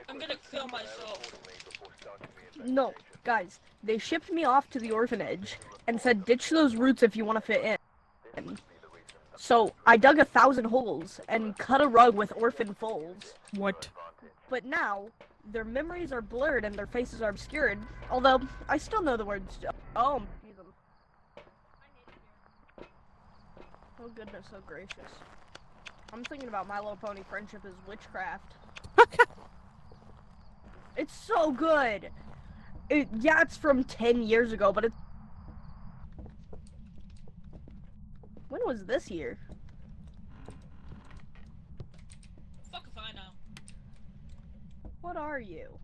I'm gonna kill myself. No, guys, they shipped me off to the orphanage and said ditch those roots if you want to fit in. So I dug 1,000 holes and cut a rug with orphan foals. What? But now their memories are blurred and their faces are obscured. Although I still know the words. Oh, oh goodness, so gracious. I'm thinking about My Little Pony Friendship is Witchcraft. It's so good. Yeah, it's from 10 years ago, but it's... When was this year? Fuck if I know. What are you?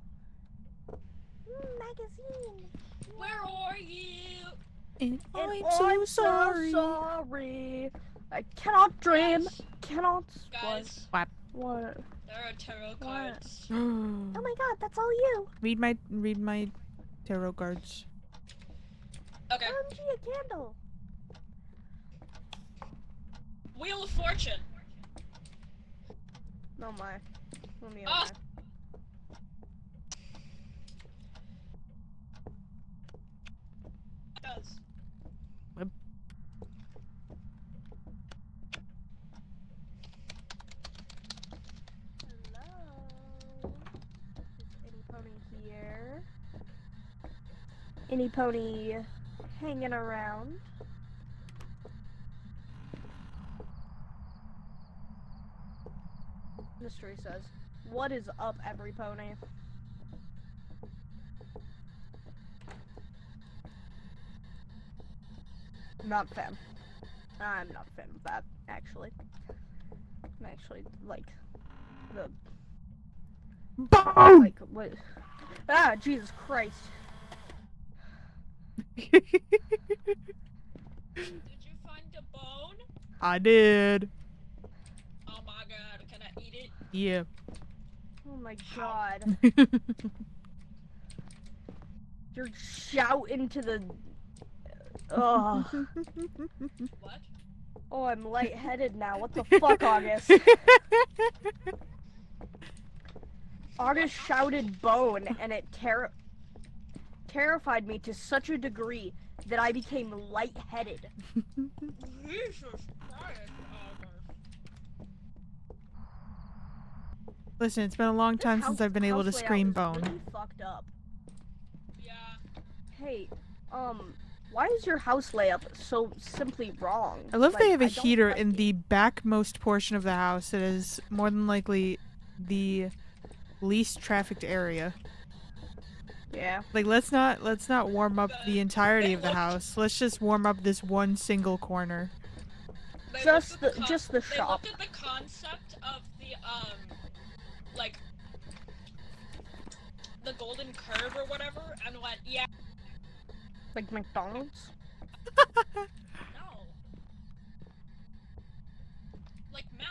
Magazine. Where are you? And And I'm so sorry. I cannot dream. Guys. Cannot. Guys. What? What? There are tarot cards. Oh my god, that's all you. Read my tarot cards. Okay. OMG, a candle. Wheel of Fortune. No my. Let me Oh. Does. Hello. Is any pony here? Any pony hanging around? Mystery says, what is up, every pony? Not a fan. I'm not a fan of that, actually. I'm actually, like, the... Boom! Like, what? Ah, Jesus Christ. Did you find a bone? I did. Oh my god, can I eat it? Yeah. Oh my god. You're shouting to the... Ugh. What? Oh, I'm lightheaded now. What the fuck, August? August shouted bone, and it terrified me to such a degree that I became lightheaded. Jesus Christ, August. Listen, it's been a long time since I've been able to House layout scream is bone. really fucked up. Yeah. Hey, why is your house layout so simply wrong? I love Like, they have a I don't heater like in it. the backmost portion of the house that is more than likely the least trafficked area. Yeah. Like let's not warm up the entirety of the looked- house. Let's just warm up this one single corner. They Just looked at the just the They shop. looked at the concept of the, like, the golden curve or whatever, and went, yeah, Like McDonald's? no. Like math.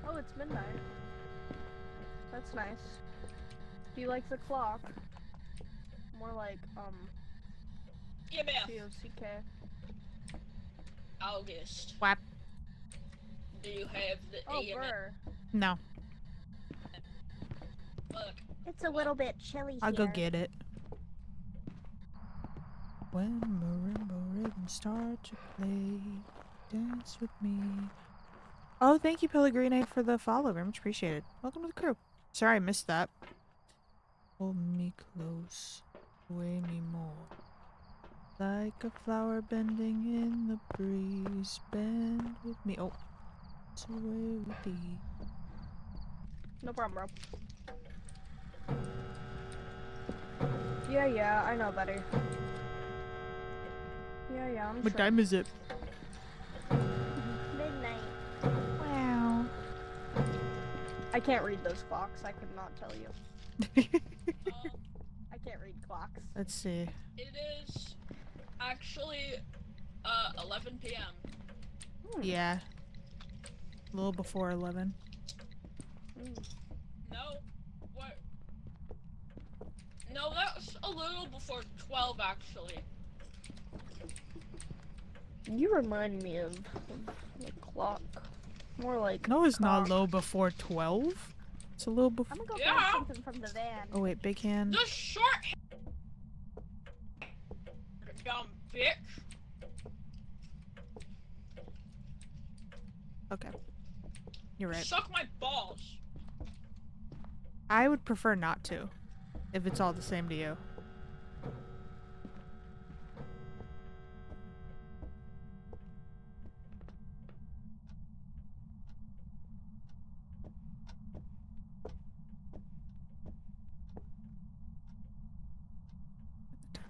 Oh, it's midnight. That's nice. Do you like the clock? More like, EMF. C-O-C-K. August. What? Do you have the Oh, EMF? burr. No, Look. It's a little bit chilly I'll go get it. When marimba rhythms start to play, dance with me. Oh, thank you, Pellegrinate, for the follow. Very much appreciated. Welcome to the crew. Sorry I missed that. Hold me close, sway me more. Like a flower bending in the breeze, bend with me. Oh, sway with thee. No problem, bro. Yeah, I know better. Yeah, I'm What sure. time is it? Midnight. Wow. I can't read those clocks, I could not tell you. I can't read clocks. Let's see. It is actually 11 p.m. Yeah. A little before 11. No. What? No, that's a little before 12 actually. You remind me of the clock. More like. No, it's not cock. low before 12. It's a little before. I'm gonna go Yeah. grab something from the van. Oh wait, big hand. The short dumb bitch. Okay. You're right. Suck my balls. I would prefer not to, if it's all the same to you.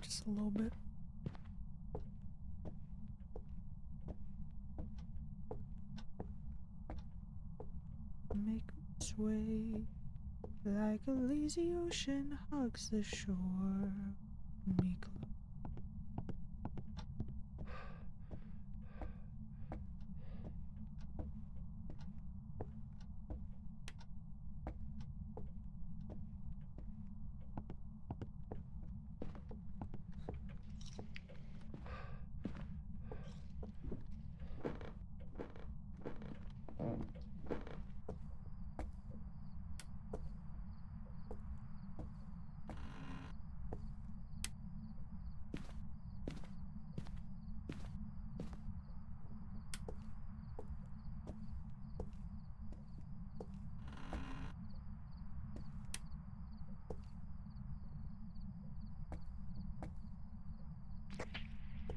Just a little bit. Make me sway like a lazy ocean hugs the shore. Me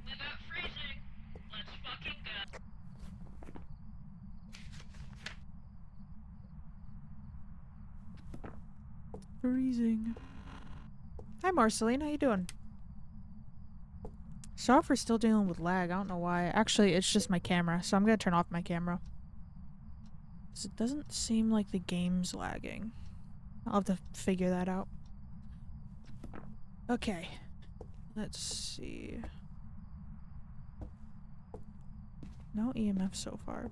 Without freezing, let's fucking go. freezing. Hi Marceline, how you doing? Software's still dealing with lag, I don't know why. Actually, it's just my camera, so I'm gonna turn off my camera. 'Cause it doesn't seem like the game's lagging. I'll have to figure that out. Okay. Let's see. No EMF so far.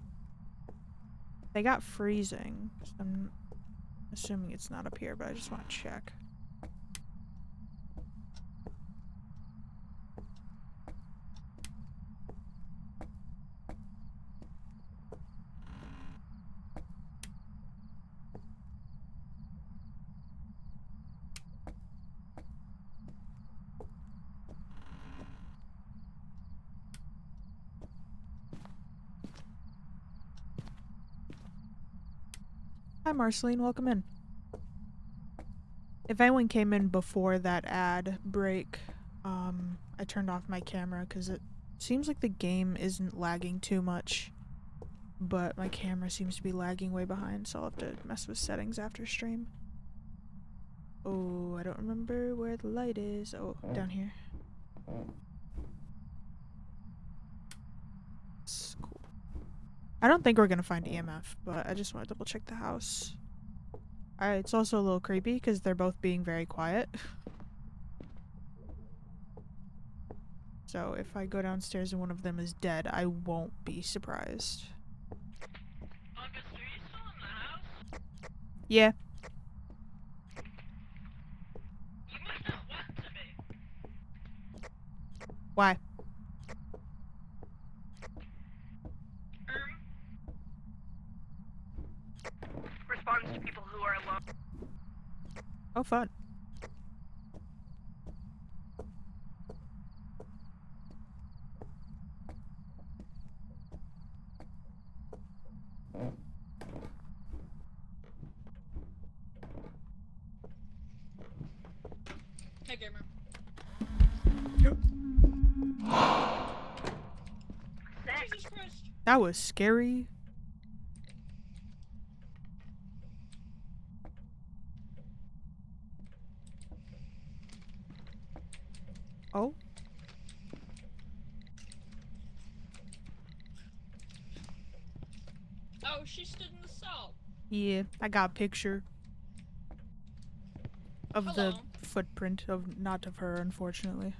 They got freezing, so I'm assuming it's not up here, but I just want to check. Hi Marceline, welcome in. If anyone came in before that ad break, I turned off my camera because it seems like the game isn't lagging too much, but my camera seems to be lagging way behind, so I'll have to mess with settings after stream. Oh, I don't remember where the light is. Oh, down here. That's cool. I don't think we're gonna find EMF, but I just want to double check the house. Alright, it's also a little creepy because they're both being very quiet. So if I go downstairs and one of them is dead, I won't be surprised. August, are you still in the house? Yeah. You might not want to be. Why? Responds to people who are alone. Oh, fun. Hey, gamer. Jesus Christ. That was scary. Oh. Oh, she stood in the cell. Yeah, I got a picture of Hello. the footprint of not of her, unfortunately.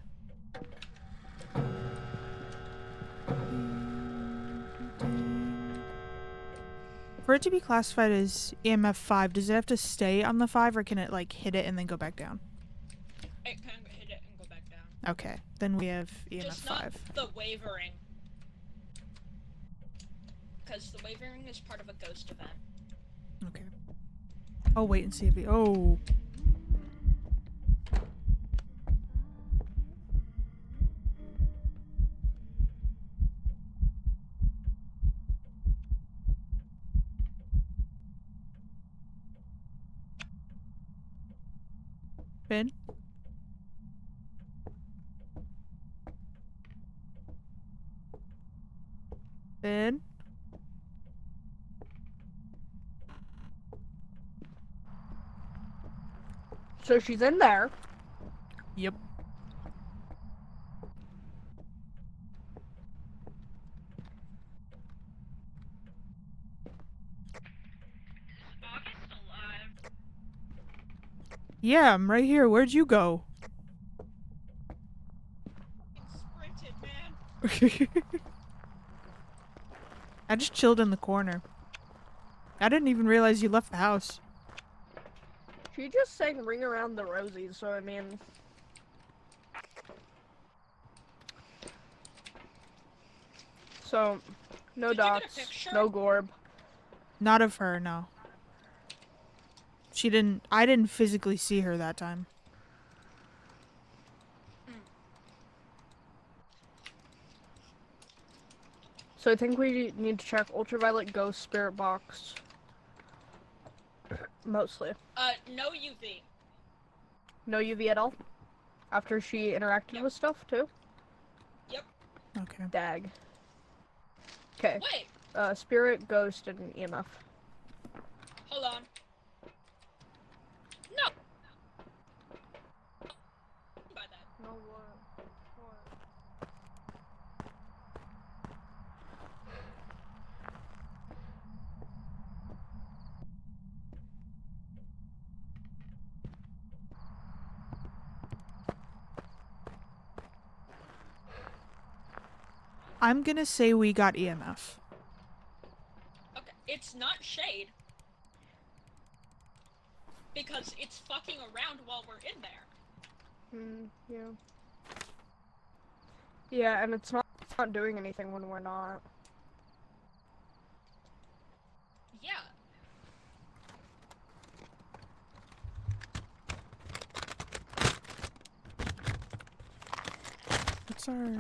For it to be classified as EMF 5, does it have to stay on the 5 or can it like hit it and then go back down? It can hit it and go back down. Okay, then we have EMF Just 5. not the wavering. because the wavering is part of a ghost event. Okay. I'll wait and see if he. Oh. Ben? Ben? So she's in there. Yep. August alive. Yeah, I'm right here. Where'd you go? Sprinted, man. I just chilled in the corner. I didn't even realize you left the house. She just sang Ring Around the Rosies, so I mean... So, no Did you get a dots, picture? no Gorb. Not of her, no. She didn't. I didn't physically see her that time. So I think we need to check Ultraviolet, Ghost, Spirit Box. Mostly. No UV. No UV at all? After she interacted Yep. with stuff, too? Yep. Okay. Dag. Okay. Wait, Spirit, Ghost, and EMF. hold on. No. By that. No, what? I'm gonna say we got EMF. Okay, it's not shade. Because it's fucking around while we're in there. Yeah. Yeah, and it's not doing anything when we're not. Yeah. What's our...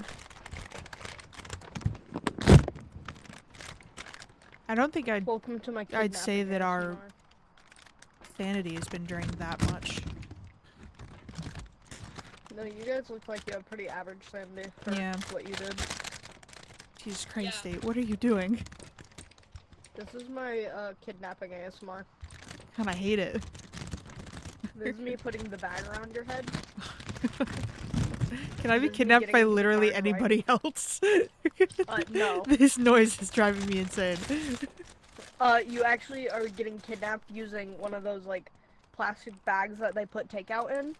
I don't think Welcome to my I'd say kidnapping that our ASMR. sanity has been drained that much. No, you guys look like you have pretty average sanity for Yeah. what you did. Jesus Christ, Yeah. State, what are you doing? This is my kidnapping ASMR. And I hate it. This is me putting the bag around your head. Can I be This is me kidnapped getting by into the literally car and anybody else? No. This noise is driving me insane. You actually are getting kidnapped using one of those, like, plastic bags that they put takeout in.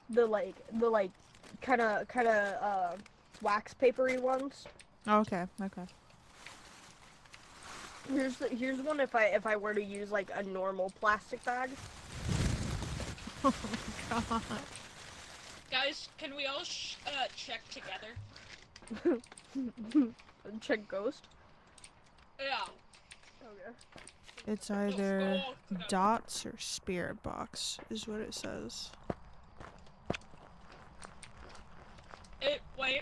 The kinda, wax papery ones. Oh, okay, okay. Here's one if I were to use, like, a normal plastic bag. Oh my god. Guys, can we all check together? Check Ghost. Yeah. Okay. It's either dots or spirit box, is what it says. Wait.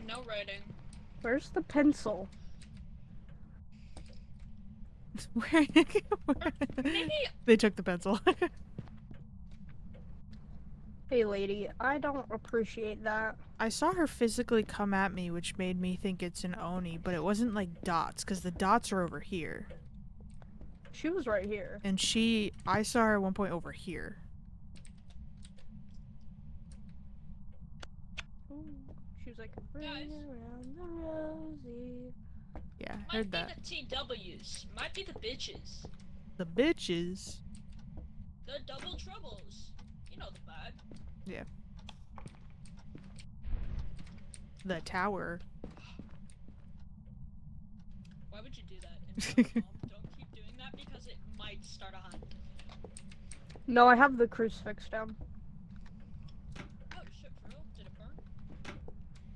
No writing. Where's the pencil? Where? Maybe. They took the pencil. Hey lady, I don't appreciate that. I saw her physically come at me, which made me think it's an Oni, but it wasn't like dots, because the dots are over here. She was right here. And I saw her at one point over here. Ooh, she was like, ring Guys. around the rosy. Yeah, Might heard be that. the TWs. Might be the bitches. The bitches. The double troubles. You know the vibe. Yeah. The tower. Why would you do that? In front of mom? Don't keep doing that because it might start a hunt. No, I have the crucifix down. Oh shit, for real? Did it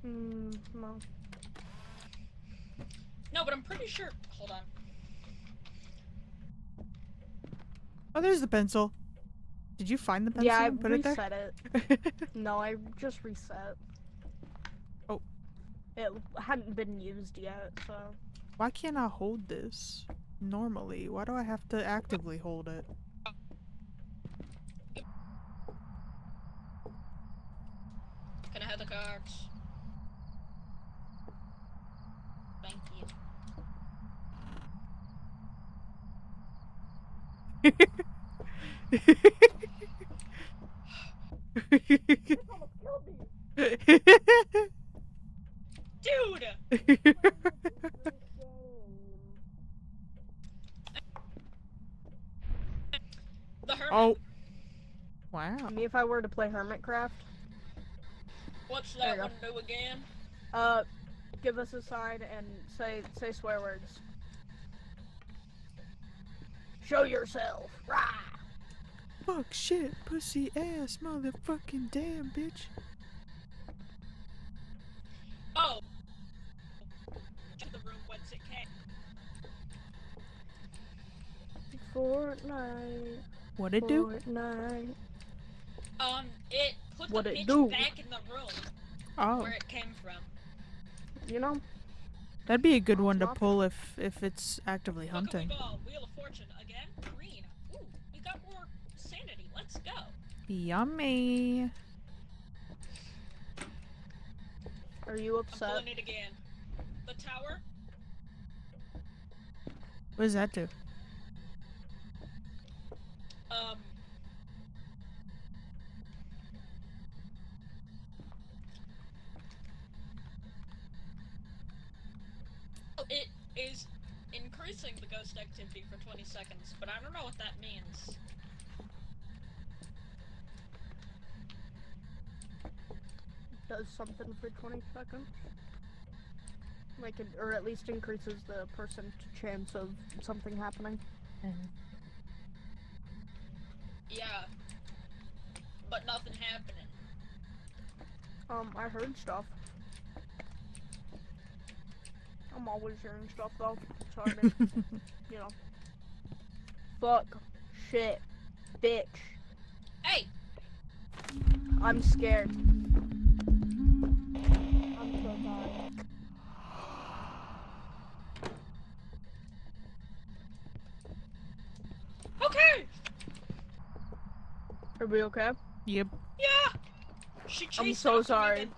burn? No. No, but I'm pretty sure. Hold on. Oh, there's the pencil. Did you find the pencil Yeah, I and put it there? reset it. No, I just reset. Oh. It hadn't been used yet, so. Why can't I hold this normally? Why do I have to actively hold it? Can I have the cards? Thank you. Dude! The hermit. Oh. Wow. Me if I were to play Hermitcraft. What's There that you one do again? Give us a sign and say swear words. Show yourself. Rah! Fuck, shit, pussy, ass, motherfucking damn, bitch. Oh! To the room whence it came. Fortnite. What'd it do? Fortnite. It put What'd the it bitch do? back in the room Oh. where it came from. You know? That'd be a good one to Awesome. pull if it's actively Look at we hunting. go. Wheel of Fortune again. Green. Ooh, we got more sanity. Let's go. Yummy. Are you I'm upset? pulling it again. The tower. What does that do? It is increasing the ghost activity for 20 seconds, but I don't know what that means. Does something for 20 seconds. Like it, or at least increases the percent chance of something happening. Yeah. But nothing happening. I heard stuff. I'm always hearing stuff though. Sorry, you know. Fuck. Shit. Bitch. Hey! I'm scared. I'm so sorry. Okay! Are we okay? Yep. Yeah! She chased I'm so after sorry. me, then...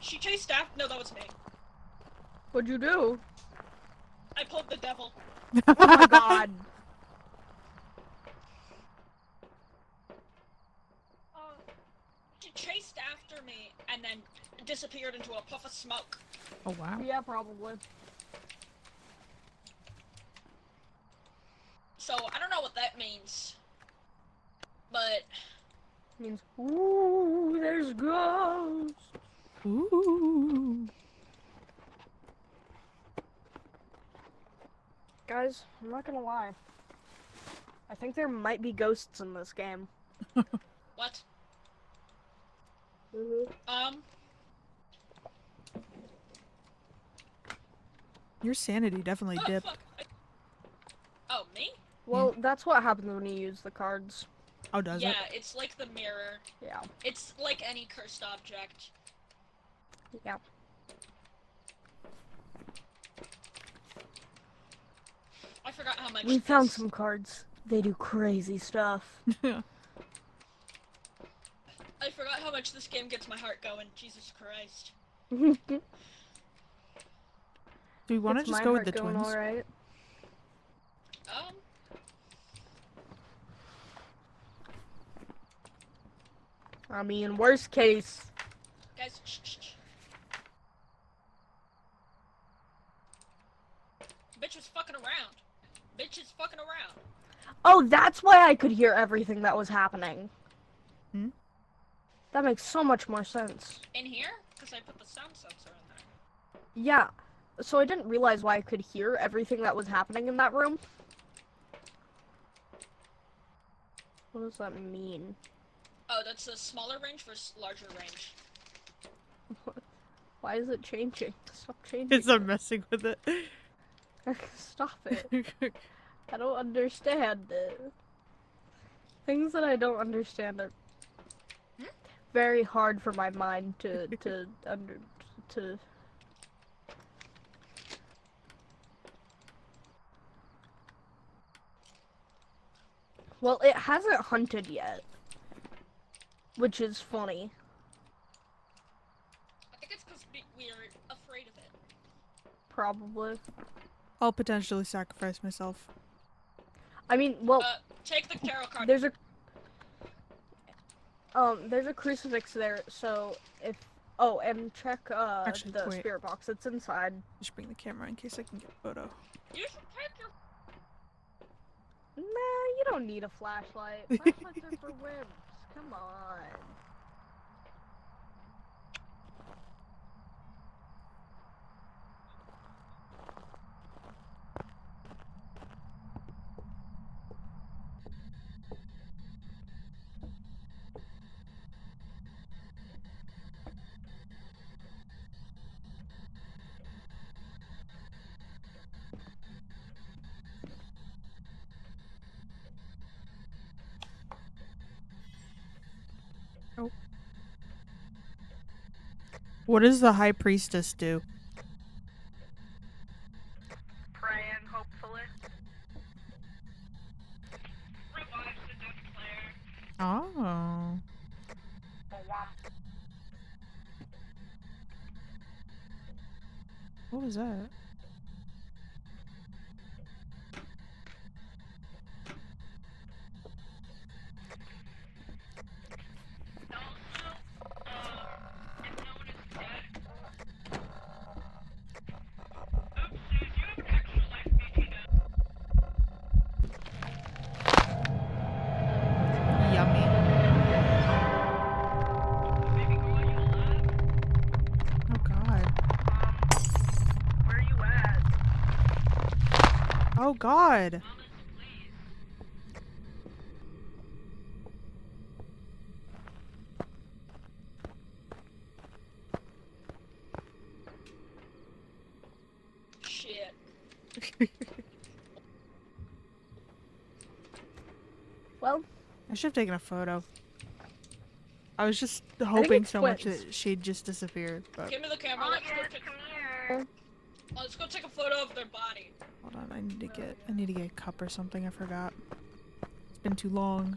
She chased after... No, that was me. What'd you do? I pulled the devil. Oh my god. She chased after me and then disappeared into a puff of smoke. Oh wow. Yeah, probably. So, I don't know what that means. But... Means, ooh, there's ghosts. Ooh. Guys, I'm not gonna lie. I think there might be ghosts in this game. What? Mm-hmm. Your sanity definitely Oh, dipped. fuck. Oh, me? Well, that's what happens when you use the cards. Oh, does it? Yeah, it's like the mirror. Yeah. It's like any cursed object. Yeah. I forgot how much We found this- some cards. They do crazy stuff. I forgot how much this game gets my heart going. Jesus Christ. Do we want to Gets just my go with heart the going twins? all right. I mean, worst case. Guys, shh, shh, shh. Bitch was fucking around. Bitch is fucking around. Oh, that's why I could hear everything that was happening. Hmm? That makes so much more sense. In here? Because I put the sound sensor in there. Yeah. So I didn't realize why I could hear everything that was happening in that room. What does that mean? Oh, that's a smaller range versus larger range. Why is it changing? Stop changing. Because I'm messing with it. Stop it. I don't understand it. Things that I don't understand are very hard for my mind to to. Well, it hasn't hunted yet, which is funny. I think it's because we're afraid of it. Probably. I'll potentially sacrifice myself. I mean, well, Take the tarot card. there's a crucifix there, so if and check Actually, the wait. spirit box. It's inside. Just bring the camera in case I can get a photo. You should take your. Nah, you don't need a flashlight. Flashlights are for wimps. Come on. Oh. What does the high priestess do? Praying, hopefully. Revives the death player. Oh. What was that? Yummy. Oh god. Where are you at? Oh god. Shit. Well, I should have taken a photo. I was just hoping it's so much twins. that she'd just disappeared, but Give me the camera. Let's go take a photo of their body. hold on, I need to get a cup or something, I forgot. It's been too long.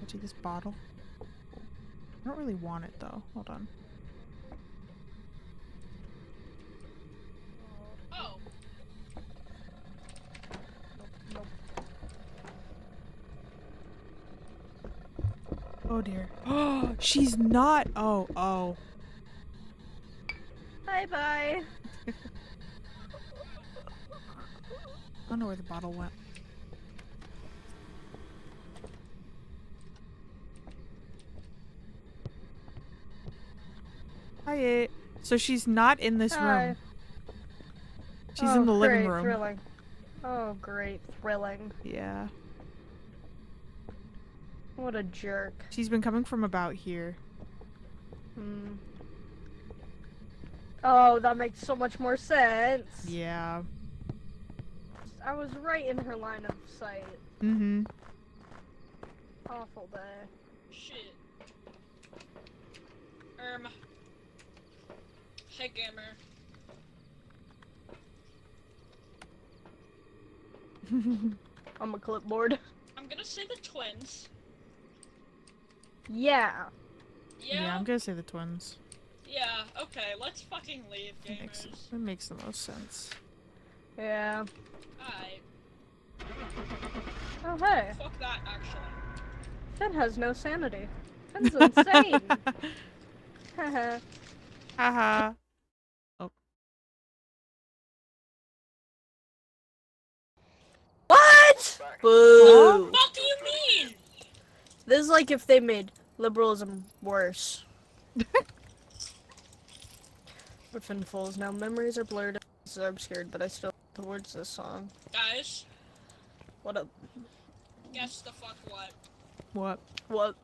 I'll take this bottle. I don't really want it though. Hold on. Oh. Oh dear. Oh, she's not. Oh. bye. I don't know where the bottle went. Hi. So she's not in this Hi. room. She's in the living room. Thrilling. Oh, great. Thrilling. Yeah. What a jerk. She's been coming from about here. Hmm. Oh, that makes so much more sense. Yeah. I was right in her line of sight. Mm-hmm. Awful day. Shit. Hey, gamer. On my clipboard. I'm gonna say the twins. Yeah. Yeah, I'm gonna say the twins. Yeah, okay, let's fucking leave, gamers. That makes the most sense. Yeah. Alright. Oh, hey. Fuck that, actually. Finn has no sanity. Finn's insane. Haha. Haha. Oh. What? Boo. What do you mean? This is like if they made liberalism worse. But Finn falls now. Memories are blurred. Are obscured, but I still towards this song. Guys, What up? guess the fuck what? What? What?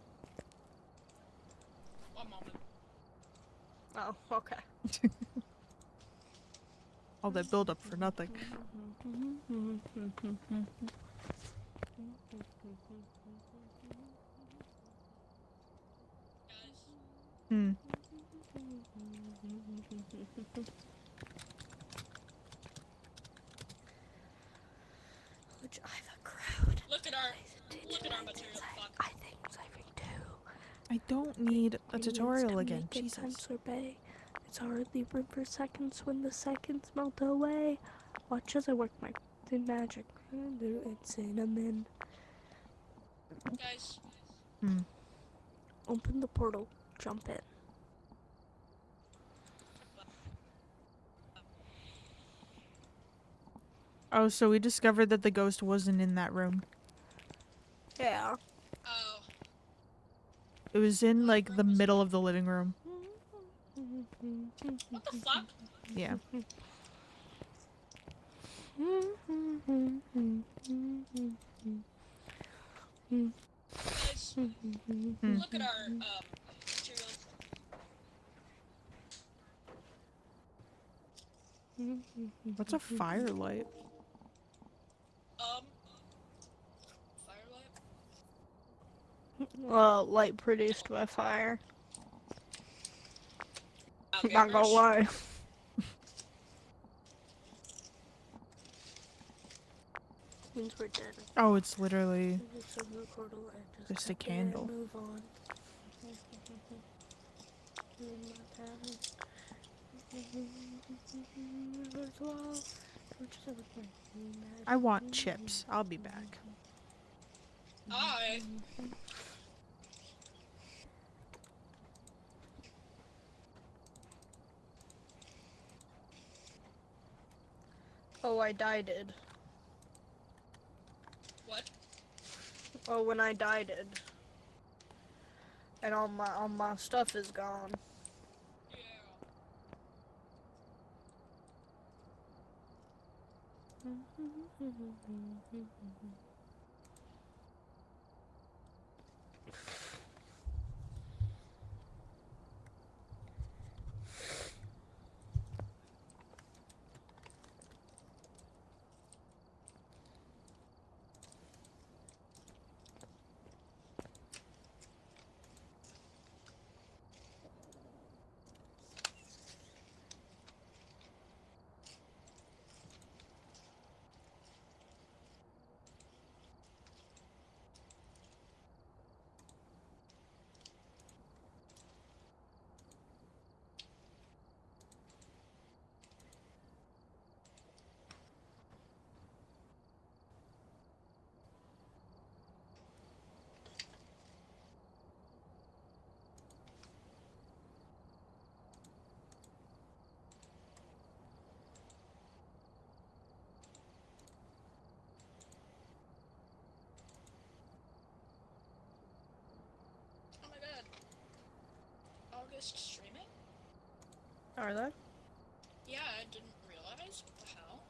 One moment. Oh, okay. All that build up for nothing. Guys, Hmm. Which I've a crowd. look at our material. Fuck. I think Cyphering too. I don't need a tutorial again. Jesus. Sorbet. It's hardly room for seconds when the seconds melt away. Watch as I work my magic. It's cinnamon. Guys, Hmm. Open the portal. Jump in. Oh, so we discovered that the ghost wasn't in that room. Yeah. oh, It was in, like, the middle of the living room. what the fuck? Yeah. Guys, Hmm. look at our materials. What's a firelight? Firelight. Light produced by fire. Okay, Not gonna lie. Means we're dead. Oh, it's literally It's over the portal. I just a have to candle. Move on. I want chips. I'll be back. Alright. Oh, I died. What? Oh, when I died. And all my stuff is gone. Yeah. Oh my god. August streaming? Are they? Yeah, I didn't realize. What the hell?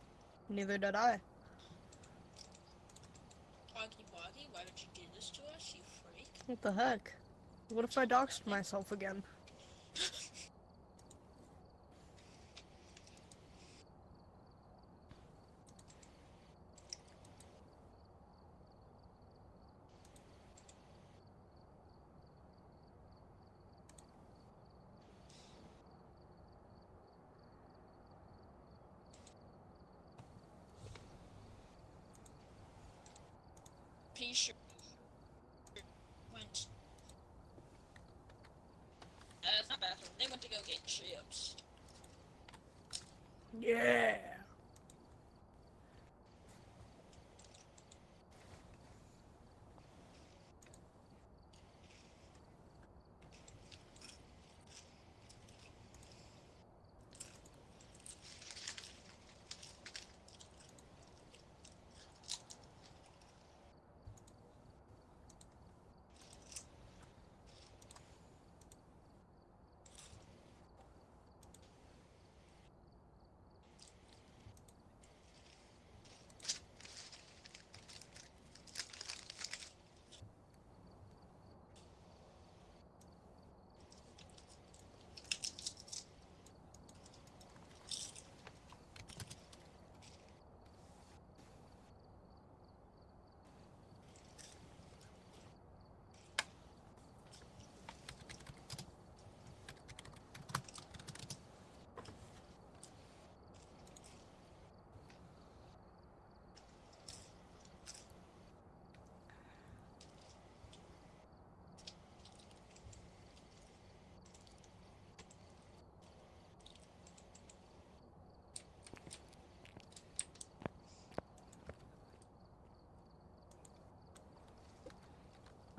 Neither did I. Boggy Boggy, why did you do this to us, you freak? What the heck? What if I doxed myself again? P-shirt went. It's not bathroom. They went to go get chips. Yeah.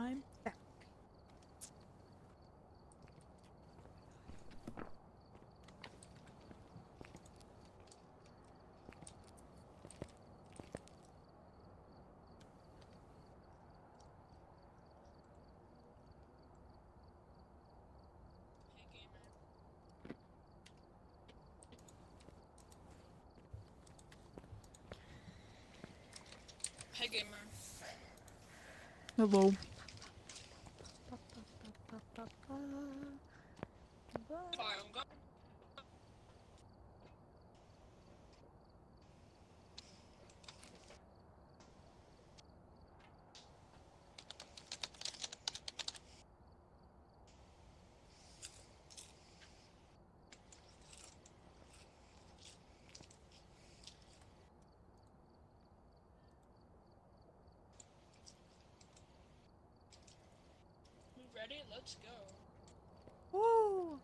I'm back. Hey gamer. Hello. Alright, I'm going. You ready? Let's go. Woo!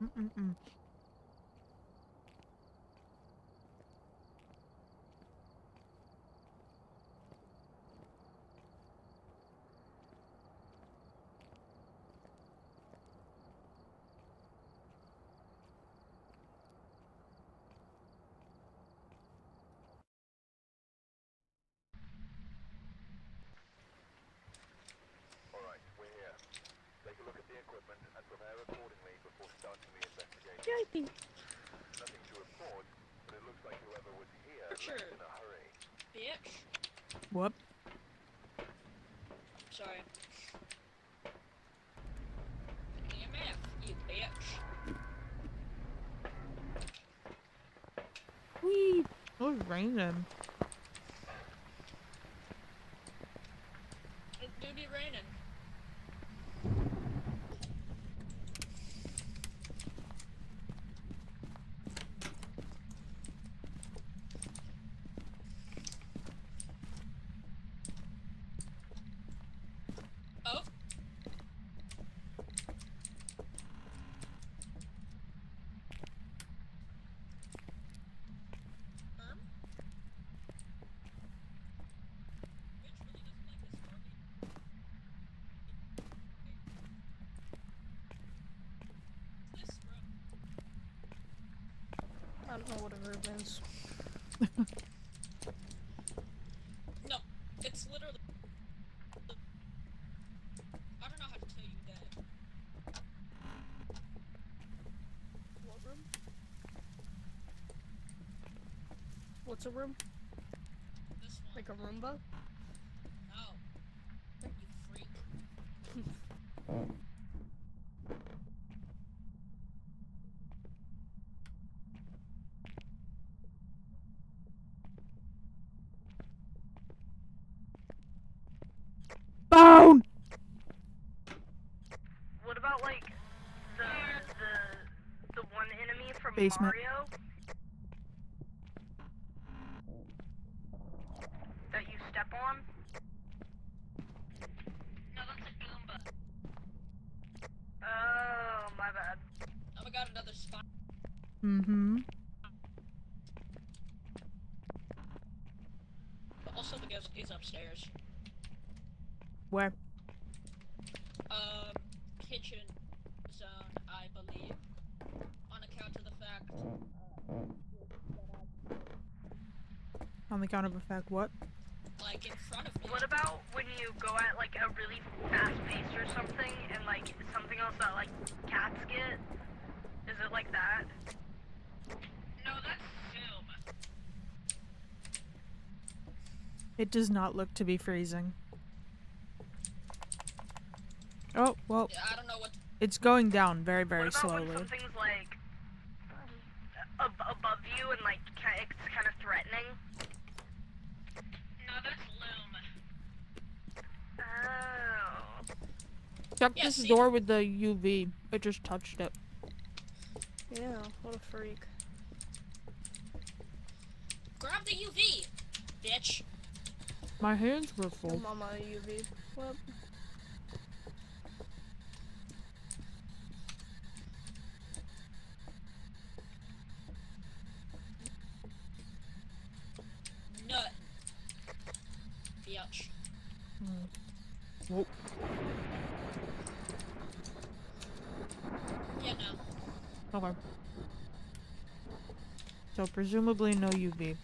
Mm-mm-mm. Alright, we're here. Take a look at the equipment and prepare accordingly before starting the investigation. Yipey. Nothing to report, but it looks like whoever was here Sure. left in a hurry. Bitch. Whoop. Sorry. EMF, you bitch. Whee! It was raining. It do be raining. Oh. Bitch really doesn't like this Barbie. What's this, bro? I don't know what a verb is. No, it's literally. I don't know how to tell you that. What room? What's a room? This one. Like a Roomba? No. You freak. Bone! What about like the one enemy from Basement. Mario that you step on? No, that's a Goomba. Oh, my bad. Oh my god, another spot. Mm-hmm. But also the ghost is upstairs. Where? Kitchen zone, I believe. On account of the fact. On the count of a fact, what? Like in front of me. What about when you go at like a really fast pace or something and like something else that like cats get? Is it like that? No, that's Zoom. It does not look to be freezing. Oh, well, Yeah, I don't know what. it's going down very, very What about slowly. when something's like above you and like it's kind of threatening? No, that's Loom. Oh. Check Yeah, this see? door with the UV. I just touched it. Yeah, what a freak. Grab the UV, bitch. My hands were full. Your mama UV. What? Whoa. Yeah, no. Okay. So presumably no UV.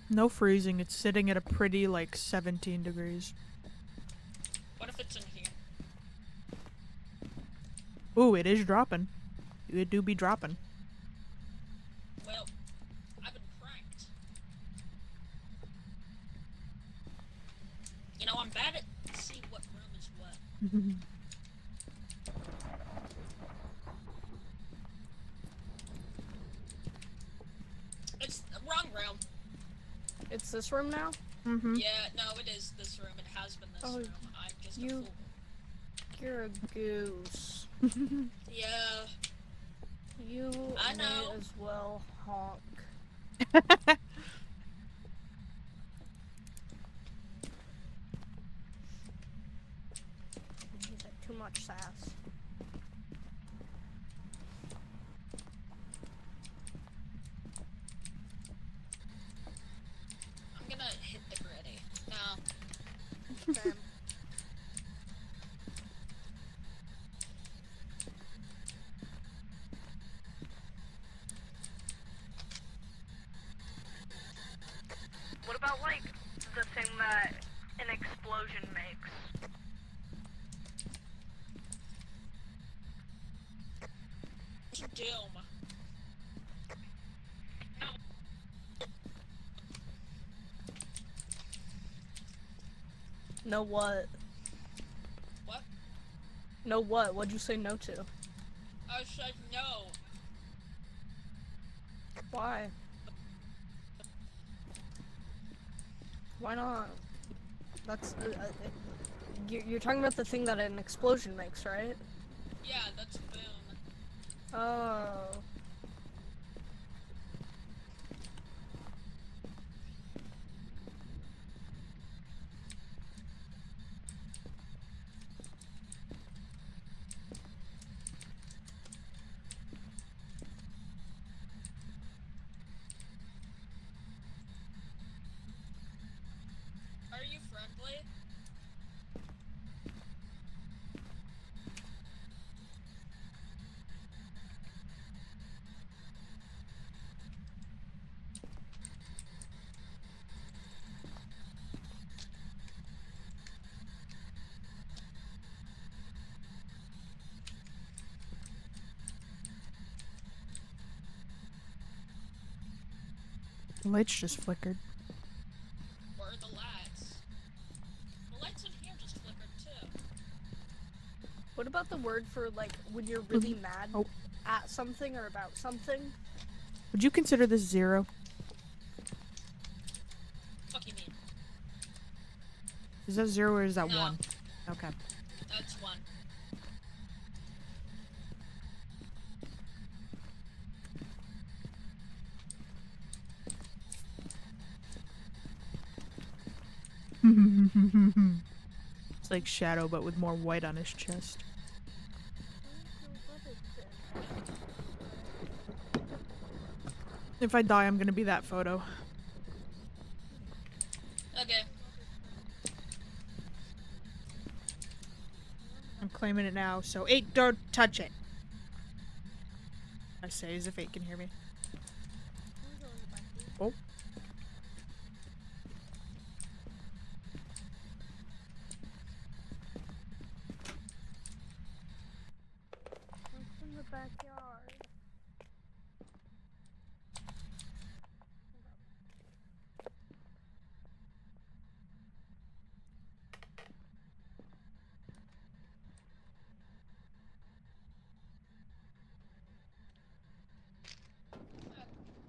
No freezing. It's sitting at a pretty like 17 degrees. What if it's in here? Ooh, it is dropping. It do be dropping. Well, I've been pranked. You know, I'm bad at see what room is what. It's the wrong room. It's this room now? Mm-hmm. Yeah, no, it is this room. It has been this Oh, room. I'm just a you- fool. You're a goose. Yeah. You I may know. as well honk. Too much sass. I'm gonna hit the gritty. No. Damn. What about, like, the thing that an explosion makes? Doom. No what? What? No what? What'd you say no to? I said no. Why? Why not? That's you're talking about the thing that an explosion makes, right? Yeah, that's boom. Oh. Are you friendly? The lights just flickered. Where are the lights? The lights in here just flickered too. What about the word for, like, when you're really mad Oh. at something or about something? Would you consider this 0? Fuck you mean? Is that 0 or is that No. 1? Okay. That's one. It's like Shadow, but with more white on his chest. If I die, I'm gonna be that photo. Okay. I'm claiming it now, so 8, don't touch it. I say as if 8 can hear me. Oh. It's in the backyard.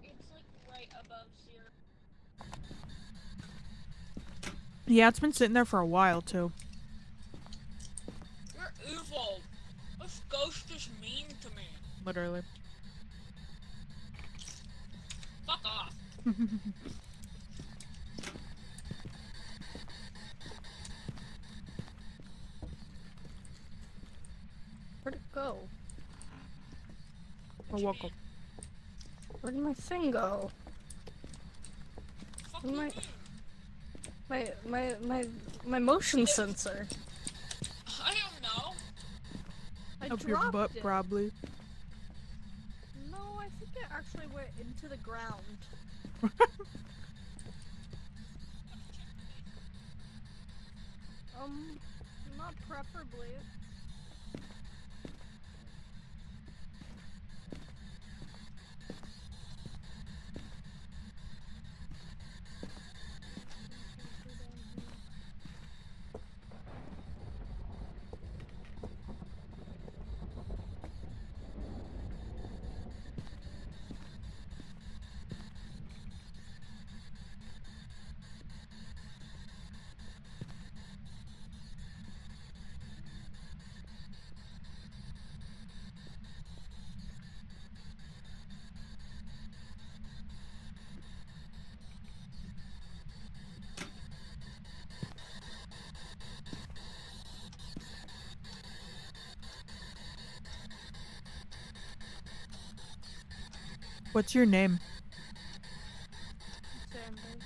It's like right above 0. Yeah, it's been sitting there for a while, too. You're evil. This ghost is mean to me. Literally. Fuck off. go? You're welcome. Where'd my thing go? Fuck Where'd you mean? my motion sensor. I don't know. I Up your dropped butt, it. probably. No, I think it actually went into the ground. Not preferably. What's your name? Sanders.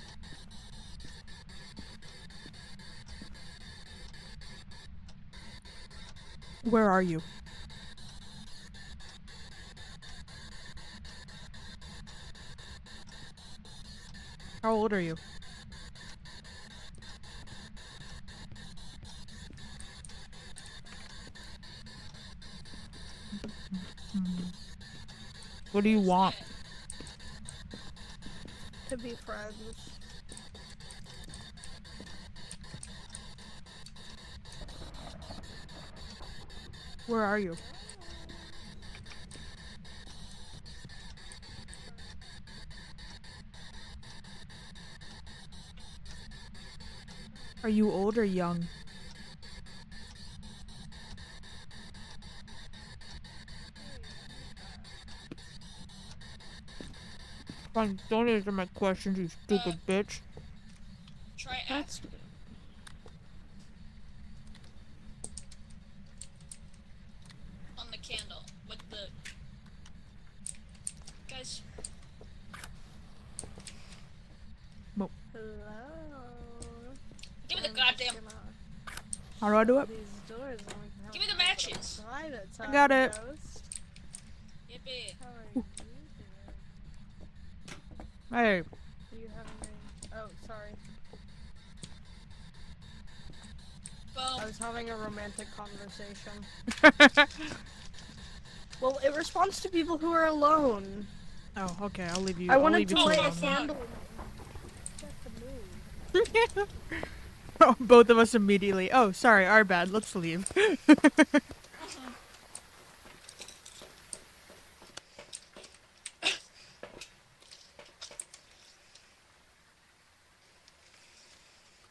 Where are you? How old are you? What do you want? To be friends. Where are you? Are you old or young? Fine, don't answer my questions, you stupid bitch. Try F That's on the candle with the. Guys, hello. give me the goddamn. How do I do it? These doors and we can have Give me the a little bit matches. of private I time, got it. Ghost. Yippee. How are you doing? Hey. Are you having a... Oh, sorry. I Boom. was having a romantic conversation. Well, it responds to people who are alone. Oh, okay, I'll leave you. I I'll wanted leave to you light a alone then. candle. Get the mood. Both of us immediately. Oh, sorry, our bad. Let's leave.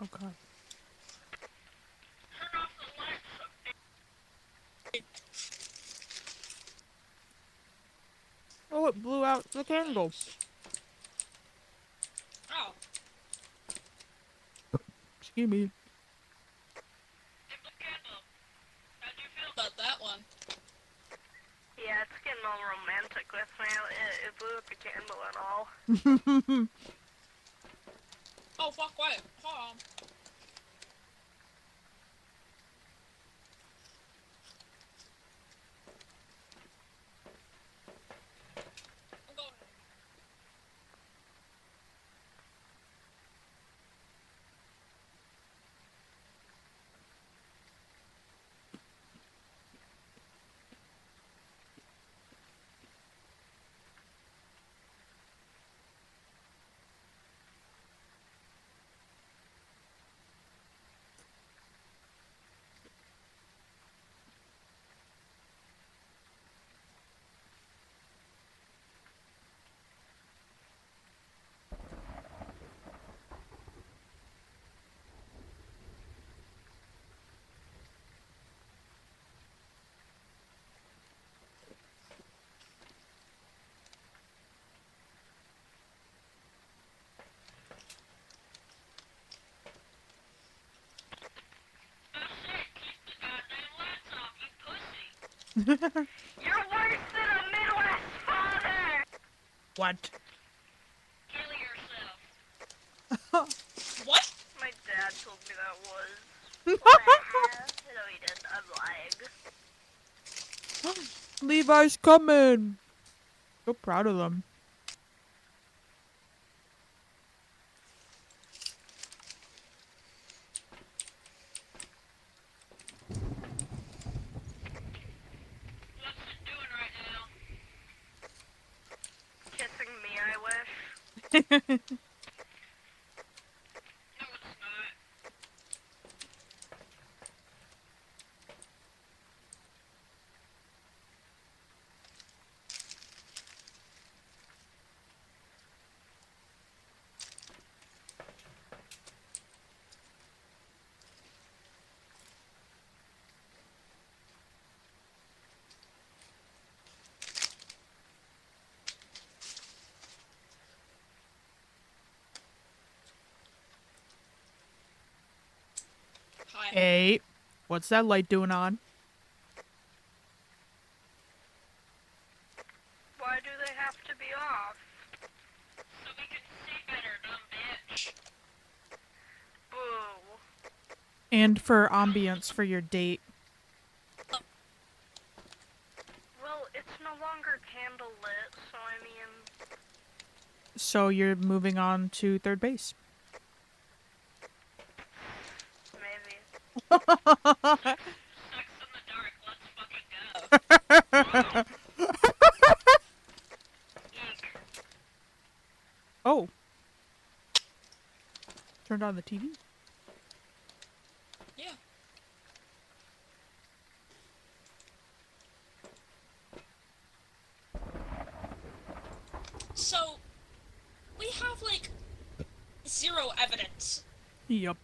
Okay. Oh, it blew out the candle. Oh. Excuse me. About that one. Yeah, it's getting all romantic with me. It blew up the candle and all. Oh, fuck, wait. Hold on. I'm going. You're worse than a Midwest father! What? Kill yourself. What? My dad told me that was. No, he didn't. I'm lying. Levi's coming. So proud of them. What's it doing right now? Kissing me, I wish. No, it's not. Hi. Hey, what's that light doing on? Why do they have to be off? So we can see better, dumb bitch. Boo. And for ambience for your date. Well, it's no longer candlelit, so I mean... So you're moving on to third base. Maybe. Sex in the dark, let's fucking go. Eek. Oh. Turned on the TV. Yeah. So, we have, like, zero evidence. Yup.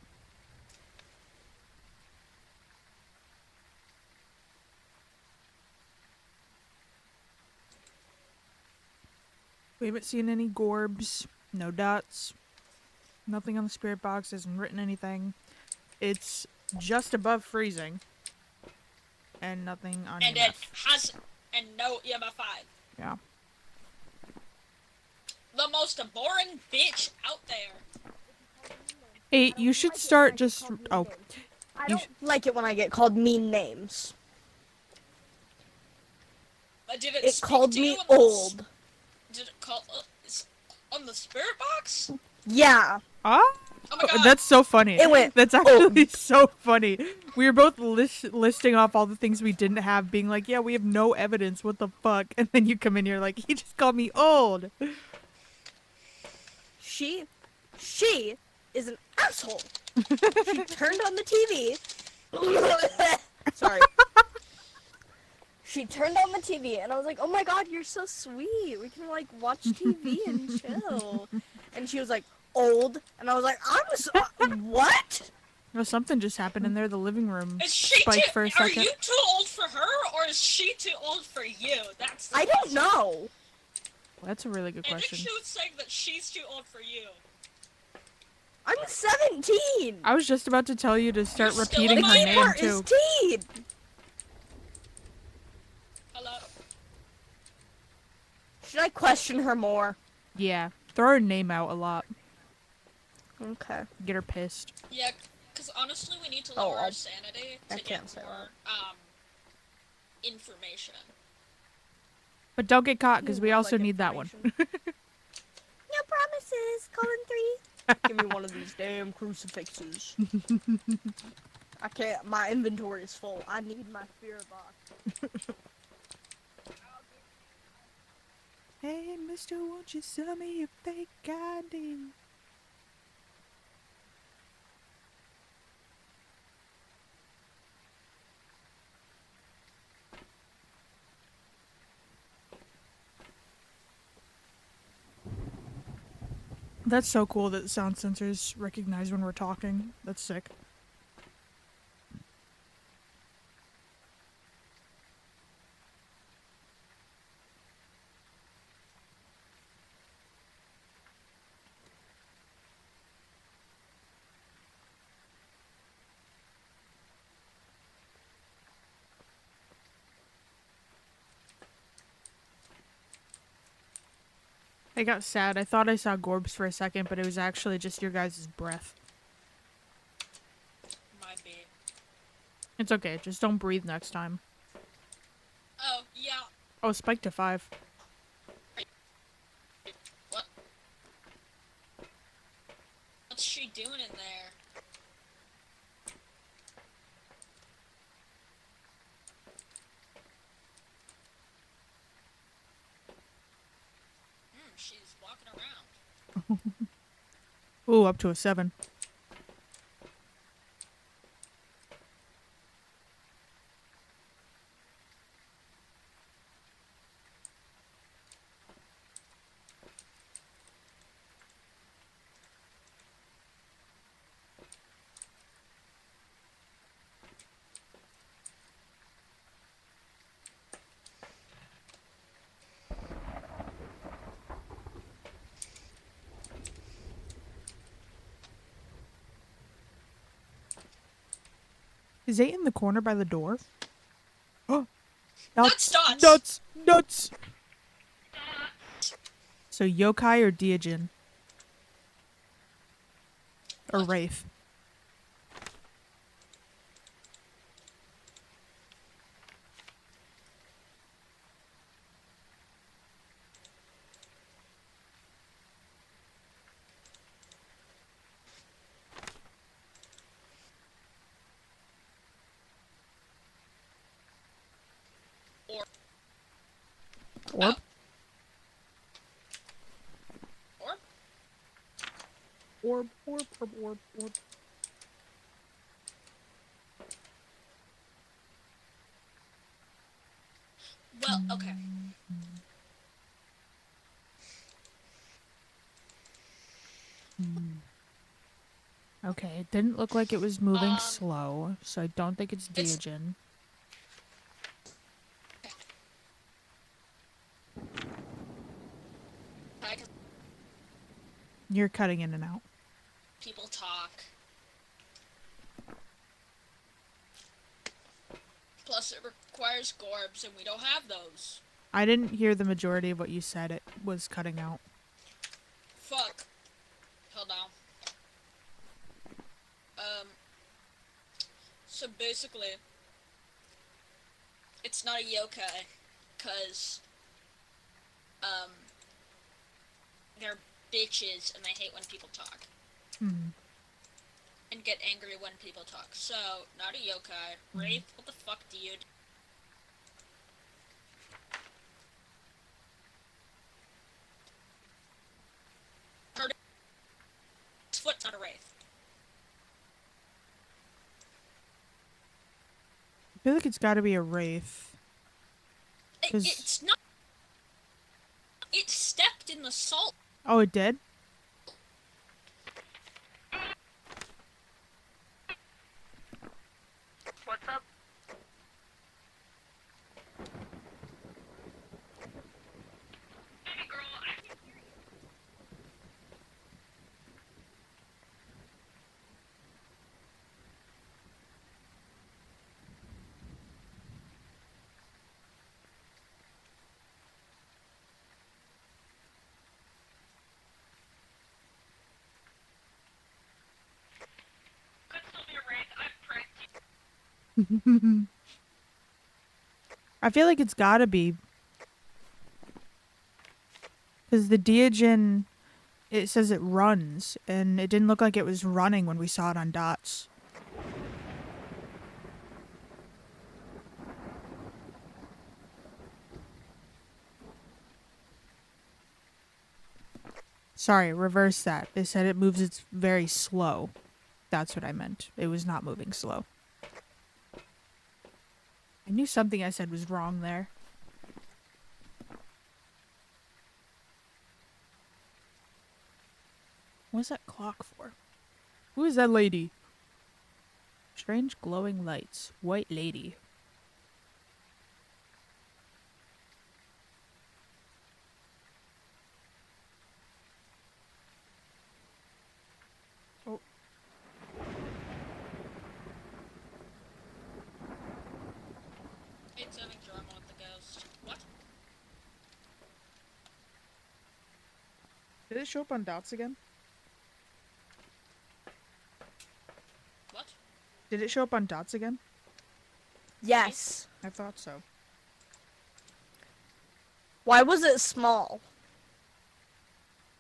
We haven't seen any gorbs, no dots, nothing on the spirit box, hasn't written anything. It's just above freezing. And nothing on And EMF. it has, and no EMF5. Yeah. The most boring bitch out there. Hey, you should start just... Oh. I You don't like it when I get called mean names. Did it It speak called to me you on the old. Did it call on the spirit box? Yeah. Ah? Oh my god. That's so funny. It went, That's actually so funny. We were both listing off all the things we didn't have, being like, yeah, we have no evidence, what the fuck? And then you come in here like, he just called me old. She is an asshole. She turned on the TV. Sorry. She turned on the TV and I was like, oh my god, you're so sweet. We can like watch TV and chill. And she was like, old. And I was like, what? No, something just happened in there, the living room Is she spiked too, for a are second. you too old for her, or is she too old for you? That's the I don't question. know. Well, that's a really good I think question. she was saying that she's too old for you. I'm 17. I was just about to tell you to start You're still repeating in her my name, Part too. is teen. Hello? Should I question her more? Yeah. Throw her name out a lot. Okay. Get her pissed. Yeah, because honestly we need to Oh, lower I'll- our sanity I to can't get say more, information. But don't get caught, because You we look also like need that one. information. No promises. Colin 3. Give me one of these damn crucifixes. I can't. My inventory is full. I need my spirit box. Hey, mister, won't you sell me your fake ID? That's so cool that sound sensors recognize when we're talking. That's sick. I got sad. I thought I saw Gorbs for a second, but it was actually just your guys' breath. My bad. It's okay. Just don't breathe next time. Oh, yeah. Oh, spike to 5. What? What's she doing in there? She's walking around. Ooh, up to a 7. Is 8 in the corner by the door? Oh, That's Dots! Nuts! Nuts! So yokai or Deijin? Or What? Wraith? Orb. Orb? Orb? Orb, orb, orb, orb, orb. Well, okay. Okay, it didn't look like it was moving slow, so I don't think it's It's- Deijin. I can You're cutting in and out. people talk. Plus, it requires Gorbs, and we don't have those. I didn't hear the majority of what you said. It was cutting out. Fuck. Hold on. So basically, it's not a yokai, cause, they're bitches and they hate when people talk. And get angry when people talk. So, not a yokai. Wraith, what the fuck, dude? Foot's not a wraith. I feel like it's gotta be a Wraith. It's not. It stepped in the salt. Oh, it did? What's up? Baby girl, I can hear you. Could still be a wraith. I'm pranked. I feel like it's gotta be. Because the Deijin, it says it runs, and it didn't look like it was running when we saw it on Dots. Sorry, reverse that. They said it moves, it's very slow. That's what I meant. It was not moving slow. I knew something I said was wrong there. What's that clock for? Who is that lady? Strange glowing lights. White lady. Oh. It's having drama with the ghost. What? Did it show up on dots again? What? Did it show up on dots again? Yes. I thought so. Why was it small?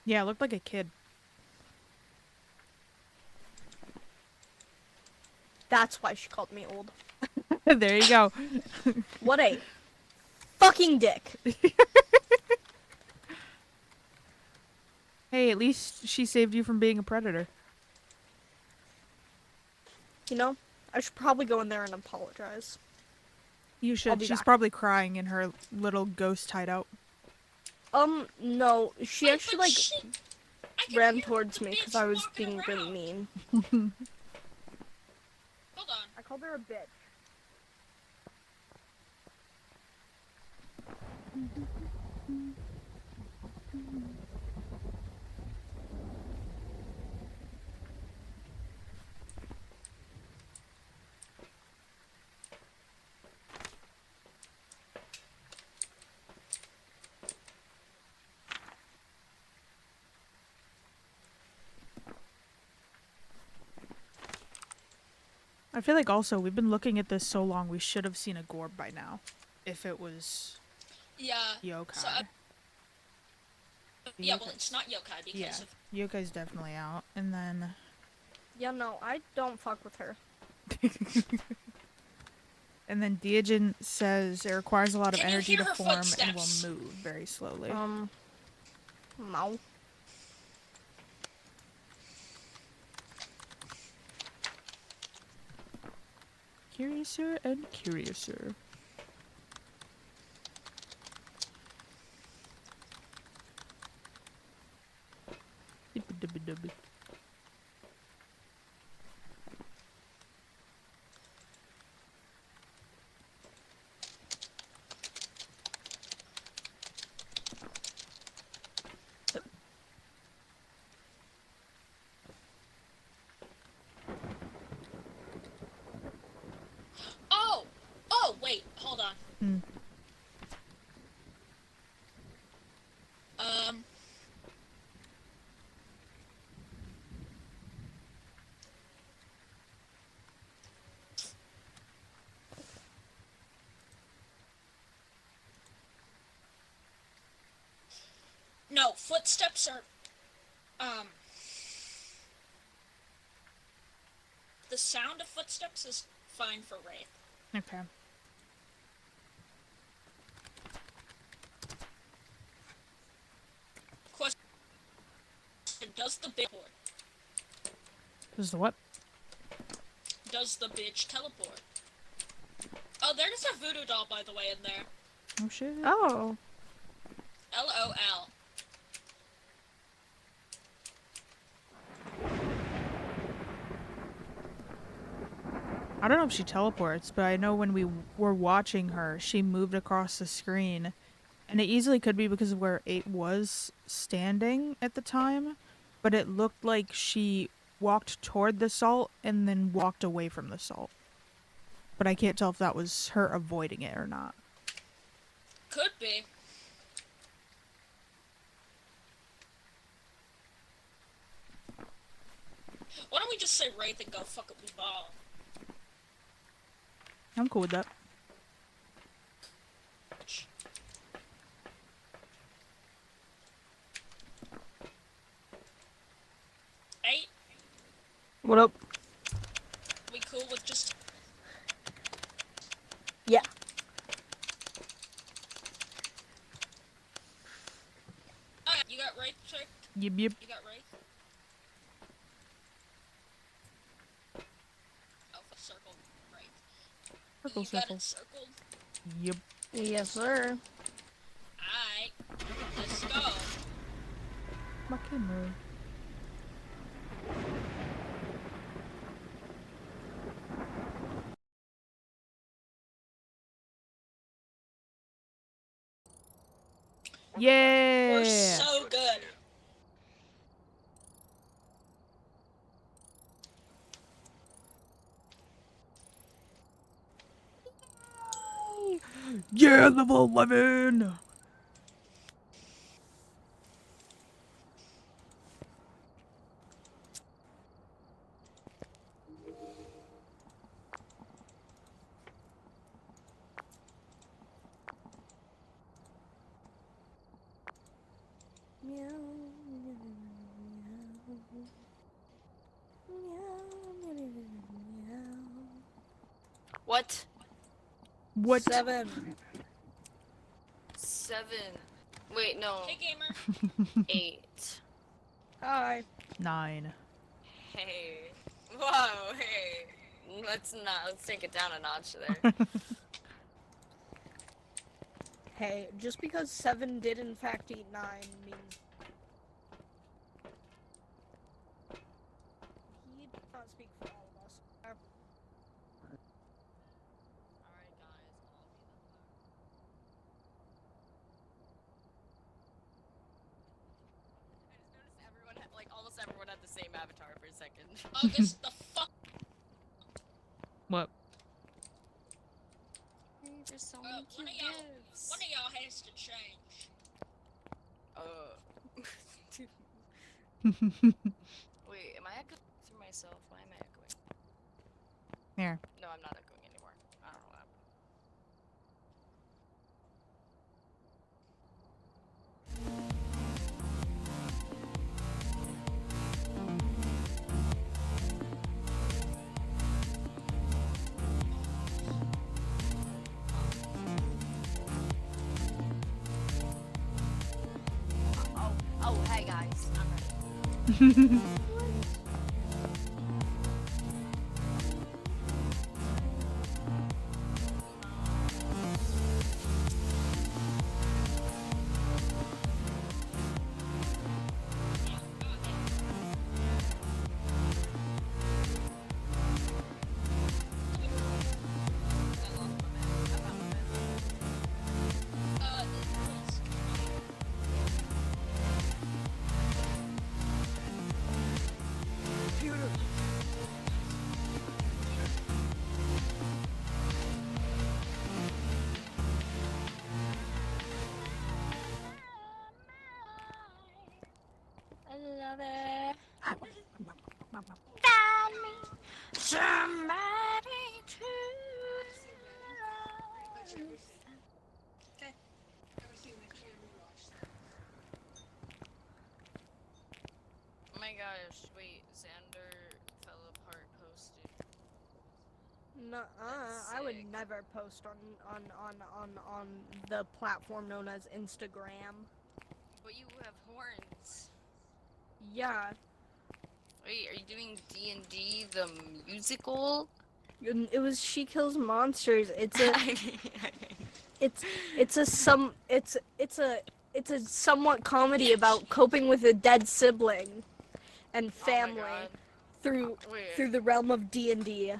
Yeah, it looked like a kid. That's why she called me old. There you go. What a fucking dick. Hey, at least she saved you from being a predator. You know, I should probably go in there and apologize. You I'll should. be She's back. probably crying in her little ghost hideout. No, she Wait, actually, but like, I can ran hear towards the me because bitch I was walking being really around. mean. Hold on. I called her a bitch. I feel like also we've been looking at this so long we should have seen a Gorb by now. If it was Yeah. yokai. So, yeah, well, Yokai. it's not yokai because Yeah, of. yokai's definitely out. And then Yeah, no, I don't fuck with her. and then Deogen says it requires a lot of Can you energy hear to her form footsteps? and will move very slowly. No. Curiouser and curiouser. Dibba-dibba-dibba. Oh! Oh, wait, hold on. Hmm. Um. No, footsteps are. The sound of footsteps is fine for Wraith. Okay. Question: does the big board? This is the what? Does the bitch teleport? Oh, there's a voodoo doll, by the way, in there. Oh shit. Oh. LOL. I don't know if she teleports, but I know when we were watching her, she moved across the screen. And it easily could be because of where 8 was standing at the time, but it looked like she walked toward the salt and then walked away from the salt. But I can't tell if that was her avoiding it or not. Could be. Why don't we just say Wraith and go fuck up the ball? I'm cool with that. Eight? What up? We cool with just. Yeah. Alright, you got Wraith checked? Yep. You got Wraith? Oh, circle Wraith. Circle, You got circle. it circled? Yep. Yes, sir. Alright, let's go. My camera. Yeah. We're so good. Yeah, level 11. What? What? 7. 7. Wait, no. Hey, gamer. 8. Hi. 9. Hey. Whoa, hey. Let's take it down a notch there. Hey, just because 7 did in fact eat 9 means he did not speak for all of us. Alright, guys. I just noticed everyone had, like, almost everyone had the same avatar for a second. August, the fuck. What? Hey, there's so One many of cute y'all, gifts. one of y'all has to change. Wait, am I echoing through myself? Why am I echoing? Here. No, I'm not echoing anymore. I don't know what happened. Oh, hey guys, I'm ready. I love it. Find me somebody to love. Oh my gosh, wait, Xander fell apart posted. Nuh-uh, I would Sick. never post on the platform known as Instagram. But you have horns. Yeah, Wait, are you doing D&D the musical? it was She Kills Monsters. It's a I mean, it's a somewhat comedy about coping with a dead sibling and family Oh my god. through Wait, the realm of D&D.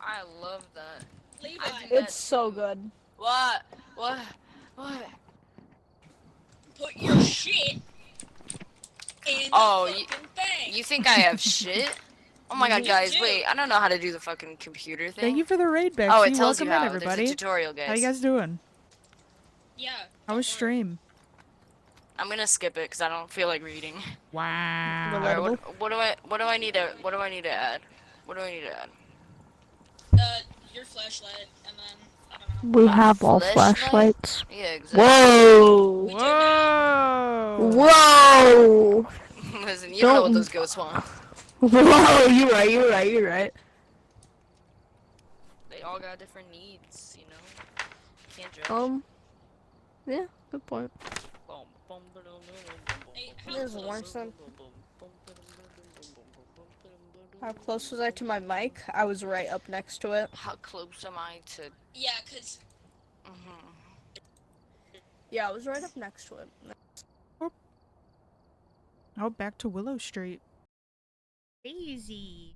I love that. Levi, I do that It's so too. good. What? What? What? put your shit in Oh, the fucking thing. You think I have shit? Oh my god, You guys, do. wait, I don't know how to do the fucking computer thing. Thank you for the raid, Bexy. Oh, it tells Welcome you in, how. everybody. There's a tutorial, guys. How you guys doing? Yeah. How was stream? I'm gonna skip it because I don't feel like reading. Wow. Alright, Relatable. what do I need to add? What do I need to add? Your flashlight, and then I don't know. We have all Fleshlight? flashlights. Yeah, exactly. Whoa! We do now. Whoa. Whoa! Listen, you don't know what Don't- those ghosts want. Whoa! You're right. They all got different needs, you know? Can't judge. Yeah, good point. Hey, This is worse than. How close was I to my mic? I was right up next to it. How close am I to... Yeah, cause Yeah, I was right up next to it. Oh, back to Willow Street. Crazy.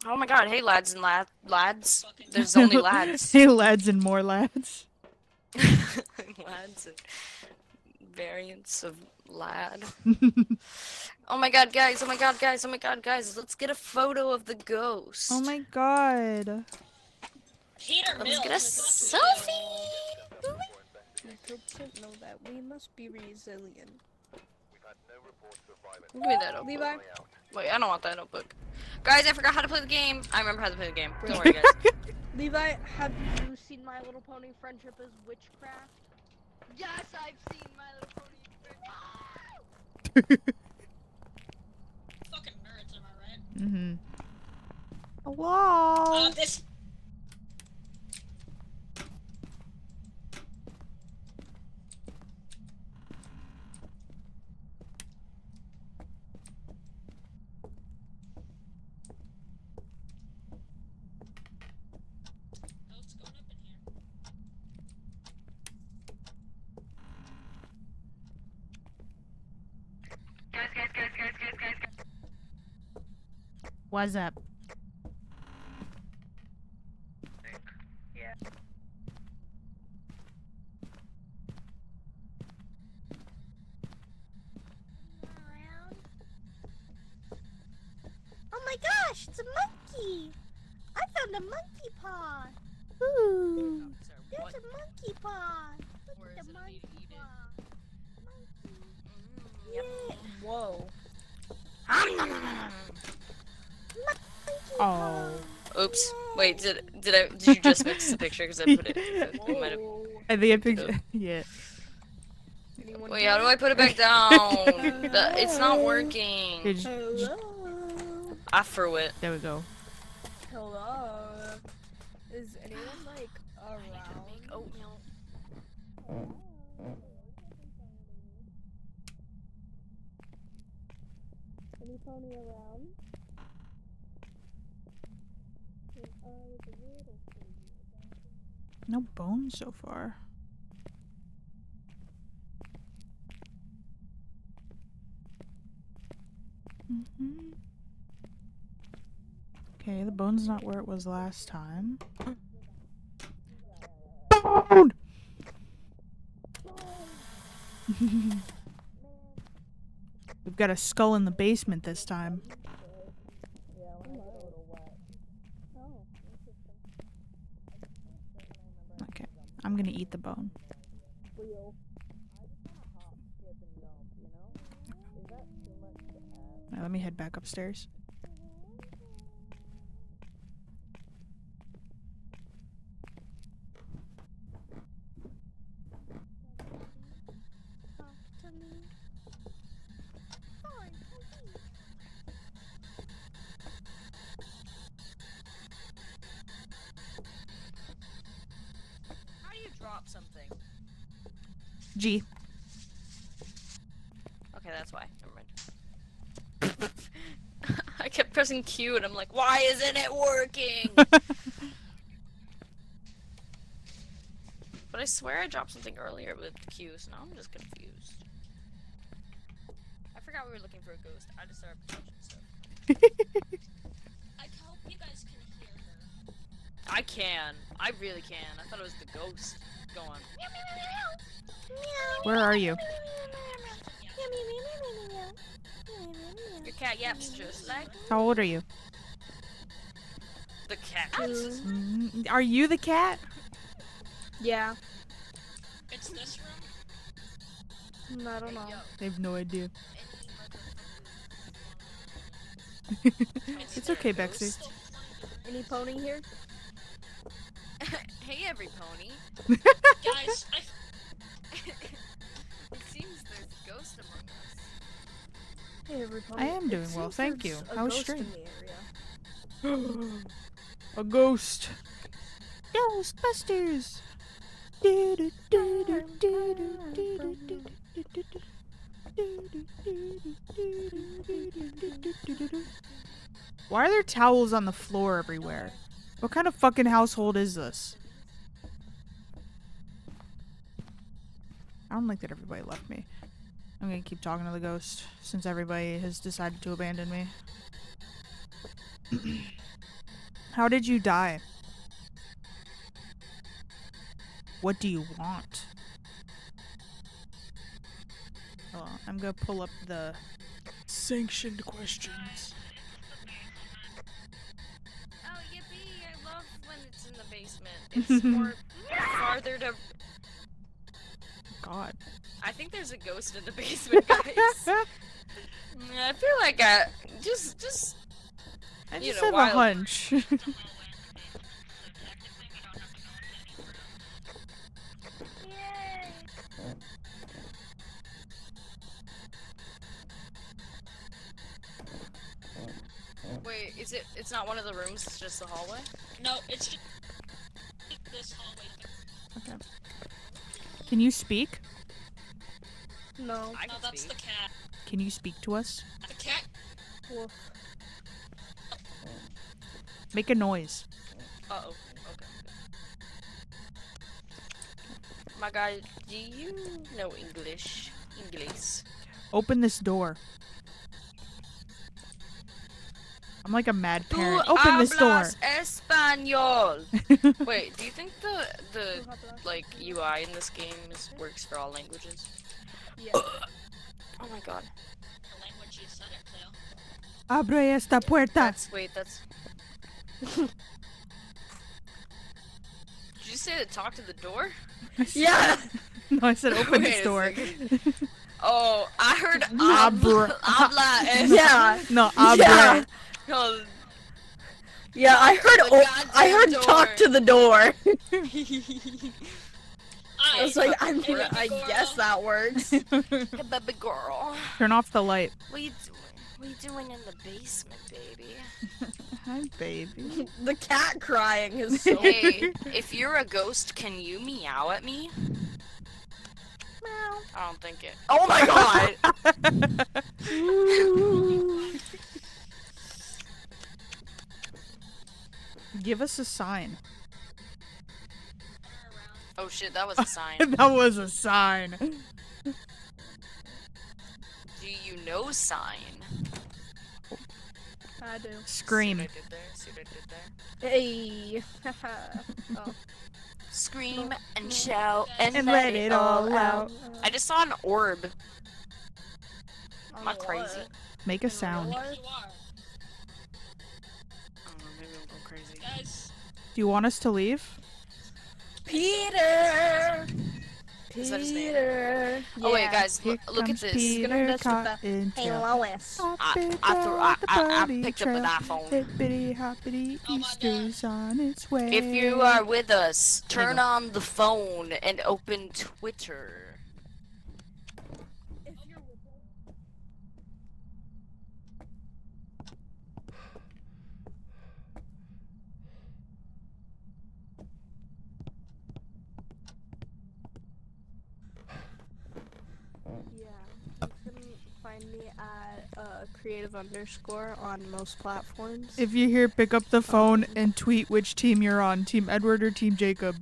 Oh my god, hey lads and lads. There's only lads. Hey, lads and more lads. Lads and variants of lad. Oh my god, guys, let's get a photo of the ghost. Oh my god. Peter Let's Mills get a is selfie! We don't know that we must be resilient. We've had no reports of violence. Give me that notebook. Levi, Wait, I don't want that notebook. Guys, I forgot how to play the game. I remember how to play the game. Don't worry, guys. Levi, have you seen My Little Pony Friendship is Witchcraft? Yes, I've seen My Little Pony. fucking nerds, am I right? Mm-hmm. Oh, Hello? This. Oh, it's going up in here. What's up? Oh my gosh, it's a monkey! I found a monkey paw! Ooh. Sorry, There's what? a monkey paw! Look Or at is the it me to monkey eat it? paw! Monkey! Yep. Yeah! Whoa. Monkey Oh. paw! Oops. Yay. Wait, did you just mix the picture? Because I put it. I might have. Whoa. I think I Picked it picture. up. Yeah. Anyone Wait, here? how do I put it back down? It's not Here, working. just- Hello. I threw it. there we go. Hello. Is anyone like I need to around? make oatmeal. Any pony around? No bones so far. Okay, the bone's not where it was last time. Bone! We've got a skull in the basement this time. Okay, I'm gonna eat the bone. Now let me head back upstairs. Talk to me. Fine, please. How do you drop something? G. Okay, that's why. Never mind. I kept pressing Q and I'm like, why isn't it working? But I swear I dropped something earlier with Q, so now I'm just confused. I forgot we were looking for a ghost. I just started touching stuff. I hope you guys can hear her. I can. I really can. I thought it was the ghost going. Where are you? Your cat yaps just like How old are you? the cat. Are you the cat? Yeah. It's this room. I don't know. They have no idea. Is It's there okay, a Bexy. ghost? Any pony here? Hey, every pony. Guys, It seems there's a ghost among us. Hey, every pony. I am It doing well, seems thank there's you. a How's ghost stream? in the area. A ghost. Ghostbusters. Why are there towels on the floor everywhere? What kind of fucking household is this? I don't like that everybody left me. I'm gonna keep talking to the ghost since everybody has decided to abandon me. How did you die? What do you want? Hold on, I'm gonna pull up the sanctioned questions. Oh, yippee! I love when it's in the basement. It's more farther to. God. I think there's a ghost in the basement, guys. I feel like I just. I You just know, have a wild. hunch. Wait, is it? It's not one of the rooms. It's just the hallway. No, it's just this hallway. Okay. Can you speak? No. I No, can that's speak. the cat. Can you speak to us? The cat. Woof. Make a noise. Uh-oh. Okay. My guy, do you know English? English. Open this door. I'm like a mad parent. Tú Open this door. hablas español. Wait, do you think the like UI in this game works for all languages? Yeah. Oh my god. The language you said it, Cleo. Abre esta puerta. That's. Did you say to talk to the door? Yeah. No, I said open Wait this a door. Oh, I heard Abra- habla es. Yeah. No, abre. Yeah. No, Yeah, I heard. the I heard goddamn talk door. to the door. I I was like, I Hey, guess that works. Hey, baby girl. Turn off the light. What you doing? What you doing in the basement, baby? Hi, baby. The cat crying is so. Hey, if you're a ghost, can you meow at me? I don't think it. Oh my god. Give us a sign. Oh shit, that was a sign. That was a sign. Do you know sign? I do. Scream. See what I did there? See what I did there? Hey. Oh. Scream and shout and, And let it all out. out. I just saw an orb. On Am I what? crazy? Make a sound. What? You are. I don't know, maybe I'm going crazy. Guys, Do you want us to leave? Peter. Is that his name? Peter. Oh wait, Yeah. guys, Here look at comes this. Peter Gonna mess with the- Cottontail. Hey, Lois. I picked up an iPhone. Hippity hoppity, Oh my Easter's on its way. If you are with us, There you turn go. on the phone and open Twitter. Yeah, you can find me at creative underscore on most platforms. If you hear, pick up the phone and tweet which team you're on, Team Edward or Team Jacob.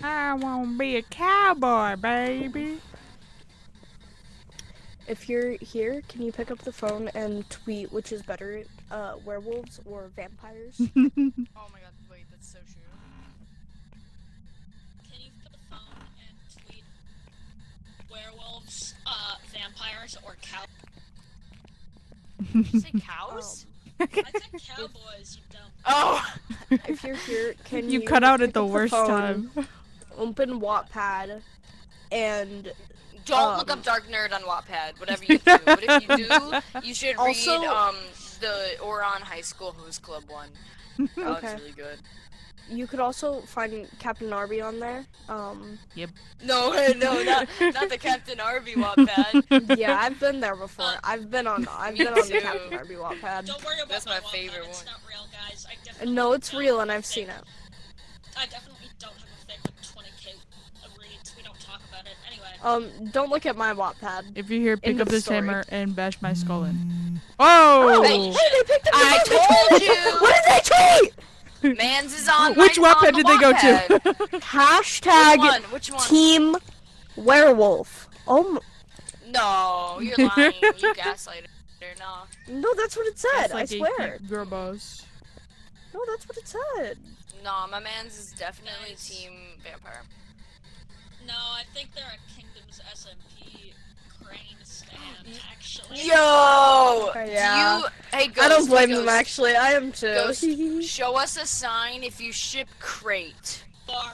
I want to be a cowboy, baby. If you're here, can you pick up the phone and tweet which is better, werewolves or vampires? Oh my god, wait, that's so true. can you pick up the phone and tweet werewolves, vampires, or cow? Did you say cows? I said cowboys, you dumb. Oh! If you're here, can You you cut out pick at the up worst phone, time. Open Wattpad, and Don't look up Dark Nerd on Wattpad, whatever you do. But if you do, you should Also- read the Oron High School Host Club one. That Okay. looks really good. you could also find Captain Arby on there. No, not the Captain Arby Wattpad. Yeah, I've been there before. I've been on Me the too. Captain Arby Wattpad. Don't worry about That's my Wattpad, favorite it's one. not real, guys. I definitely No, it's don't real, have and a I've thing- seen it. I definitely don't have a thing with 20k reads. We don't talk about it. Anyway. Don't look at my Wattpad. If you hear, pick End up of this story. hammer and bash my skull in. Oh! Hey, Hey, they picked up the I phone! told you! What did they tweet? Mans is on Which my, Wattpad on the did they go to? Wattpad. Hashtag Which one? Team Werewolf. Oh, No, you're lying. You gaslighter. No. no, that's what it said. That's I like swear. Girl boss. No, that's what it said. No, my man's is definitely Nice. Team Vampire. No, I think they're a Kingdom's SMP Crane stand, actually. Yo! Yeah. Hey, Ghost, I don't blame Ghost, them, actually. I am too. Ghost, show us a sign if you ship crate. Bar.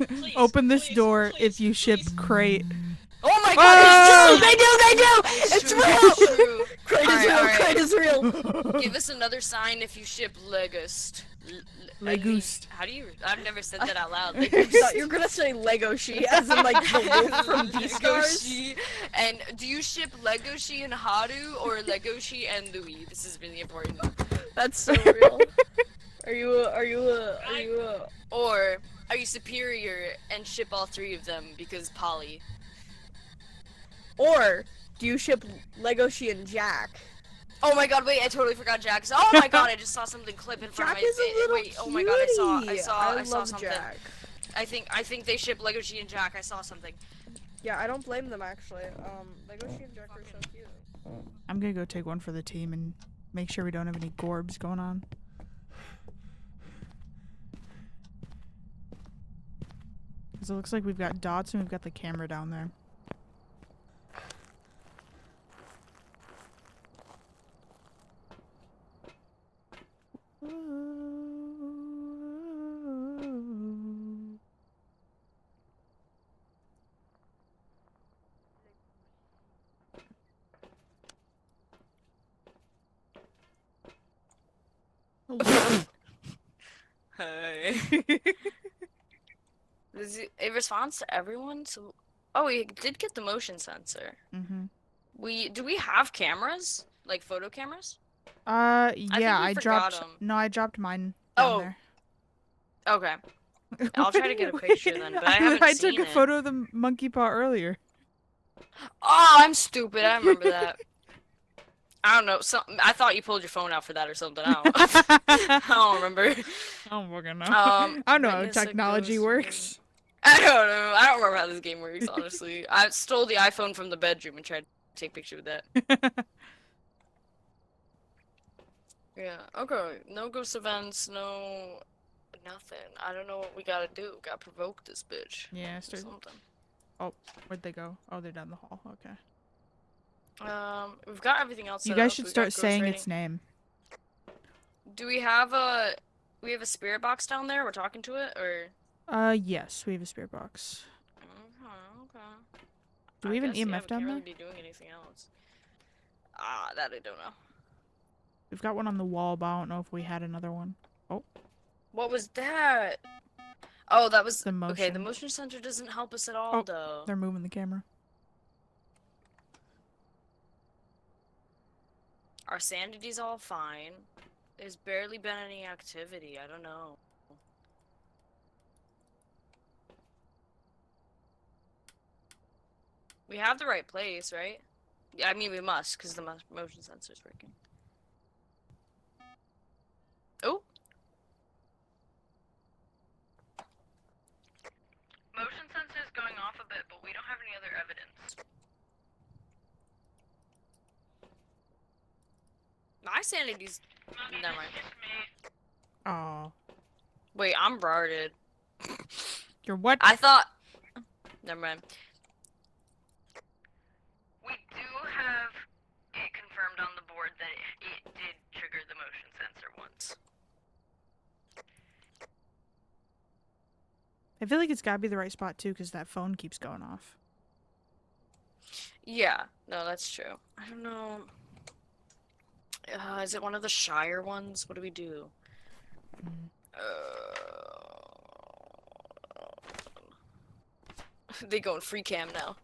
Please, Open this please, door please, if you ship please. crate. Oh my Oh! god, They do! it's It's true, real! it's true. Crate is Alright, real, alright. crate is real! Give us another sign if you ship Legust. Legoosed. How do you? I've never said that out loud. I thought you were gonna say Legoshi, as in like the wolf from Beastars. Legoshi. And do you ship Legoshi and Haru or Legoshi and Louis? This is really important. That's so real. Are you Or are you superior and ship all three of them because Polly? or do you ship Legoshi and Jack? Oh my god, wait, I totally forgot Jack. Oh my god, I just saw something clip in front Jack of my is a little Wait, oh my god, I saw love something. Jack. I think they ship Legoshi and Jack. I saw something. Yeah, I don't blame them actually. Legoshi and Jack are so cute. I'm gonna go take one for the team and make sure we don't have any gorbs going on. Because it looks like we've got dots and we've got the camera down there. Hey. It responds to everyone, so oh, we did get the motion sensor. Mm-hmm. Do we have cameras? Like photo cameras? Yeah, I forgot dropped. 'em. No, I dropped mine down Oh. there. Okay. I'll try to get a picture then, but I haven't I seen took a it. photo of the monkey paw earlier. Oh, I'm stupid. I remember that. I don't know. I thought you pulled your phone out for that or something. I don't remember. I don't fucking know. I I don't know how witness a technology ghost works. I don't know. I don't remember how this game works, honestly. I stole the iPhone from the bedroom and tried to take pictures with that. Yeah, okay. No ghost events, no nothing. I don't know what we gotta do. Gotta provoke this bitch. Yeah, Or start. something. Oh, where'd they go? Oh, they're down the hall. Okay. We've got everything else. You set guys up. should We got start ghost saying rating. its name. Do we have a spirit box down there? We're talking to it, or? Yes, we have a spirit box. Okay. Do we have an guess, yeah, EMF we down can't there? really be doing anything else. That I don't know. We've got one on the wall, but I don't know if we had another one. Oh, What was that? Oh, that was the motion. okay. The motion sensor doesn't help us at all, Oh, though. They're moving the camera. Our sanity's all fine. There's barely been any activity. I don't know. We have the right place, right? Yeah, I mean, we must, because the motion sensor's working. Oh! Motion sensor's going off a bit, but we don't have any other evidence. My sanity's... Never mind. Oh, Wait, I'm retarded. you're what? I thought... Never mind. We do have it confirmed on the board that it did trigger the motion sensor once. I feel like it's gotta be the right spot too, because that phone keeps going off. Yeah, no, that's true. I don't know. Is it one of the Shire ones? What do we do? They going free cam now.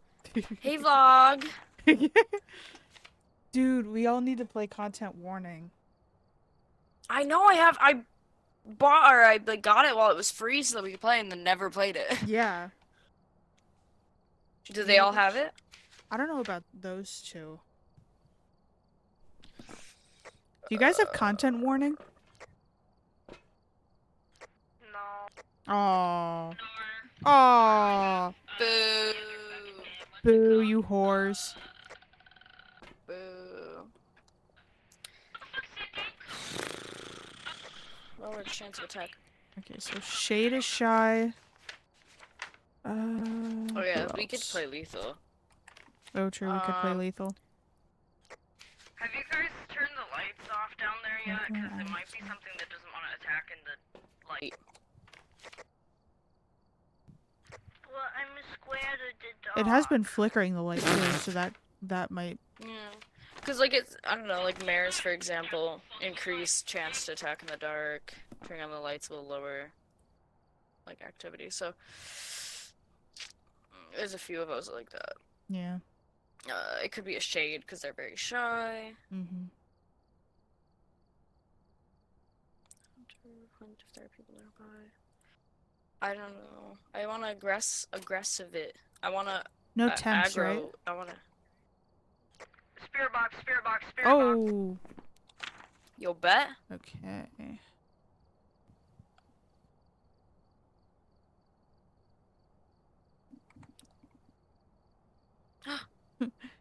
Hey vlog! Dude, we all need to play content warning. I know I bought or I like got it while it was free so that we could play and then never played it. Yeah. Do they all have it? I don't know about those two. Do you guys have content warning? No. Aww. Aww. Boo. Boo, you whores. Boo. Lower chance of attack. Okay, so Shade is shy. Oh yeah, who we could else? play lethal. Oh, true, we could play lethal. Have you guys turned the lights off down there yet? Because Mhm. it might be something that doesn't want to attack in the light. Well, I'm squared or the It has dog. been flickering the light too, so that might. Yeah. Because like it's, I don't know, like mares for example, increase chance to attack in the dark. turning on the lights will lower like activity. So there's a few of those like that. Yeah. It could be a shade because they're very shy. Mm-hmm. Hunt if there are people nearby. I don't know. I want to aggressive it. I want to No temps, aggro. right? I want to. Spirit box, spirit box, spirit box. Oh. Yo, bet. Okay.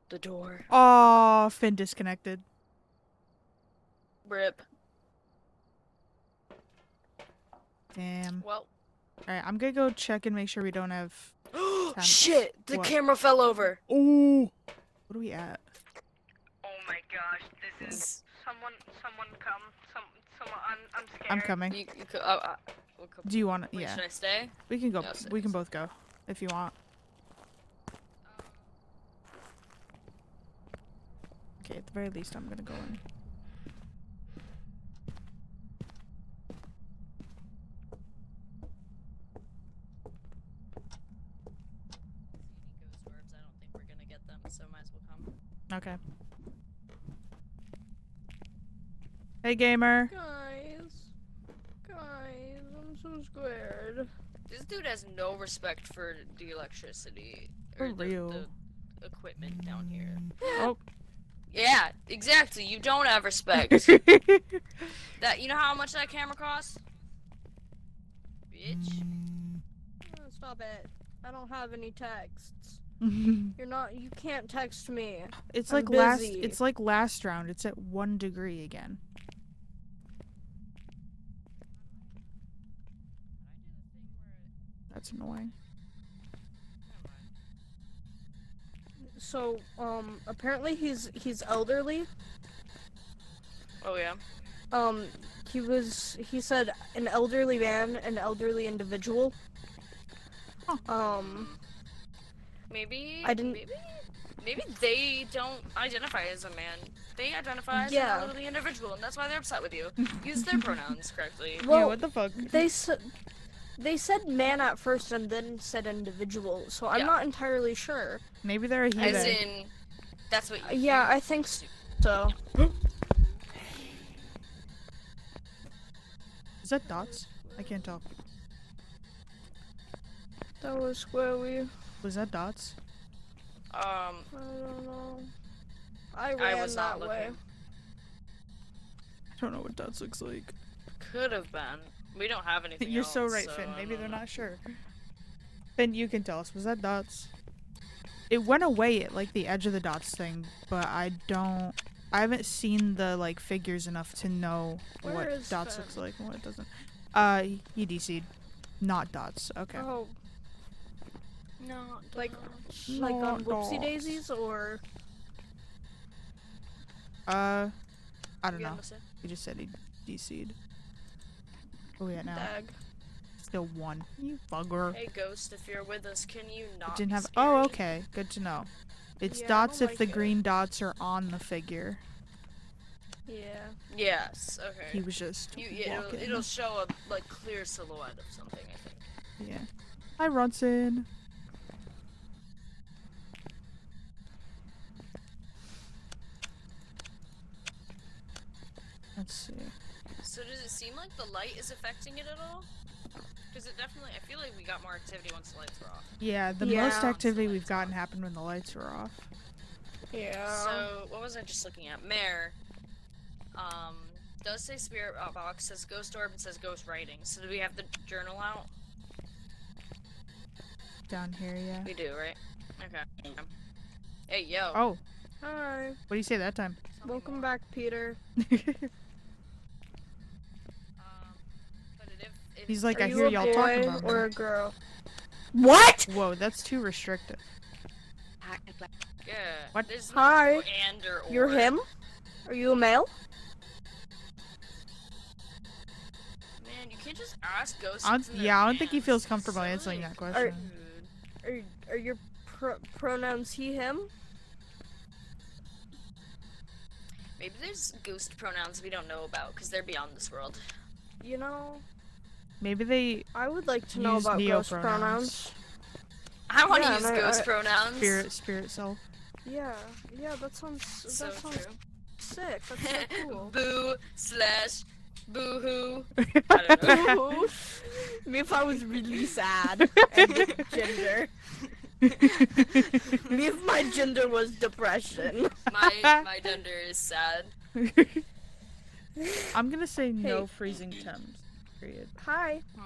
The door. Oh, Finn disconnected. Rip. Damn. Well. Alright, I'm gonna go check and make sure we don't have... temps. Shit! The What? camera fell over. Oh! What are we at? Oh my gosh, this is someone come. Someone. I'm scared. I'm coming. You could. We'll go. Do you want to? Wait, Yeah. should I stay? We can go. No, stay, We can stay. both go if you want. Okay, at the very least, I'm gonna go in. Ghost orbs. I don't think we're gonna get them, so might as well come. Okay. Hey, gamer. Guys, I'm so scared. This dude has no respect for the electricity For or real. the equipment down here. Oh. Yeah, exactly. You don't have respect. That you know how much that camera costs? Bitch. Stop it. I don't have any texts. it's You can't text me. like I'm last. busy. It's like last round. It's at 1 degree again. That's annoying. So, apparently he's elderly. Oh yeah. He said an elderly man, an elderly individual. Huh. Maybe. I didn't- Maybe they don't identify as a man. They identify as Yeah. an elderly individual, and that's why they're upset with you. Use their pronouns correctly. Well, yeah. What the fuck? They said man at first and then said individual, so I'm Yeah. not entirely sure. Maybe they're a As heathen. in, that's what you. Yeah, I think so. Is that dots? I can't tell. That was squirrely. Was that dots? I don't know. I ran was not that way. looking. I don't know what dots looks like. Could have been. We don't have anything. You're so else, right, so Finn. I Maybe don't they're know. not sure. Finn, you can tell us. Was that dots? It went away at like the edge of the dots thing, but I haven't seen the like figures enough to know Where what is dots Finn? looks like and what it doesn't. He DC'd. Not dots. Okay. Oh, No. like No on Whoopsie dots. Daisies or I don't You know. got Missy? He just said he DC'd. Oh yeah, now Dag. still 1. You bugger. Hey Ghost, if you're with us, can you not? Didn't be have. scary? Oh, okay. Good to know. It's Yeah, I dots don't if the like it. green dots are on the figure. Yeah. Yes. Okay. He was just It'll, walking. it'll show a like clear silhouette of something. I think. Yeah. Hi, Ronson. Let's see. So does it seem like the light is affecting it at all? Because it definitely. I feel like we got more activity once the lights were off. Yeah, the Yeah. most activity we've gotten happened when the lights were off. Yeah. So what was I just looking at? Mare. Does say spirit box, says ghost orb, and says ghost writing. So do we have the journal out? Down here, yeah. We do, right? Okay. Hey, yo. Oh, Hi. what do you say that time? Tell me Welcome more. back, Peter. But if He's like, Are I you hear a y'all boy talking about or me. a girl? What? Whoa, that's too restrictive. yeah. What? There's no Hi. and or. You're him? Are you a male? Man, you can't just ask ghosts. I what's don't, in their yeah, I don't think he pants. feels It's comfortable so, answering like, that question. rude. Are your pronouns he, him? Maybe there's ghost pronouns we don't know about because they're beyond this world. You know, Maybe they I would like to know use about neo ghost pronouns. I want to Yeah, use and ghost pronouns. spirit self. Yeah, that sounds So that sounds true. sick. That's so cool. Boo/boo-hoo. I don't know. Ooh. Me if I was really sad and gender. Me if my gender was depression. My gender is sad. I'm gonna say no Hey. freezing temps. Period. Hi. Hmm.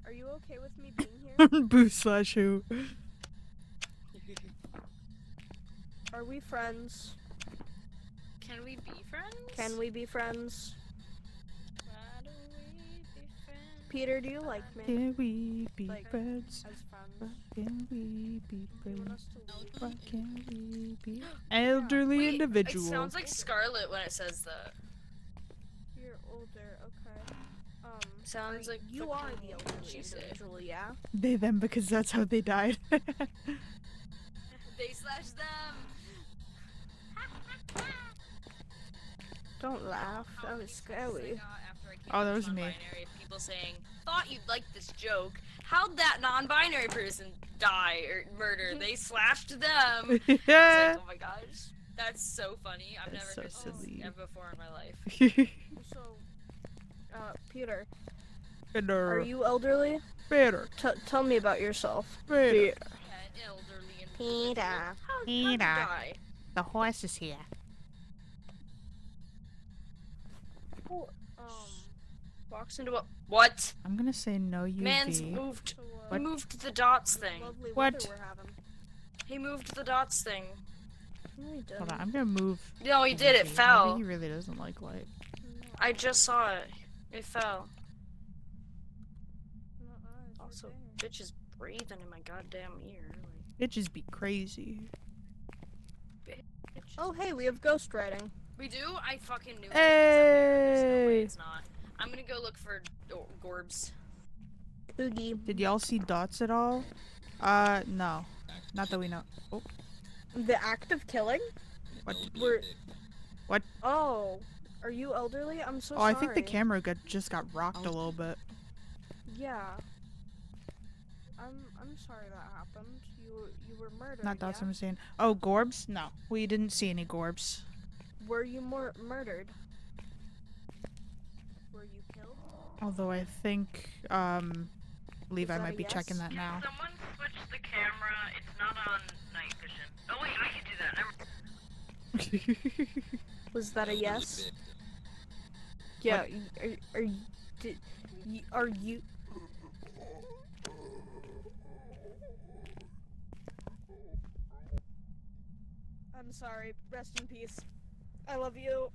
Are you okay with me being here? Boo/who. Are we friends? Can we be friends? Can we be friends? Why don't we be friends? Peter, do you like me? Can we be Like, friends? as Why friends? can we be Do you want friends? us to leave? Why can't we be elderly Wait, individual? It sounds like Scarlet when it says that. You're older, okay. Sounds like you are fucking- the elderly she said. individual, yeah? They them because that's how they died. They slash them. Don't laugh. How That many was texts scary. I got after I came Oh, up that with was me. non-binary of people saying, "Thought you'd like this joke. How'd that non-binary person die or murder? They slashed them." I was like, oh my gosh, that's so funny. I've That's never so heard this silly. ever before in my life. So, Peter, are Better. you elderly? Better. Tell me about yourself. Better. Yeah, elderly and Peter. How'd you Peter. die? The horse is here. Walks into a what? I'm gonna say no UV. Man's moved. What? He moved the dots thing. Lovely What? weather we're having. He moved the dots thing. No, he didn't. Hold on, I'm gonna move. No, he did. It UV. fell. Maybe he really doesn't like light. I just saw it. It fell. It's Also, okay. bitch is breathing in my goddamn ear. Bitches be crazy. Bitch. Oh, hey, we have ghost writing. We do? I fucking knew it. It's up there. There's no way Hey! it's not. I'm gonna go look for Gorbs. Boogie. Did y'all see dots at all? No. Not that we know. Oh, The act of killing? what? We're... What? Oh, are you elderly? I'm so Oh, sorry. I think the camera just got rocked a little bit. Yeah. I'm sorry that happened. You were murdered. Not dots, yeah? I'm saying. Oh, Gorbs? No, we didn't see any Gorbs. Were you murdered? Were you killed? Although I think, Levi that a might be yes? checking that Can now. someone switch the camera? It's not on night vision. Oh wait, I can do that. Was that a yes? Yeah. Are you? I'm sorry. Rest in peace. I love you.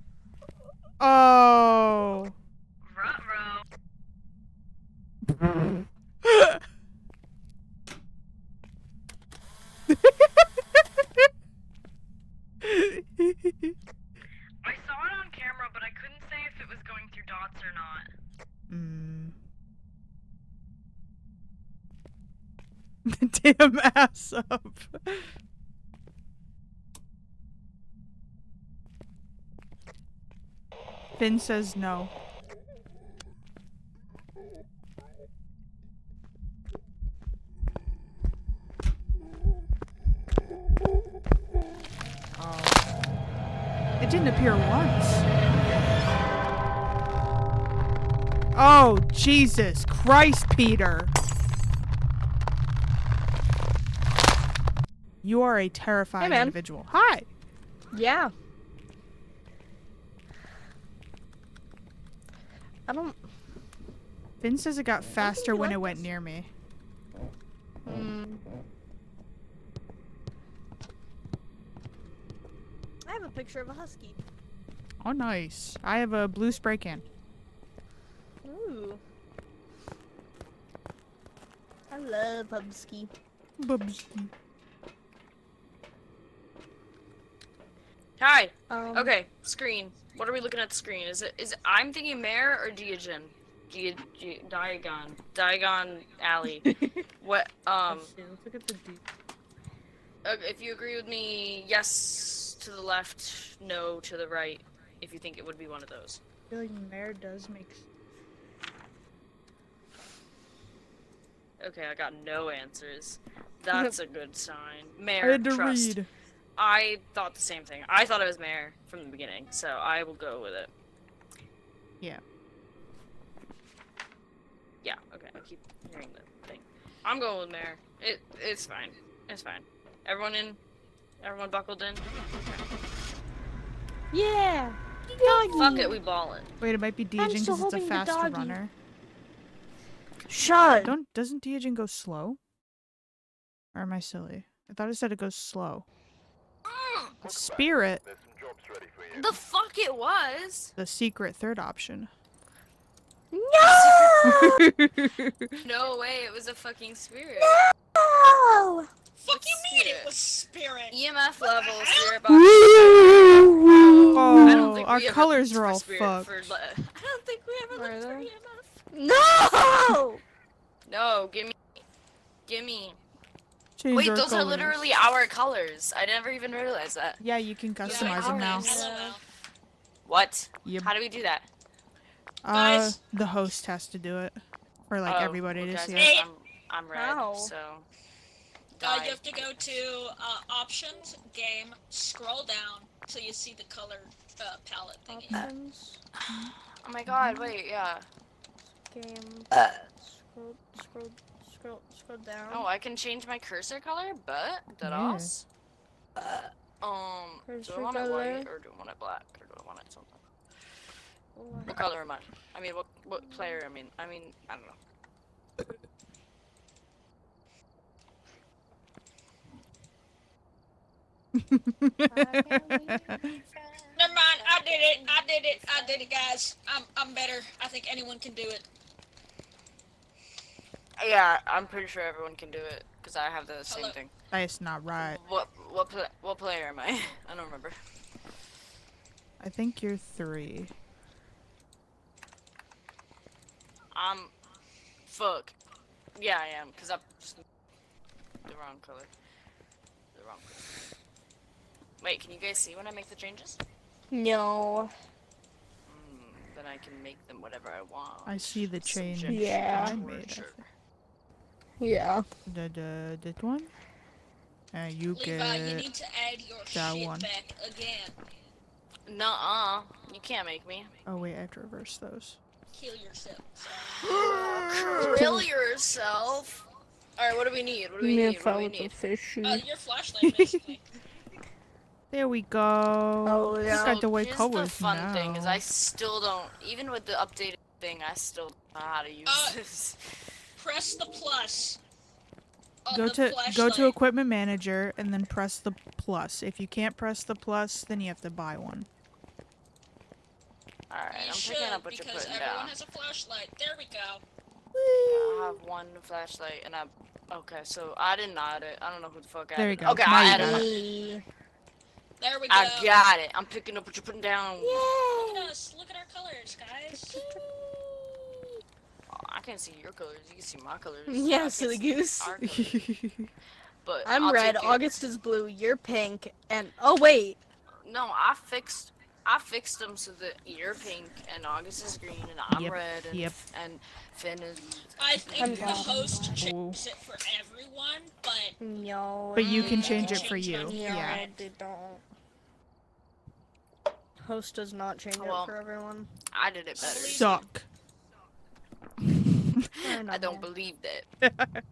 Oh! Ruh-roh. I saw it on camera, but I couldn't say if it was going through dots or not. Damn ass up. Finn says no. Oh. It didn't appear once. Oh, Jesus Christ, Peter. You are a terrifying man. individual. Hi. Yeah. I don't. Finn says it got faster you when like it went this. near me. I have a picture of a husky. Oh, nice. I have a blue spray can. Ooh. I love husky. Bubs. Hi. Um, Okay, screen. What are we looking at the screen? Is it I'm thinking Mare or Diogen? Diagon Alley. What Let's look at the if you agree with me, yes to the left, no to the right, if you think it would be one of those. feel like Mare does make Okay, I got no answers. That's a good sign. I Mayor, had to trust. read. I thought the same thing. I thought it was Mayor from the beginning, so I will go with it. Yeah. Yeah, okay, I keep hearing the thing. I'm going with Mayor. It's fine. It's fine. Everyone in? Everyone buckled in? Yeah. Fuck it, we ballin'. Wait, it might be Deijin still because it's a holding the fast doggy. runner. Shut. Doesn't Deijin go slow? Or am I silly? I thought it said it goes slow. Spirit, There's some jobs ready for you. The fuck it was? the secret third option. No. No way, it was a fucking spirit. No. Fuck you mean Spirit. it was spirit? EMF level, spirit box. Oh, I don't think our we have a colors for are all spirit fucked. for I don't think we have a Are look for they? EMF. No. No, gimme. Change Wait, our those are colors. literally our colors. I never even realized that. Yeah, you can customize Yeah, them now. LOL. What? Yep. How do we do that? Guys. The host has to do it. For like Oh, everybody well, to guys, see Hey. it. I'm red, How? so. You have to go to options, game, scroll down till you see the color palette thingy. Options. Oh my god, wait, yeah. Game. Scroll down. Oh, I can change my cursor color, but that Yeah. else. Do Cursor I want it color. white or do I want it black or do I want it something? What color am I? I mean, what player? I mean, I don't know. Never mind, I did it, guys. I'm better. I think anyone can do it. Yeah, I'm pretty sure everyone can do it because I have the same Hello. thing. That's not right. What player am I? I don't remember. I think you're 3. Fuck. Yeah, I am because I'm just the wrong color. The wrong color. Wait, can you guys see when I make the changes? No. Then I can make them whatever I want. I see the change. Subject Yeah. I made. I torture. think. Yeah. That one? You Levi, you get need to add your that shit one. back again. Nuh-uh. You can't make me. Oh wait, I have to reverse those. Kill yourself. Kill yourself. Alright, what do we need? What do we need? What do we need? fishy. Your flashlight, basically. There we go. Oh, Look yeah. at the way here's colors the fun now. thing is I still don't, even with the updated thing, I still don't know how to use this. Press the plus. On Go the to flashlight. equipment manager and then press the plus. If you can't press the plus, then you have to buy one. Alright, You I'm should, picking up what you're because putting everyone down. has a flashlight. There we go. I have one flashlight and okay, so I didn't add it. I don't know who the fuck added There you it. go. Okay, Now I you added got it. There we go. I got it. I'm picking up what you're putting down. Look at us. Look at our colors, guys. Oh, I can't see your colors. You can see my colors. Yeah, I can't silly see goose. our colors. But I'm I'll red, take it. August is blue, you're pink, and oh wait. No, I fixed them so that you're pink and August is green and I'm Yep, red and yep. and Finn is. I think I'm the glad. host Ooh. changes it for everyone, but No. But you can Mm, change you it for change you. mine. Yeah. No, they don't. Host does not change Well, it for everyone. I did it better. Suck. I don't believe that.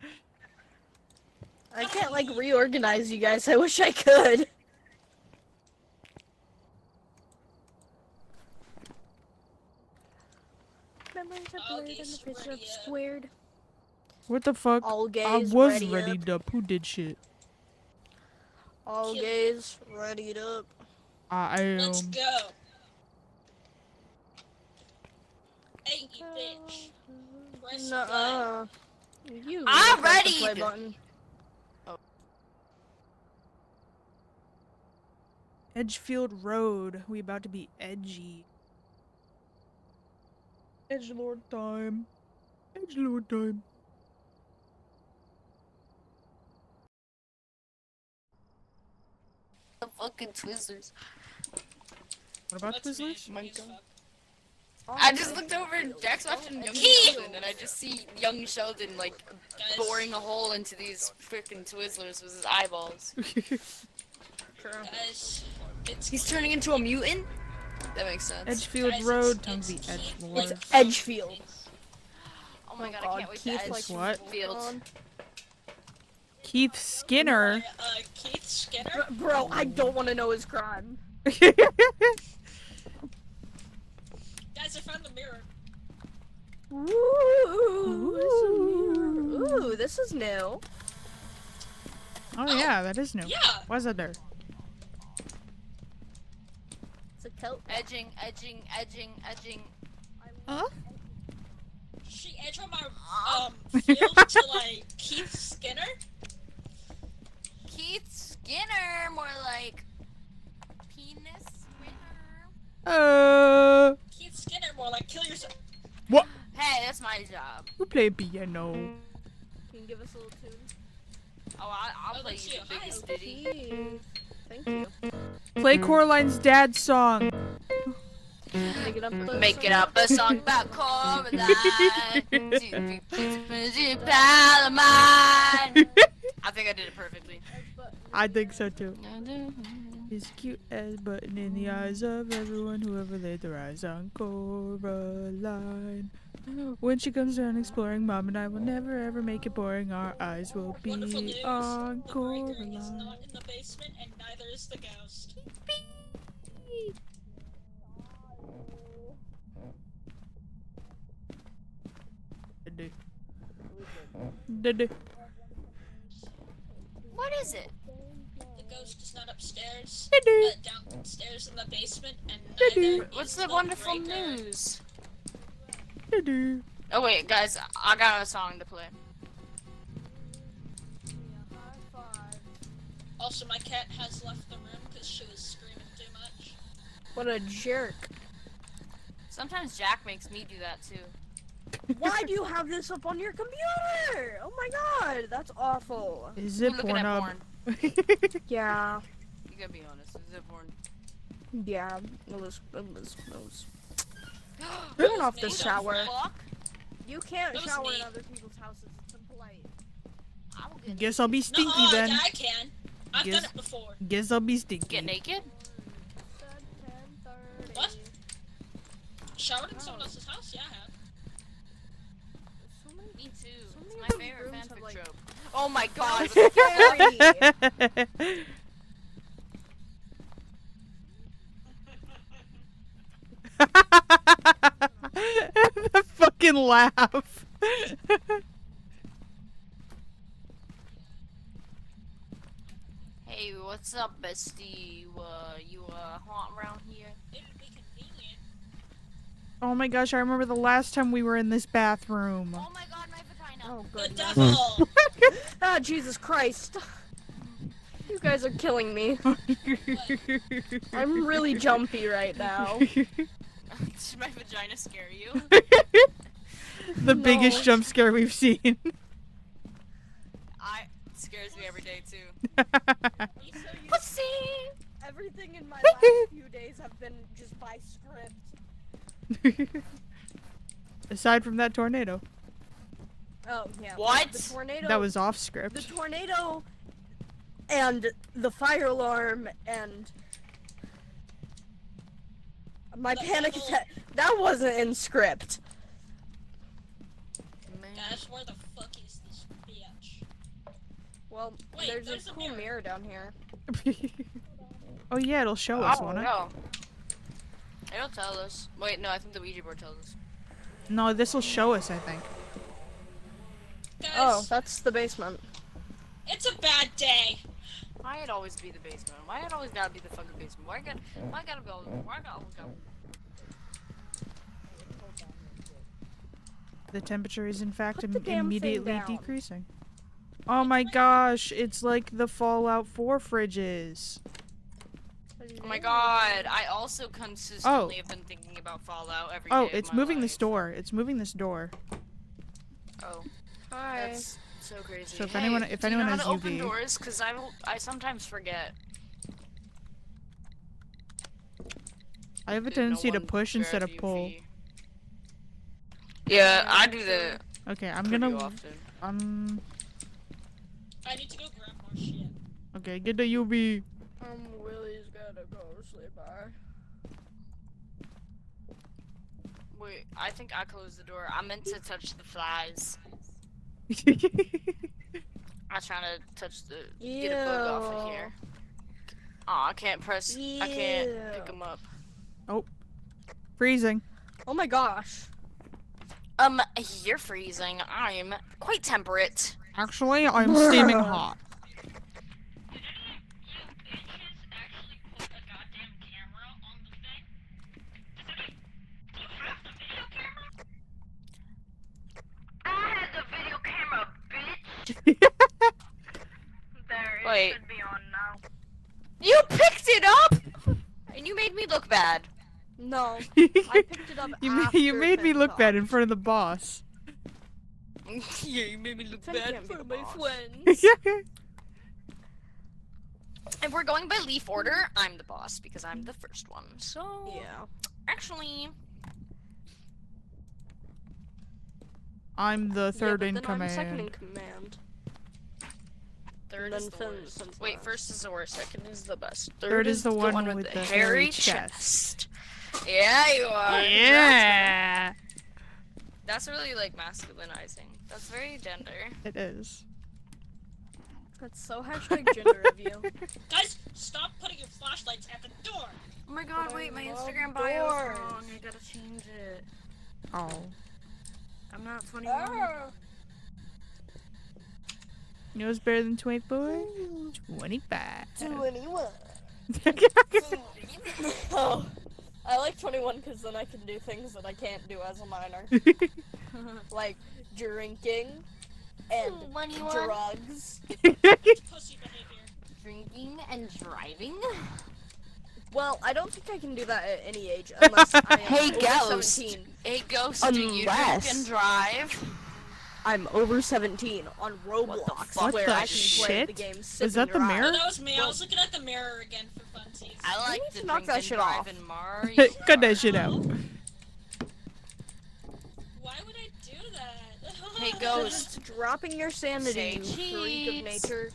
I can't like reorganize you guys. I wish I could. Memories are blurred and the August, faces are ready up. squared. What the fuck? All I gays was ready ready up. up. Who did shit? All Kill gays ready up. I am. let's go. Hey, you bitch. Press play. Nuh-uh. You I'm look like the ready. play button. Edgefield Road. We about to be edgy. Edgelord time. Edgelord time. The fucking Twizzlers. What about Let's Twizzlers? smash My these God. fuck- I just looked over and Jack's watching young Sheldon, and I just see young Sheldon like boring a hole into these freaking Twizzlers with his eyeballs. Guys, He's turning into a mutant? That makes sense. Edgefield Guys, Road, it's Tumby Keith, Edgelord. It's Edgefield. Oh my god, God, I can't wait Keith to likes What? Fields. Keith Skinner. Keith Skinner. Bro, I don't want to know his crime. Guys, I found the mirror. Ooh, this is new. Oh yeah, that is new. Yeah. Why's that there? It's a coat. Edging. Huh? She edged on my field to like Keith Skinner. Keith Skinner, more like penis winner. Keith Skinner, more like kill yourself. What? Hey, that's my job. Who play piano? Can you give us a little tune? Oh, I'll Oh, play that's you you. the biggest Hi. ditty. Thank you. Play Coraline's dad's song. Making up a song about Coraline. Pal of mine. I think I did it perfectly. I think so too. He's cute as button in the eyes of everyone who ever laid their eyes on Coraline. When she comes around exploring, Mom and I will never ever make it boring. Our eyes will be Wonderful news. on The breaker is Coraline. not in the basement, and neither is the ghost. What is it? The ghost is not upstairs. Doo-doo. Downstairs in the basement, and neither What's is the wonderful breaker. news? Doo-doo. Oh wait, guys, I got a song to play. Also, my cat has left the room because she was screaming too much. What a jerk. Sometimes Jack makes me do that too. Why do you have this up on your computer? Oh my god, that's awful. Is I'm it looking at Pornhub? porn. Yeah, You gotta be honest. Is it porn? yeah, it was. Turn off the What the shower. Fuck? You can't That was shower in me. other people's houses. It's impolite. I will get Guess I'll be stinky No, then. yeah, I can. I've Yes. done it before. Guess I'll be stinky. get naked. What? Showered in someone else's house? Yeah, I have. Me too. so It's many my of those favorite rooms have, fanfic like- trope. Oh my god. Scary. The fucking laugh. Hey, what's up, bestie? You haunt around here? It would be convenient. Oh my gosh, I remember the last time we were in this bathroom. Oh my god, my vagina. Oh The goodness. devil! Ah, Jesus Christ. You guys are killing me. I'm really jumpy right now. Did my vagina scare you? The biggest No. jump scare we've seen. It scares me every day too. Pussy! Everything in my last few days have been just by script. Aside from that tornado. Oh, yeah. What? The tornado. That was off The script. tornado and the fire alarm and my The panic devil. attack. That wasn't in script. Guys, where the fuck is this bitch? Well, Wait, there's there's a a cool mirror. mirror down here. Oh yeah, it'll show us, Oh, won't it? no. It'll tell us. Wait, no, I think the Ouija board tells us. No, this'll show us, I think. Guys, Oh, that's the basement. it's a bad day. Why it always be the basement? Why it always gotta be the fucking basement? Why gotta be all? Why gotta always gotta? The temperature is in fact Put the damn thing immediately down. decreasing. Oh my gosh, it's like the Fallout 4 fridges. Oh my god! I also consistently have been thinking about Fallout every day. Oh, of it's my moving life. this door. It's moving this door. Oh, Hi. that's so crazy. So if Hey, anyone do you has know how to open UV. doors? Cause I sometimes forget. I have a Did no tendency to one push instead of grab pull. UV? Yeah, I do that Okay, I'm pretty gonna. often. I need to go grab more shit. Okay, get the UV. Willie's gotta go sleep. Bye. Wait, I think I closed the door. I meant to touch the flies. I was trying to touch the get a bug off of here. Oh, I can't press. I can't pick them up. Freezing. Oh my gosh. You're freezing. I'm quite temperate. Actually, I'm steaming hot. Did you bitches actually put a goddamn camera on the thing? Do you have the video camera? I had the video camera, bitch! There, it Wait. should be on now. You picked it up, and you made me look bad. No, I picked it up You made me look bad in Pentecost. front of the boss. Yeah, you made me look That bad can't for be my the boss. friends. If we're going by leaf order, I'm the boss because I'm the first one. So Yeah. actually, I'm the third yeah, in but then I'm second in command. command. third then is the Finn- worst. Finn's Wait, last. first is the worst. Second is the best. Third is the one with with the the hairy hairy chest. Yeah, you are. Yeah, That's really like masculinizing. That's very gender. it is. That's so hashtag gender of you. Guys, stop putting your flashlights at the door. Oh my god, But wait, I my love Instagram bio is doors. wrong. I gotta change it. Oh. I'm not 21. You know what's better than 24? 25. 21. Oh, I like 21 because then I can do things that I can't do as a minor. Like drinking and 21. drugs. Pussy behavior. Drinking and driving? Well, I don't think I can do that at any age unless I am Hey, over Ghost. 17. Hey, Ghost, do you drink Unless- and drive? I'm over 17 on Roblox fuck? where What I the can play the shit? game. Is Sip that and the drive. mirror? Oh, that was me. I was looking at the mirror again for funsies. I like need to to knock drink that and shit drive off. in Mario. Cut that shit out. Why would I do that? Hey, Just Ghost. dropping your sanity, Say you freak of cheese. nature.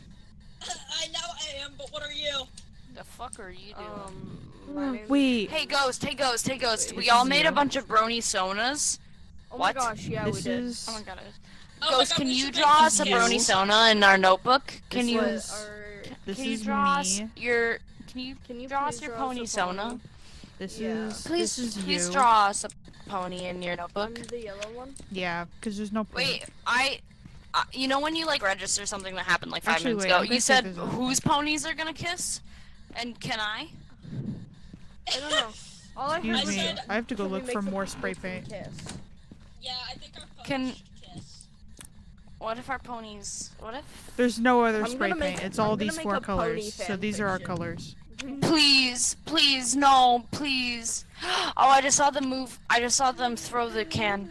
I know I am, but what are you? The fuck are you doing? My name's- Wait, Hey, Ghost. Hey, Ghost. Hey, Ghost. Wait, We this all is made you. a bunch of brony sonas. Oh What? my gosh, yeah, we this did. is. Oh my god. Oh my Ghost, God, can we you should draw make us a this brony kiss. sona in our notebook? Can This you? was- This Can you is draw us me. your? Can you draw us please your draw us pony a sona? pony? This Yeah. is. Please, This is please you. draw us a pony in your I'm notebook. the yellow one. Yeah, because there's no point. Wait, you know when you like register something that happened like 5 Actually, minutes wait, ago? I'm gonna You see if said there's a- whose ponies are gonna kiss, and can I? I don't know. All I Excuse heard was me. said, I have to go can we look make for the more people spray from paint. Kiss? Yeah, I think our ponies Can- should kiss. What if our ponies? What if? There's no other I'm spray gonna make- paint. It's I'm all gonna these make 4 a pony colors. So fan these are our fiction. colors. Please, please, no, please. Oh, I just saw them move. I just saw them throw the can.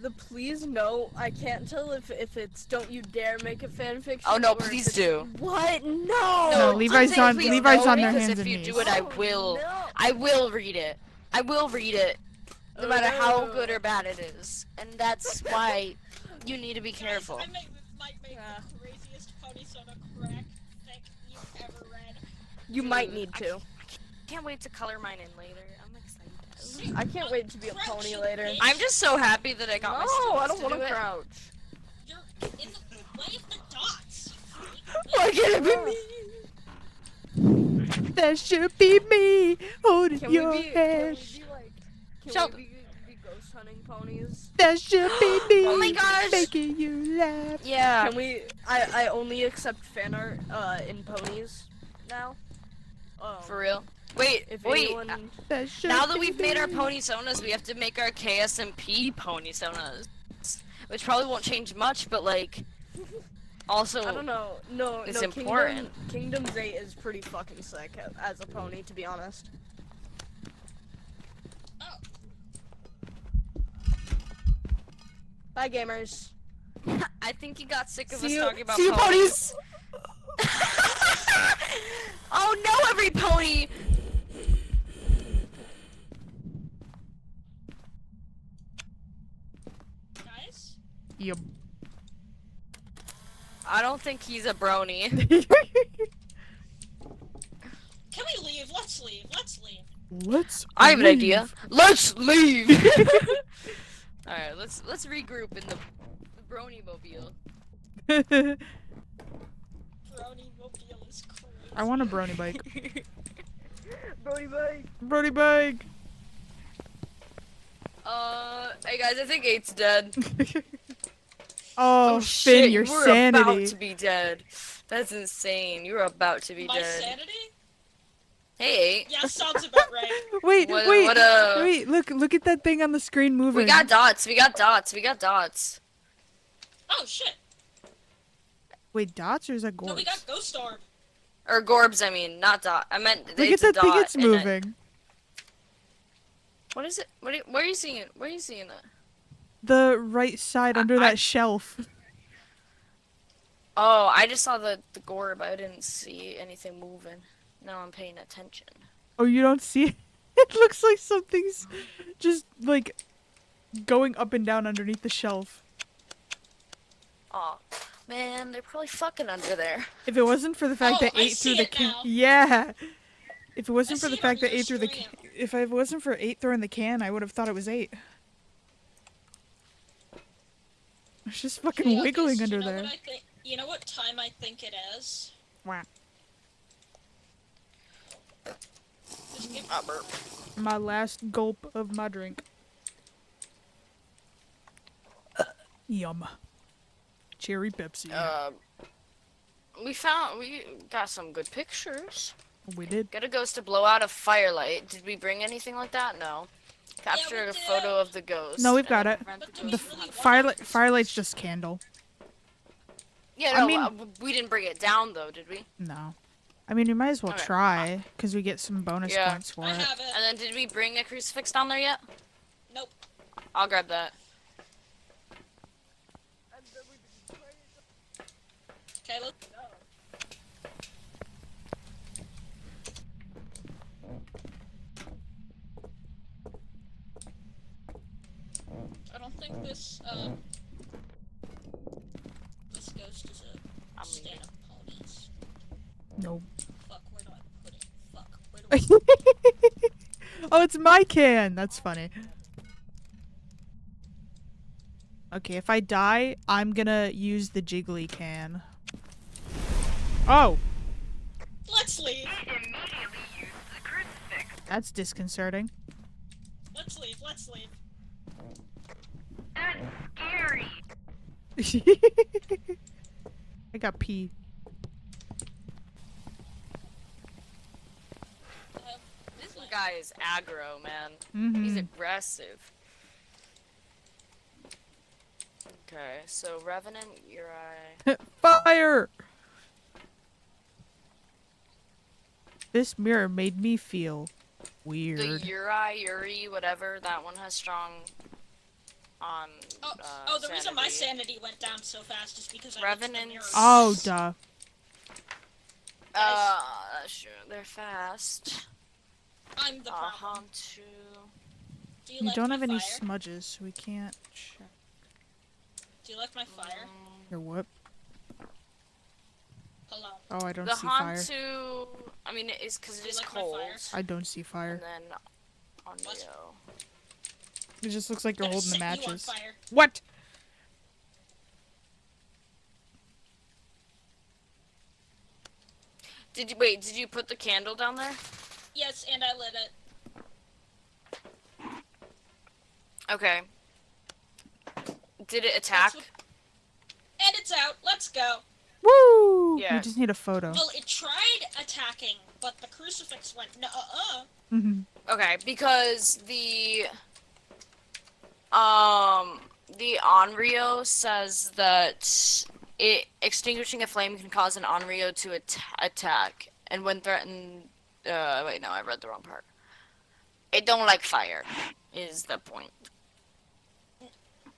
The please no, I can't tell if it's don't you dare make a fanfiction. Oh, no, or if please it's- do. What? No. No, I'm Levi's saying on- please Levi's no, on their because hands if and you knees. do it, I Oh, will. no. I will read it. I will read it, no matter how Oh. good or bad it is. And that's why you need to be careful. Guys, might make the craziest pony soda crack thick you've ever read. You might need to. Can't wait to color mine in later. I'm excited. I can't wait to be a pony later. I'm just so happy that I got my No, students I don't to want do to it. crouch. You're in the way of the dots. Why can't it be me? That should be me holding Can we your be? hand. Can Shut- we be ghost hunting ponies? That should be me. Oh my gosh. Making you laugh. Yeah. Can we? I only accept fan art in ponies now. For real. Wait, If wait. anyone, That should Now that be we've made our me. pony sonas, we have to make our KSMP pony sonas. Which probably won't change much, but like also I don't know. No, It's no. important. Kingdom's 8 is pretty fucking sick as a pony, to be honest. Oh, Bye, gamers. I think he got sick of See us you- talking about see you, ponies. Oh no, every pony! think he's a brony. Can we leave? Let's leave. Let's leave. Let's. I have an idea. leave. Let's leave. All right, let's regroup in the brony mobile. Brony mobile is crazy. I want a brony bike. Brody bike. Brony bike. Hey guys, I think 8's dead. Oh, shit, Finn, your you were sanity. about to be dead. That's insane. You were about to be My dead. sanity? Hey, 8. Yeah, sounds about right. Wait, What- wait, what, wait! Look at that thing on the screen moving. We got dots. We got dots. We got dots. Oh shit. Wait, dots or is that No, we gourds? got ghost orb. Or gorbs, I mean, not dot. I meant Look at it's a that thing, dot it's and it- moving. What is it? Where are you seeing it? Where are you seeing it? The right side under that shelf. Oh, I just saw the gorb. I didn't see anything moving. Now I'm paying attention. Oh, you don't see it? It looks like something's just like going up and down underneath the shelf. Oh, man, they're probably fucking under there. If it wasn't for the fact Oh, that I 8 threw see the it can, now. yeah. If it wasn't I for the see it fact on that your 8 threw the, screen. if it wasn't for 8 throwing the can, I would have thought it was 8. It's just fucking Okay, wiggling so under you know there. What I think, you know what time I think it is? Wow. Just give My last gulp of my drink. Yum. Cherry Pepsi. We got some good pictures. We did. Got a ghost to blow out a firelight. Did we bring anything like that? No. Capture we a did. photo of the ghost. No, we've and got then it. prevent But the do we ghost really from- want Firelight's just candle. Yeah, I no, mean- we didn't bring it down though, did we? No. I mean, you might as well Okay. try, because we get some bonus Yeah. points for I it. have it. And then did we bring a crucifix down there yet? Nope. I'll grab that. Okay, let's go. I don't think this ghost is a I'm leaving. stand-up ponies. Nope. Fuck, where do I put it? Fuck, where do I Oh, it's my can! That's funny. Okay, if I die, I'm gonna use the jiggly can. Oh! Let's leave. Immediately use the crucifix. That's disconcerting. Let's leave. Let's leave. That's scary. I got pee. This guy is aggro, man. Mm-hmm. He's aggressive. Okay, so Revenant, Uri. Fire! This mirror made me feel weird. The Yuri, whatever, that one has strong on. Oh, the reason my sanity. sanity went down so fast is because I went to the Revenant. mirror. Oh, duh. That's true. They're fast. I'm the problem. Hantu. Do you You like don't my have any fire? smudges, so we can't check. Do you like my fire? Your what? Hello. Oh, I don't The see fire. Hantu. I mean, it's because it You is like my cold. fire? I don't see fire. And then on What? Rio. It just looks like you're Gonna holding the set you on matches. fire. What? Did you put the candle down there? Yes, and I lit it. Okay. Did it attack? That's And it's out. Let's go. Woo! Yeah. We just need a photo. Well, it tried attacking, but the crucifix went no. Mm-hmm. Okay, because the Onryo says that extinguishing a flame can cause an Onryo to attack, and when threatened, wait, no, I read the wrong part. It don't like fire, is the point.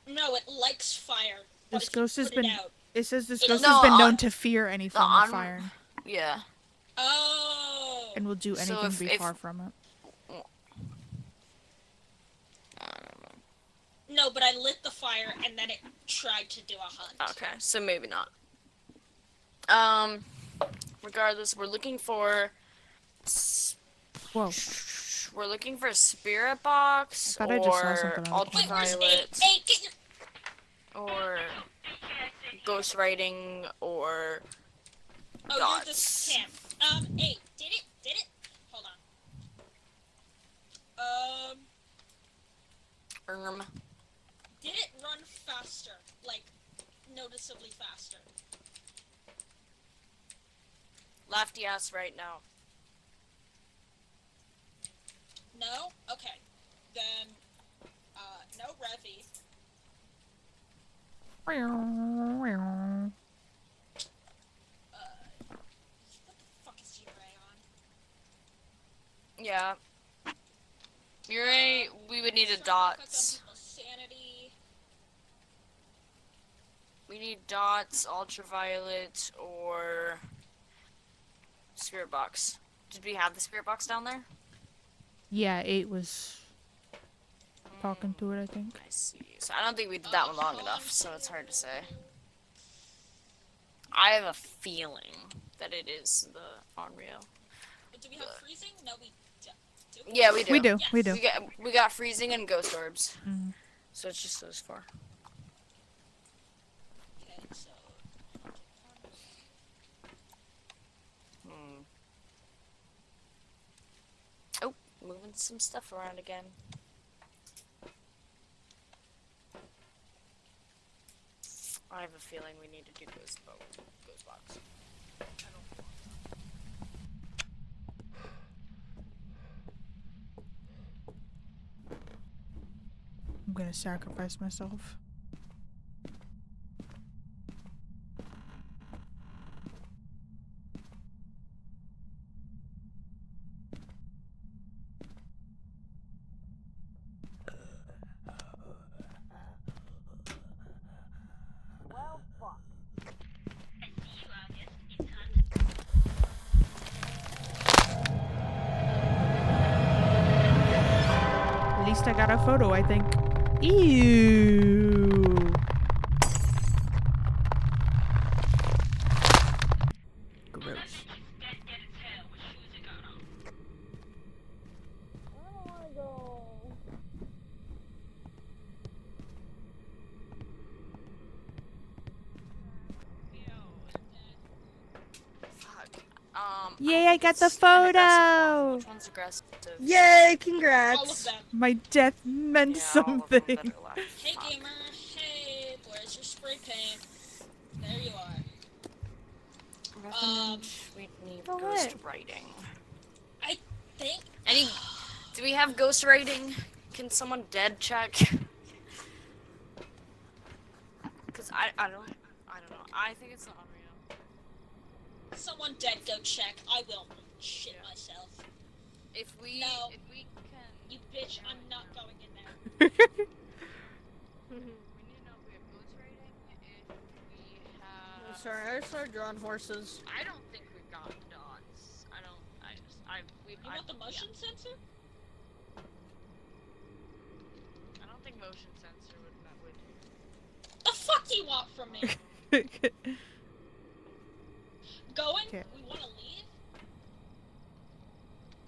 No, it likes fire. But This if you ghost has put it been. out- It says this It- ghost No, has been known on- to fear any the form of on- fire Yeah. Oh. and will do So anything to be if- far from it. I don't know. No, but I lit the fire and then it tried to do a hunt. Okay, so maybe not. Regardless, we're looking for. Whoa. We're looking for a spirit box I thought I just saw or something on the Wait, where's ultraviolet 8? 8, get your... or ghost writing or Oh, you're the dots. Cam. 8, did it? Hold on. Did it run faster? Like, noticeably faster? Left yes right now. No? Okay. Then, no Revy. What the fuck is G-Ray on? Yeah. You're right. We would need a Start back up on dots. people's sanity. We need dots, ultraviolet, or spirit box. Did we have the spirit box down there? Yeah, 8 was talking to it, I think. I see. So I don't think we did that one long enough, so it's hard to say. I have a feeling that it is the Onryo. Do we have freezing? No, we don't. Do we? Yeah, we do. We do, Yes. we do. We got freezing and ghost orbs. Mhm. So it's just those 4. Okay, so... Oh, moving some stuff around again. I have a feeling we need to do ghost box. I'm gonna sacrifice myself. At least I got a photo, I think. Ew. Gross. Fuck. Yay, I think got the it's an aggressive photo! one. Which one's aggressive? Yay, All of congrats. them. My death meant Yeah, all of them that something. are left. Hey, Fuck. gamer. Hey, where's your spray paint? There you are. Revenant, we need Oh, ghost what? writing. I think... Do we have ghost writing? Can someone dead check? Cause I don't know. I think it's not unreal. Someone dead, go check. I will shit Yeah. myself. If we No. can You bitch, I'm not going in there. we need to know if we have ghost writing, if we have Sorry, I started drawing horses. I don't think we've got dots. You want the motion sensor? I don't think motion sensor would The fuck do you want from me? Going? Okay. We want to leave?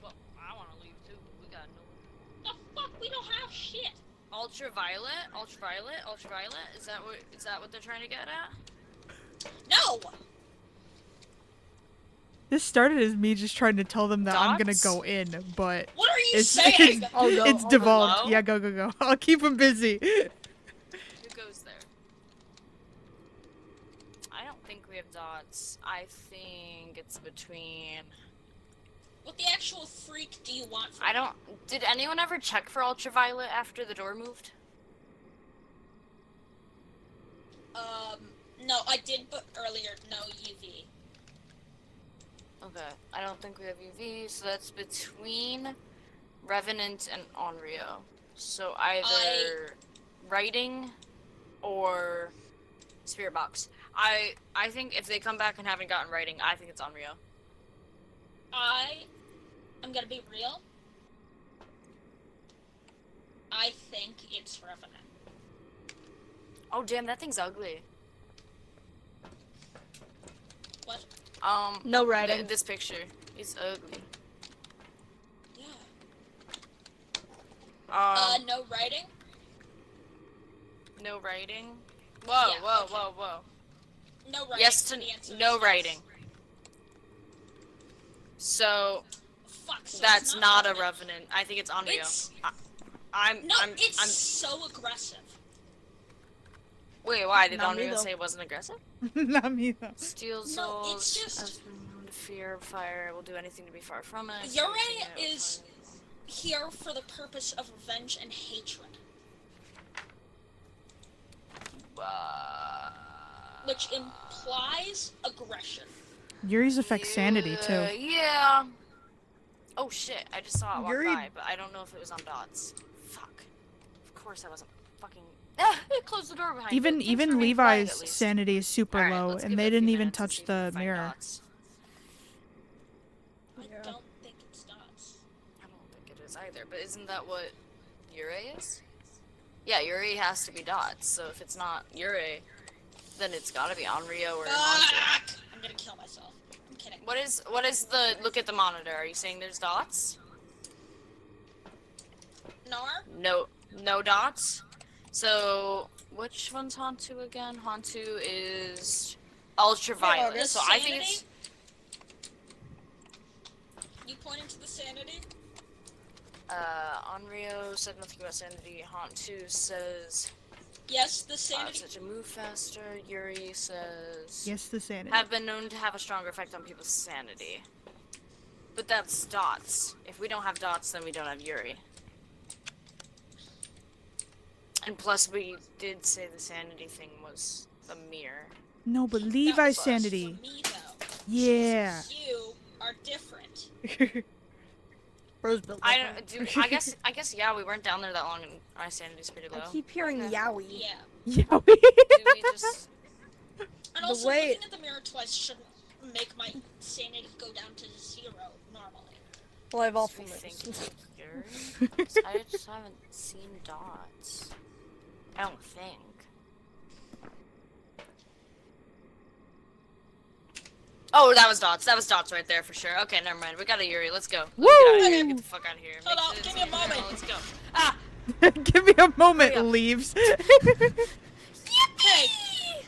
Well, I want to leave too. We got no. The fuck? We don't have shit. Ultraviolet. Is that what they're trying to get at? No. This started as me just trying to tell them that I'm gonna Dots? go in, but What are you it's saying? I'll go, it's I'll go. devolved. Hello? Yeah, go. I'll keep them busy. Who goes there? I don't think we have dots. I think it's between. What the actual freak do you want from I don't. Did anyone ever check for ultraviolet after the door moved? No, I did, but earlier, no UV. Okay. I don't think we have UV, so that's between Revenant and Onryo. So either writing or spirit box. I think if they come back and haven't gotten writing, I think it's Onryo. I'm gonna be real. I think it's Revenant. Oh damn, that thing's ugly. What? No writing. This picture is ugly. Yeah. No. No writing? No writing. Whoa, Yeah, whoa, okay. whoa, whoa. No writing. Yes to The answer no is writing. yes. So Fuck, so that's it's not a Revenant. revenant. I think it's Onryo. It's... I'm No, it's so aggressive. Wait, why did Not me, Onryo though. say it wasn't aggressive? Not me though. Steel No, souls. it's just- Has been known to fear fire. Will do anything to be far from it. Yurei Everything it will is here for the purpose of revenge and hatred. Which implies aggression. Yuri's affects sanity too. Yeah. Oh shit! I just saw it walk Yuri- by, but I don't know if it was on dots. Fuck. Of course I wasn't fucking. Ah! Close the door behind you. Even Thanks for being quiet, Levi's at least. sanity is super Alright, low, let's and give it they a few didn't even minutes and see touch if we the can find mirror. dots. I Yeah. don't think it's dots. I don't think it is either, but isn't that what Yurei is? Yeah, Yurei has to be dots, so if it's not Yurei, then it's gotta be Onryo or Hanzo. Fuck! I'm gonna kill myself. I'm kidding. What is the, look at the monitor, are you saying there's dots? Nar? No dots? So, which one's Hantu again? Hantu is ultraviolet, so I think it's... You pointing to the sanity? Onryo said nothing about sanity. Hantu says, Yes, the sanity. such a move faster. Yuri says, Yes, the sanity. have been known to have a stronger effect on people's sanity. But that's dots. If we don't have dots, then we don't have Yuri. And plus, we did say the sanity thing was the mirror. No, but That Levi's was sanity. For me, though. Yeah. You are different. Bro's built I like don't do. I guess yeah. We weren't down there that long, and our sanity's pretty low. I keep hearing yowie. Yeah. Yeah. Do we just? And The also, way- looking at the mirror twice shouldn't make my sanity go down to 0 normally. Well, I've We also think noticed. it's Yuri? 'Cause I just haven't seen dots. I don't think. Oh, that was dots. That was dots right there for sure. Okay, never mind. We got a Yuri. Let's go. Woo! Get the fuck out of here. Hold Make on, this- give me a moment. Let's go. Ah! Give me a moment, Hurry up. leaves. Hey!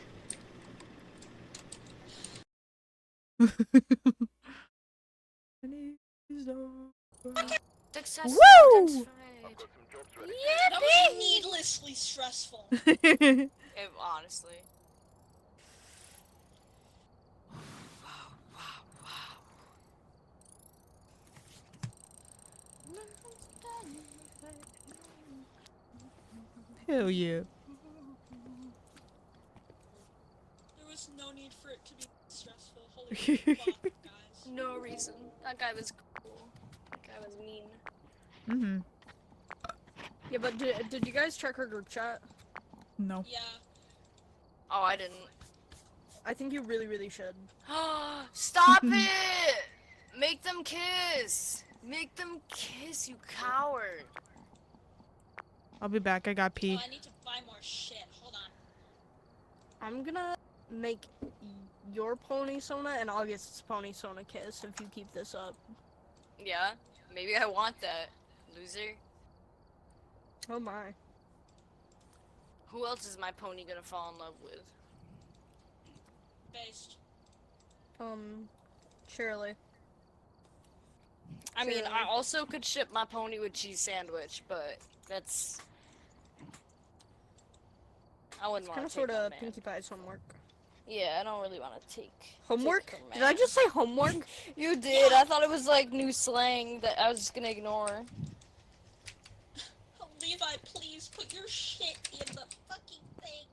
Success Woo! identified. That was needlessly stressful. Honestly. Hell yeah. There was no need for it to be stressful. Holy fuck, guys. No reason. That guy was cool. That guy was mean. Mm-hmm. Yeah, but did you guys check her group chat? No. Yeah. Oh, I didn't. I think you really, really should. Stop it! Make them kiss! Make them kiss, you coward! I'll be back. I got pee. Oh, I need to buy more shit. Hold on. I'm gonna make your pony Sona and August's pony Sona kiss if you keep this up. Yeah, maybe I want that, loser. Oh my. Who else is my pony gonna fall in love with? Based. Shirley. I mean, Sure. I also could ship my pony with cheese sandwich, but that's... I wouldn't Kind want of to take sort of my man. Pinkie Pie's homework. Yeah, I don't really want to take... Homework? take her Did I man. just say homework? You did. I thought it was like new slang that I was just gonna ignore. Oh, Levi, please put your shit in the fucking thing.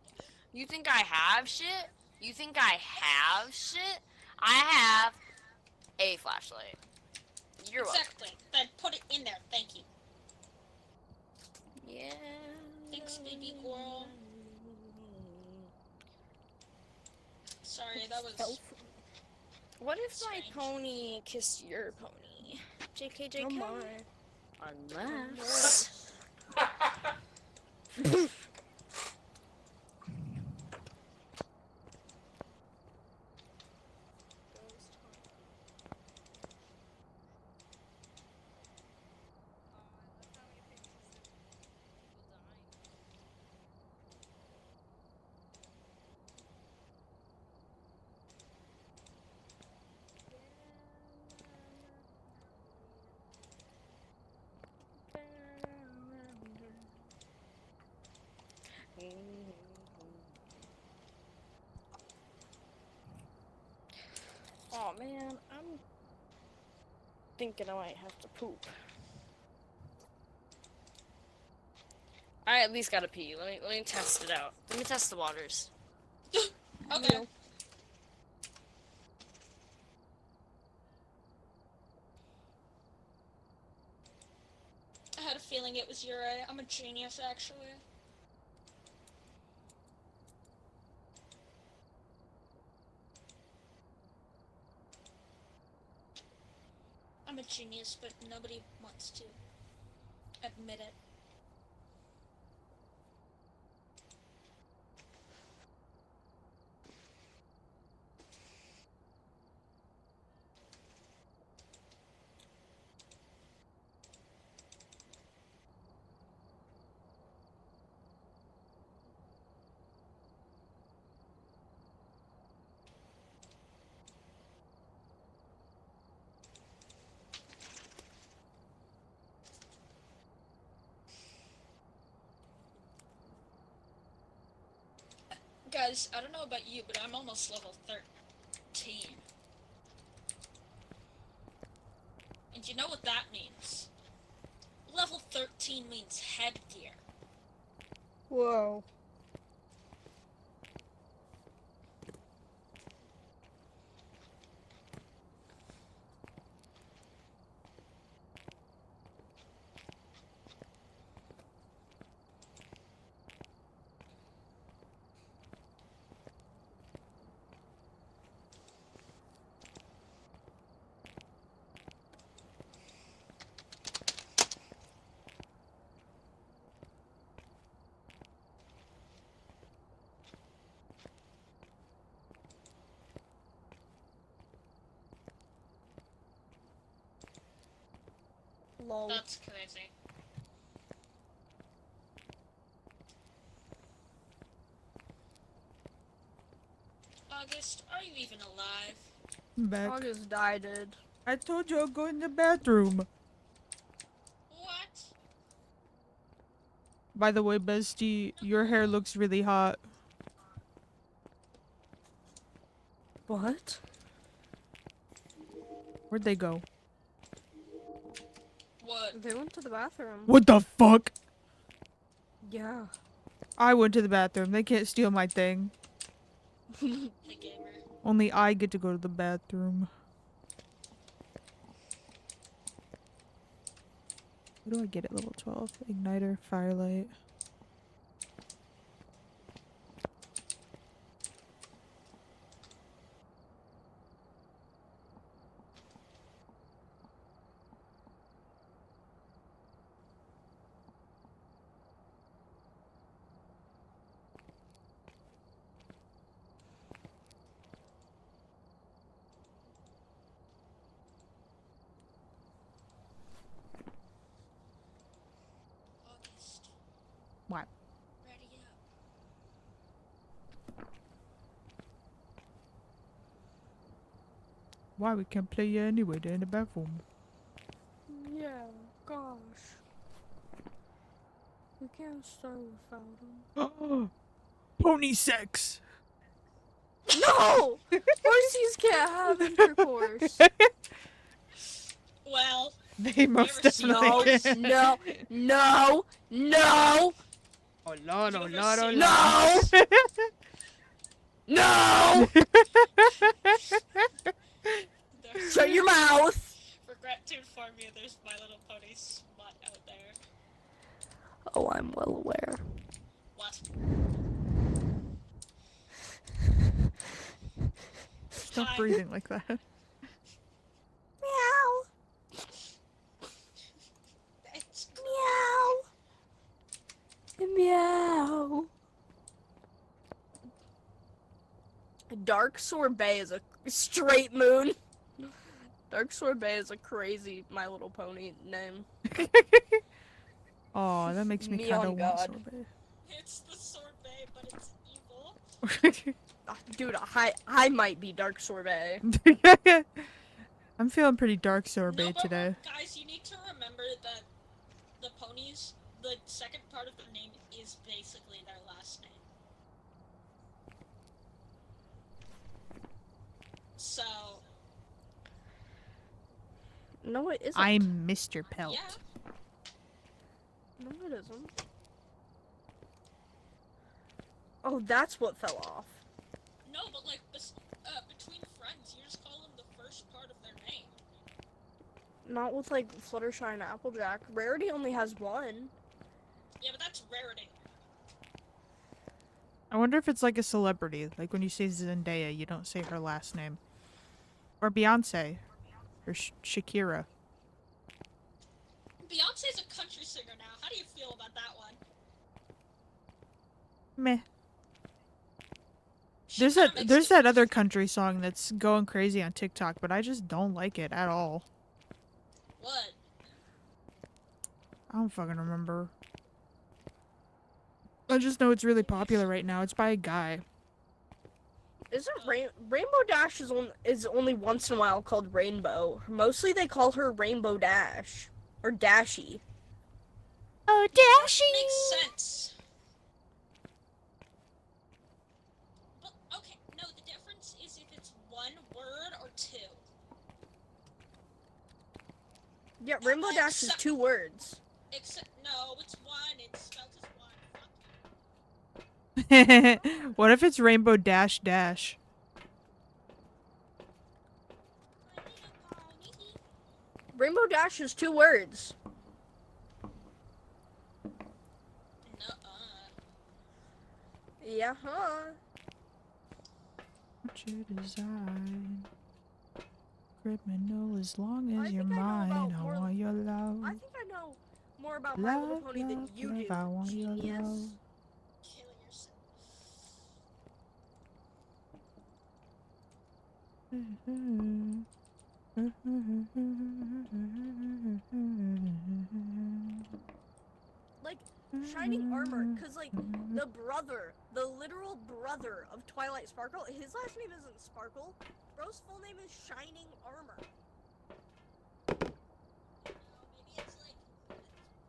You think I have shit? You think I have shit? I have a flashlight. You're welcome. Exactly. Then put it in there. Thank you. Yeah. Thanks, baby girl. Sorry, that was... What if my Strange. pony kissed your pony? JK, Oh JK? my. Unless... man, I'm thinking I might have to poop. I at least gotta pee. Let me test it out. Let me test the waters. Okay. I had a feeling it was Uri. I'm a genius, actually. I'm a genius, but nobody wants to admit it. Guys, I don't know about you, but I'm almost level 13. And you know what that means? Level 13 means headgear. Whoa. Lol. That's crazy. August, are you even alive? I'm back. August died. I told you I'll go in the bathroom. What? By the way, bestie, your hair looks really hot. What? Where'd they go? What? They went to the bathroom. What the fuck? Yeah. I went to the bathroom. They can't steal my thing. The gamer. Only I get to go to the bathroom. What do I get at level 12? Igniter, firelight. August. What? Ready up. Why we can't play you anyway? They're in the bathroom. Yeah, gosh. We can't start without him. Pony sex! No! Horsies can't have intercourse. Well, They most ever seen definitely No, horse? can. no, no, no, Oh lord, You oh ever lord, oh seen lord. no! Shut your mouth! Regret to inform you, there's My Little Pony smut out there. Oh, I'm well aware. What? Stop Hi. breathing like that. Meow, It's meow, meow. Dark Sorbet is a straight moon. Dark Sorbet is a crazy My Little Pony name. Oh, that makes me Me kind of on want God. sorbet. It's the sorbet, but it's evil. Dude, I might be Dark Sorbet. I'm feeling pretty dark No, sorbet but today. guys, you need to remember that the ponies, the second part of their name is basically their last name. So, No, it isn't. I'm Mr. Pelt. Yeah. No, it isn't. Oh, that's what fell off. No, but like between friends, you just call them the first part of their name. Not with like Fluttershy and Applejack. Rarity only has one. Yeah, but that's Rarity. I wonder if it's like a celebrity. Like when you say Zendaya, you don't say her last name. Or Beyonce. Or Shakira. Beyonce's a country singer now. How do you feel about that one? Meh. She There's kinda that makes there's it- that other country song that's going crazy on TikTok, but I just don't like it at all. What? I don't fucking remember. I just know it's really popular right now. It's by a guy. Isn't Rainbow Dash is only once in a while called Rainbow. Mostly they call her Rainbow Dash or Dashy. Oh, Makes sense. But okay, no, the difference is if it's one word or two. Yeah, Rainbow Dash is 2 words. Except no, it's one. It's spelled as one. Fuck you. What if it's Rainbow Dash Dash? Rainbow Dash is 2 words. Nuh-uh. Yeah, huh? What's your design? Criminal as long I as you're think I know mine. about I more- want your love. I think I know more about My Little Love, Pony than love, you love, do, I want your genius. love. Kill yourself. Like, Shining Armor, because, like, the literal brother of Twilight Sparkle, his last name isn't Sparkle. Bro's full name is Shining Armor. Maybe it's like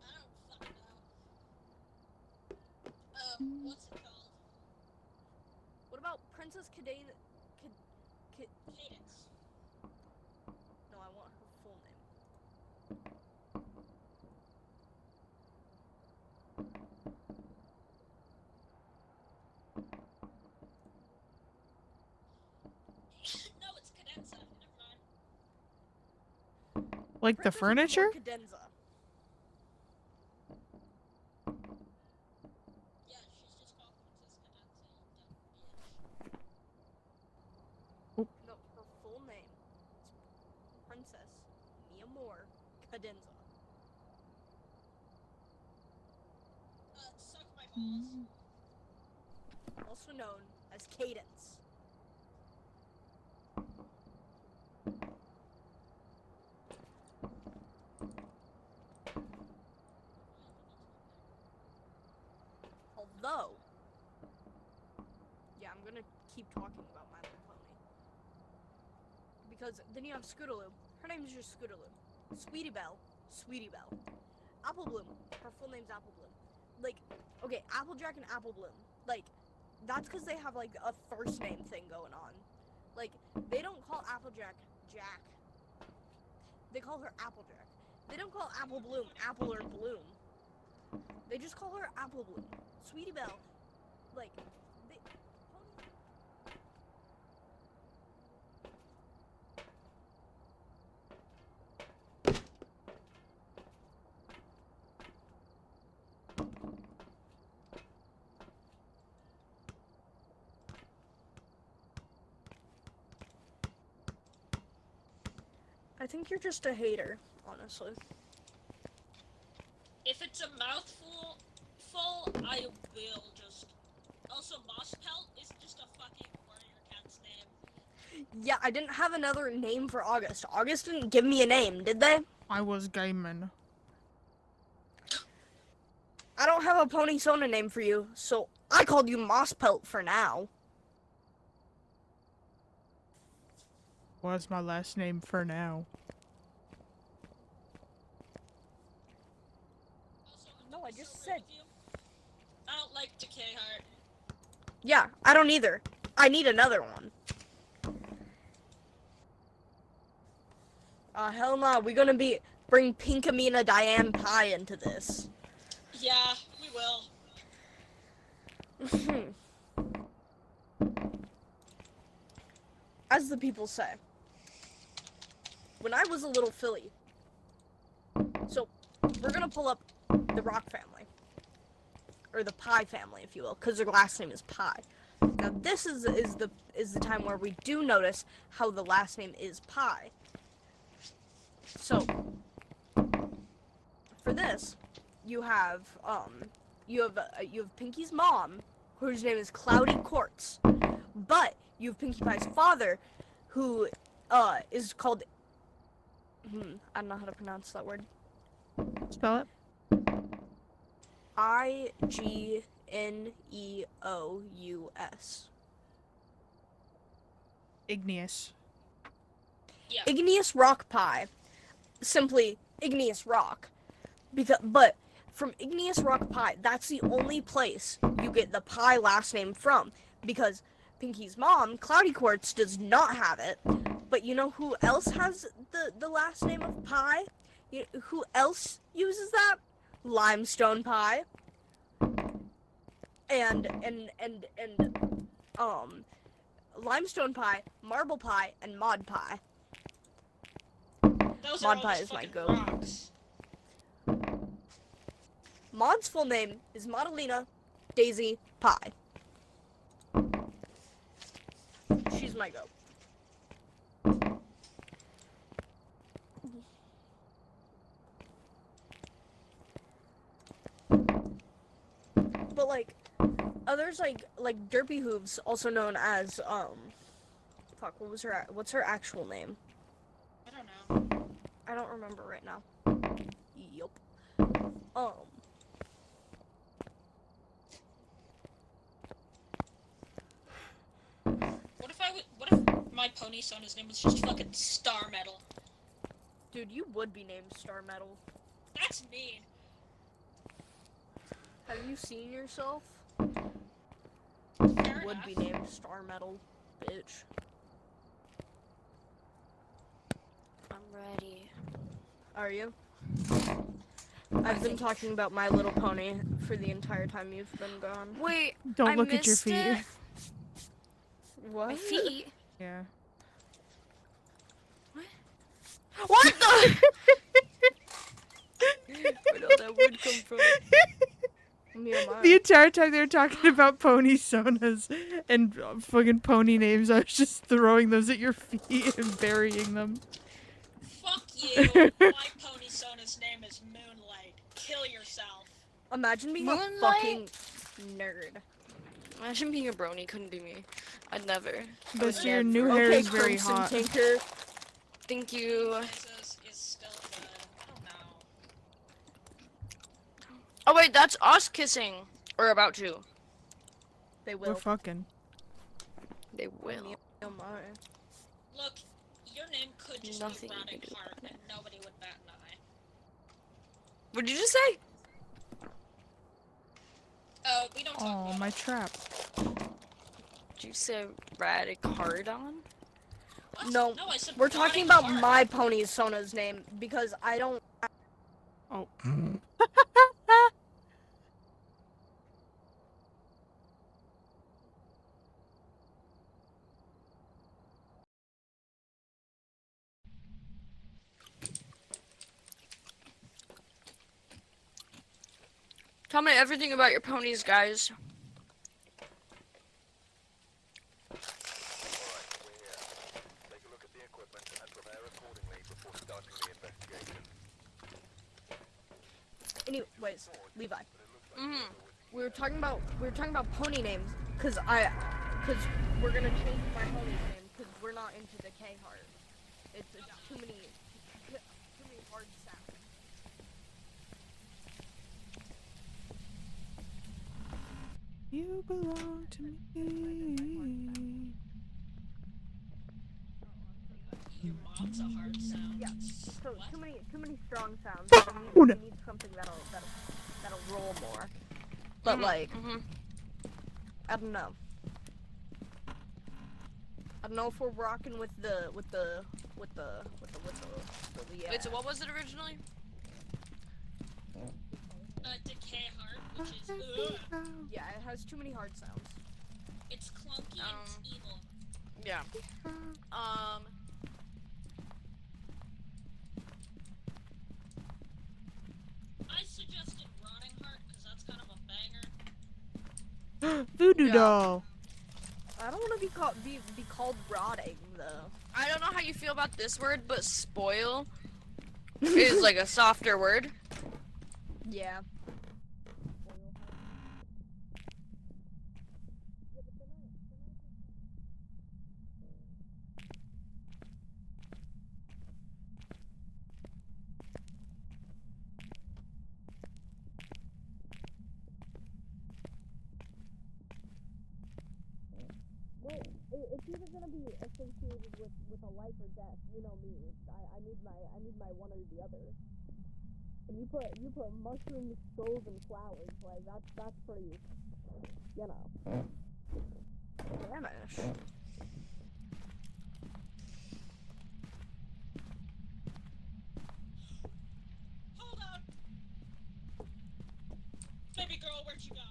I don't fucking know. What's it called? What about Princess Cadence? Cadence. No, I want her full name. No, it's Cadenza. Never mind. Like the Princess furniture? Cadenza. Yeah, she's just called Princess Cadenza, you dumb bitch. No, her full name is Princess Mia Moore Cadenza. Suck my balls. Also known as Cadence. Although, yeah, I'm gonna keep talking about My Little Pony. Because then you have Scootaloo. Her name is just Scootaloo. Sweetie Belle. Apple Bloom. Her full name's Apple Bloom. Like, okay, Applejack and Apple Bloom. Like, that's because they have, like, a first name thing going on. Like, they don't call Applejack Jack. They call her Applejack. They don't call Apple Bloom Apple or Bloom. They just call her Apple Bloom. Sweetie Belle. Like, they... I think you're just a hater, honestly. If it's a mouthful, I will just. Also, Moss Pelt is just a fucking warrior cat's name. Yeah, I didn't have another name for August. August didn't give me a name, did they? I was gaming. I don't have a Pony Sona name for you, so I called you Mosspelt for now. What's my last name for now? Also, No, I I'm just so agree said- with you. I don't like Decay Heart. Yeah, I don't either. I need another one. Hell nah, we're gonna bring Pinkamena Diane Pie into this. Yeah, we will. As the people say, when I was a little filly, so we're gonna pull up the Rock family, or the Pie family, if you will, because their last name is Pie. Now this is the time where we do notice how the last name is Pie. So for this, you have Pinky's mom, whose name is Cloudy Quartz, but you have Pinkie Pie's father, who is called I don't know how to pronounce that word. Spell it. Igneous. Igneous. Yeah. Igneous Rock Pie. Simply Igneous Rock. But from Igneous Rock Pie, that's the only place you get the Pie last name from. Because Pinky's mom, Cloudy Quartz, does not have it. But you know who else has the last name of Pie? Who else uses that? Limestone Pie. And Limestone Pie, Marble Pie, and Mod Pie. Those Mod are all Pie just is my fucking goat. rocks. Mod's full name is Madalena Daisy Pie. She's my goat. But like others like Derpy Hooves, also known as fuck, what's her actual name? I don't know. I don't remember right now. Yup. What if my pony Sona's name was just fucking Star Metal? Dude, you would be named Star Metal. That's mean. Have you seen yourself? Fair Would enough. be named Star Metal, bitch. I'm ready. Are you? I've been talking about My Little Pony for the entire time you've been gone. Wait, Don't I look at your missed feet. it. What? My feet? Yeah. What the? Where did that word come from? Me or mine? The entire time they were talking about pony sonas and fucking pony names, I was just throwing those at your feet and burying them. Fuck you. My pony Sona's name is Moonlight. Kill yourself. Imagine being Moonlight? a fucking nerd. Imagine being a brony. Couldn't be me. I'd never. But Yeah, your new okay, hair is very Crimson hot. Tinker. Thank you. Is still good. I don't know. Oh wait, that's us kissing. Or about to. They We're will. fucking. They will. Me or mine. Look, your name could just Nothing be you Rotting can do Heart, about and nobody would bat an eye. What did you just say? We don't talk Oh, about my it. trap. Did you say Radicardon? What? No, I said we're talking Rotting about Heart. my pony Sona's name because I don't. Oh. Tell me everything about your ponies, guys. Take a look at the equipment and prepare accordingly before starting the investigation. Anyways, Levi, Mm-hmm. we were talking about pony names because we're gonna change my pony's name because we're not into the K heart. It's too many hard sounds. You belong to me. Your mom's a hard sound. Yeah. So What? too many strong sounds. Oh, We no. need something that'll roll more. But like, Mm-hmm. I don't know. I don't know if we're rocking with the Yeah. Wait, so what was it originally? Decay Heart, which is Yeah, it has too many hard sounds. it's clunky and it's evil. Yeah. I suggested Rotting Heart because that's kind of a banger. Voodoo Yeah. doll. I don't want to be called rotting though. I don't know how you feel about this word, but spoil is like a softer word. Yeah. Well, it's either gonna be associated with a life or death. You know me. I need my one or the other. And you put mushrooms, skulls, and flowers. Like that's pretty. You know. Damish. Hold on! Baby girl, where'd you go?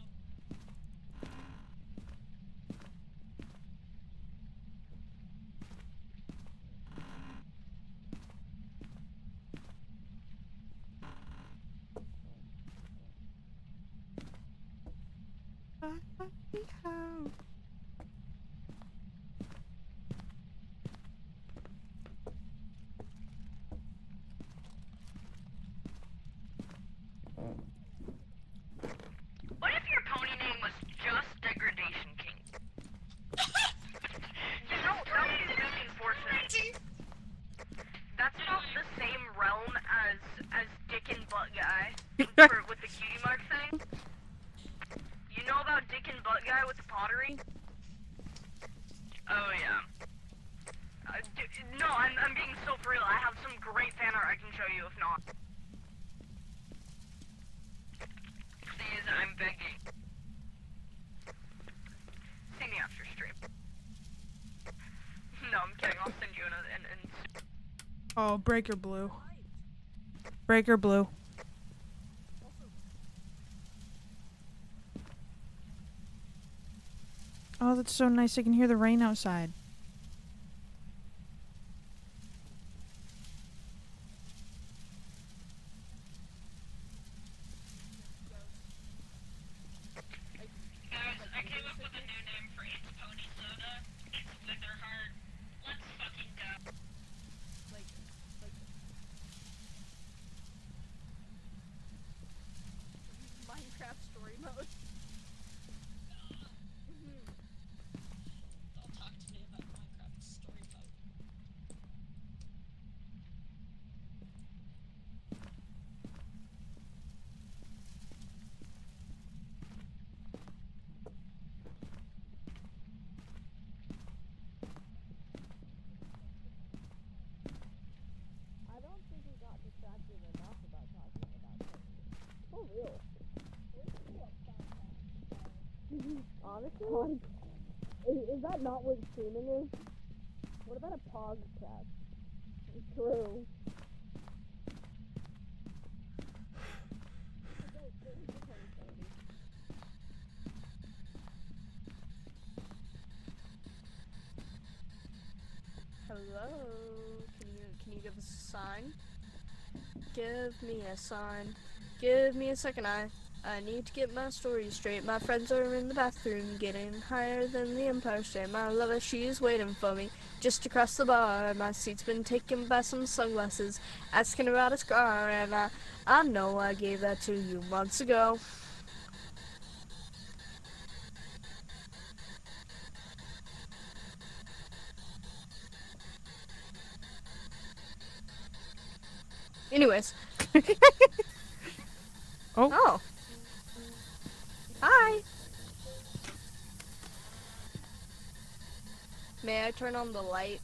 What if your pony name was just Degradation King? You know, that would be really unfortunate. That's not the same realm as Dick and Butt Guy with the cutie mark thing. You know about Dick and Butt Guy with the pottery? Oh yeah. No, I'm being so for real. I have some great fan art I can show you if not. Please, I'm begging. See me after stream. No, I'm kidding. I'll send you an Oh, Breaker Blue. Breaker Blue. Oh, that's so nice. I can hear the rain outside. Guys, I came up with a new name for its pony soda. It's Wither Heart. Let's fucking go. Minecraft story mode. Don't talk to me about Minecraft story mode. I don't think we got distracted enough about talking about things. For real. Honestly, like, is that not what streaming is? What about a podcast? True. Hello? Can you give us a sign? Give me a sign. Give me a second eye. I need to get my story straight. My friends are in the bathroom, getting higher than the Empire State. My lover, she's waiting for me just across the bar. My seat's been taken by some sunglasses, asking about a scar, and I know I gave that to you months ago. Anyways. Oh. Hi. May I turn on the light?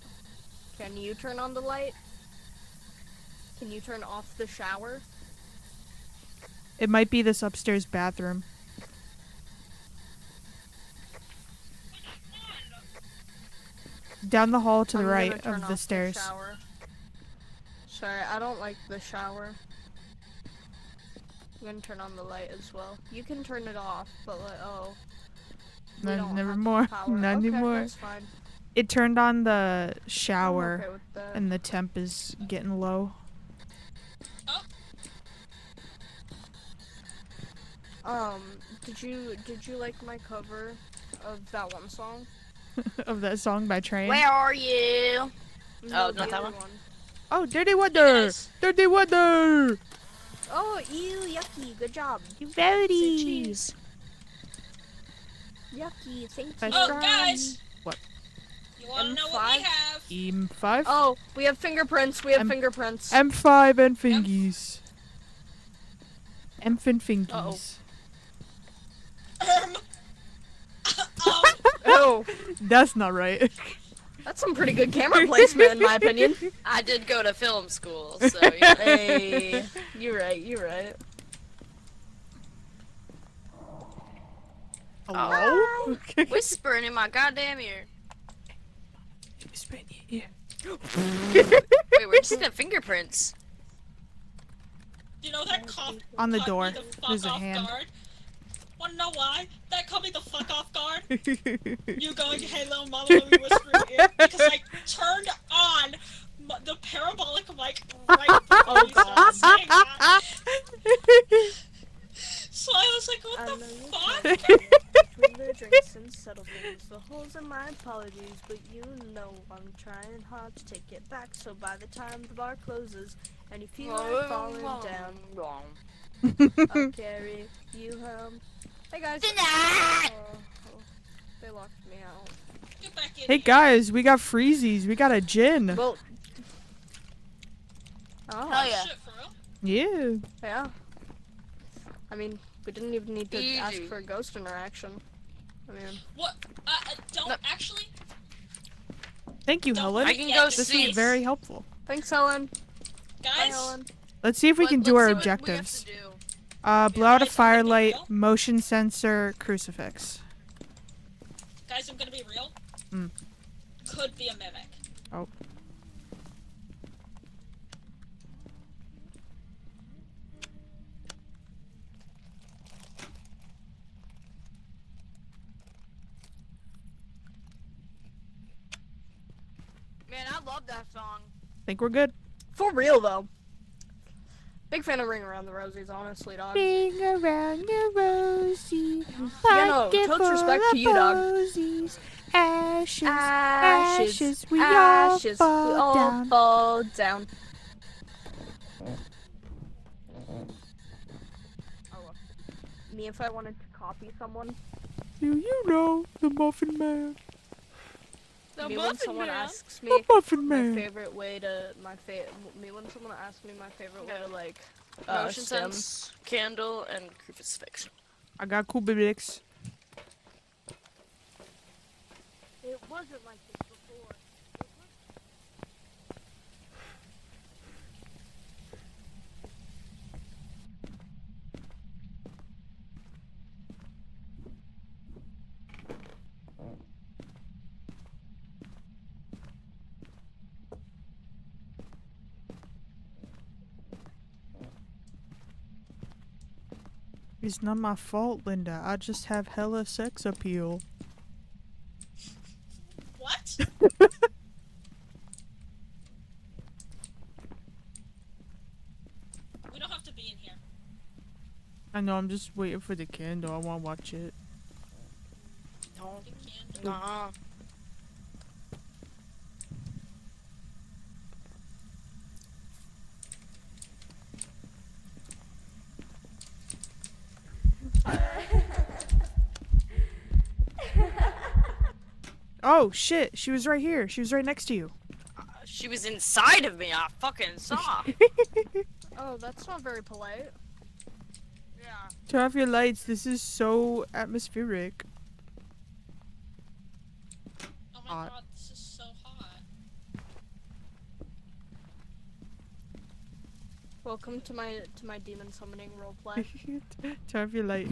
Can you turn on the light? Can you turn off the shower? It might be this upstairs bathroom. Down the hall to the I'm gonna right turn of off the stairs. shower. Sorry, I don't like the shower. I'm gonna turn on the light as well. You can turn it off, but like, oh. We No, don't never have more. power. Not Okay, anymore. that's fine. It turned on the I'm shower, okay with that. and the temp is getting low. Did you like my cover of that one song? Of that song by Train. Where are you? No, not the that other one? Oh, Dirty Wonder! Yes. Dirty Wonder! Oh, ew, yucky. Good job. You Say very cheese. Yucky. Thank That's you. Oh, right. guys. What? You wanna know what we M5? have? M5? Oh, we have fingerprints. We have M- fingerprints. M5 and fingies. M and fingies. Um, Oh, That's not right. that's some pretty good camera placement, in my opinion. I did go to film school, so you know. Hey, you're right. You're right. Hello? Okay. Whispering in my goddamn ear. Yeah. Wait, where'd you see the fingerprints? you know that cop On the caught door. me the fuck There's a off hand. guard? Wanna know why? That caught me the fuck off guard. You going, hey little mama, let me whisper in your ear, because I turned on the parabolic mic right before you started saying that. So I was like, what the fuck? With the drinks and settle things, the holes in my apologies, but you know I'm trying hard to take it back. So by the time the bar closes and you feel like falling down, I'll carry you home. Hey guys. Oh, they locked me out. Get back in Hey here. guys, we got freezies. We got a gin. Well. Oh Hell yeah. Shit, for real? Yeah. yeah. I mean, we didn't even need to ask Easy. for a ghost interaction. I mean, What? Don't No. actually. Thank you, Don't Helen. I can Yeah, go this This see. is very helpful. thanks, Helen. Bye, Guys, Helen. Let's see if we can do our objectives. Blow out a Guys, I'm gonna be firelight, real. motion sensor, crucifix. guys, I'm gonna be real. Mm. Could be a mimic. Oh. Man, I love that song. Think we're good. For real though. Big fan of Ring Around the Rosies, honestly, dog. Ring around your rosy. Yeah, no, totes respect to you, dog. Posies. Ashes, Ashes, we ashes, we all all fall down. fall down. Me, if I wanted to copy someone, Do you know the Muffin Man? me when someone asks The me Muffin my Man. favorite way to me when someone asks me my favorite way to like Motion stem. sense, candle, and crucifix. I got Kubibix. It wasn't like this before. It's not my fault, Linda. I just have hella sex appeal. What? We don't have to be in here. I know, I'm just waiting for the candle. I want to watch it. No. You can't. Nah. Oh, shit. She was right here. She was right next to you. She was inside of me. I fucking saw. Oh, that's not very polite. Yeah. Turn off your lights. This is so atmospheric. Oh my Hot. god, this is so hot. Welcome to my demon summoning roleplay. Turn off your light.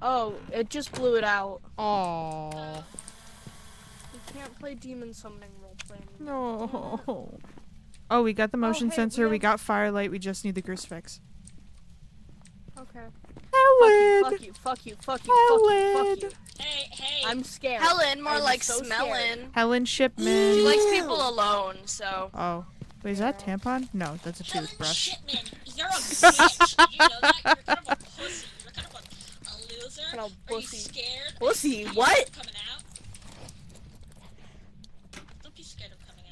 Oh, it just blew it out. Aww. We can't play demon summoning roleplay anymore. No. Oh, we got the motion hey, sensor, we have- got firelight, we just need the crucifix. Okay. Helen! Fuck you, fuck you, fuck you, fuck you, fuck you. Hey. I'm scared. Helen, more I'm like so smelling. Helen Shipman. She likes people alone, so. Oh. Wait, is that tampon? No, that's a Helen toothbrush. Shipman, you're a bitch. Did you know that? You're kind of a pussy. You're kind of a loser. Kind of Are you pussy. scared? Pussy, Are you what? scared of coming out? Don't be scared of coming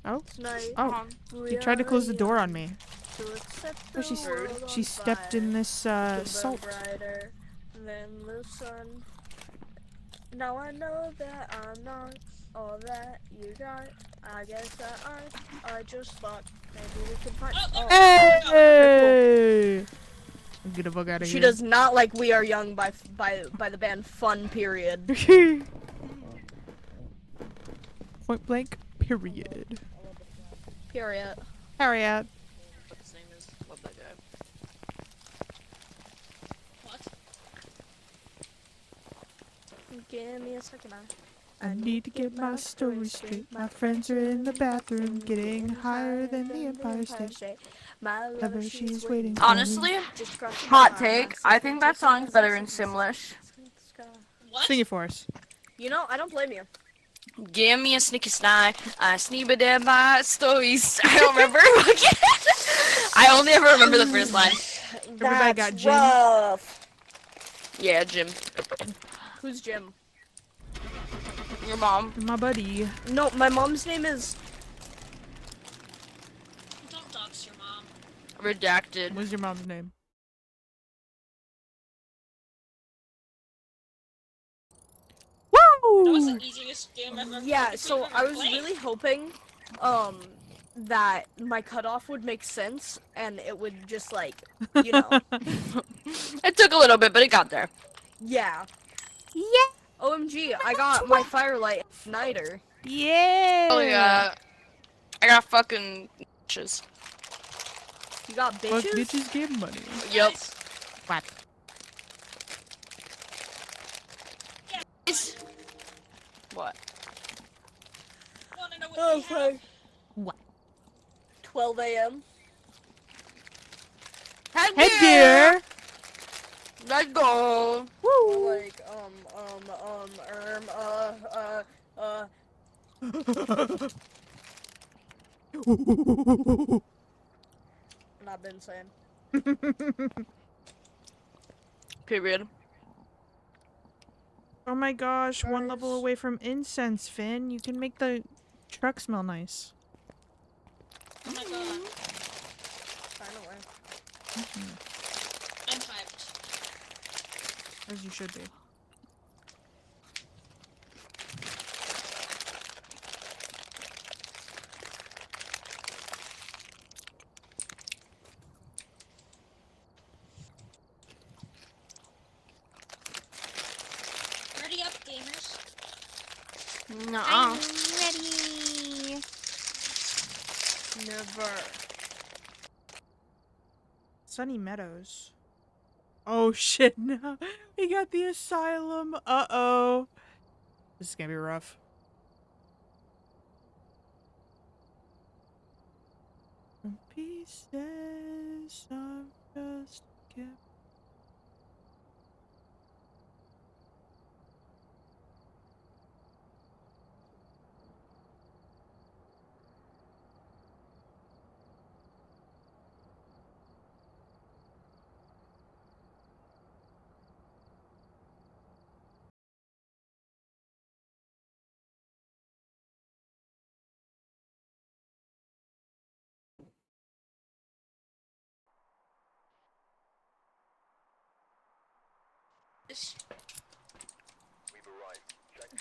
out. Oh. Tonight, Oh. He tried to close the door on me. to accept Oh, the she world she on stepped fire, in this to burn salt. brighter than the sun. Now I know that I'm not all that you got. I guess that I just thought maybe we could find. Oh, Hey! Get the fuck out of she here. does not like "We Are Young" by the band Fun. Period. Point blank. Period. Period. Harriet. What his name is? Love that guy. What? Give me a second. I need to get my story straight. My friends are in the bathroom, getting higher than the Empire State. My Lover, she's waiting for Honestly, Just crossing hot the take. line. I think that song's better in Simlish. What? Sing it for us. You know, I don't blame you. Give me a sneaky snack. I sneeba dead my stories. I don't remember. I only ever remember the first line. Everybody got Jim. rough. Yeah, Jim. Who's Jim? Your mom. My buddy. No, my mom's name is. Don't dox your mom. Redacted. What's your mom's name? That was Woo! the easiest game I've ever Yeah, played. so I was really hoping, that my cutoff would make sense and it would just like, you know, It took a little bit, but it got there. yeah. Yeah! OMG, I got my firelight igniter. Yeah! Oh yeah. I got fucking bitches. You got Fuck bitches? bitches get money. Yep. What? What? Wanna know what Oh we have? fuck. What? 12 a.m. Headgear! Let's go. Woo! Like, not been saying. Period. Oh my gosh, one Nice. level away from incense, Finn. You can make the truck smell nice. Oh my god. Finally. I'm hyped. As you should be. Ready up, gamers. Nuh-uh. Ready. Never. Sunny Meadows. Oh shit, no. We got the asylum. Uh-oh. This is gonna be rough. From pieces of just kept.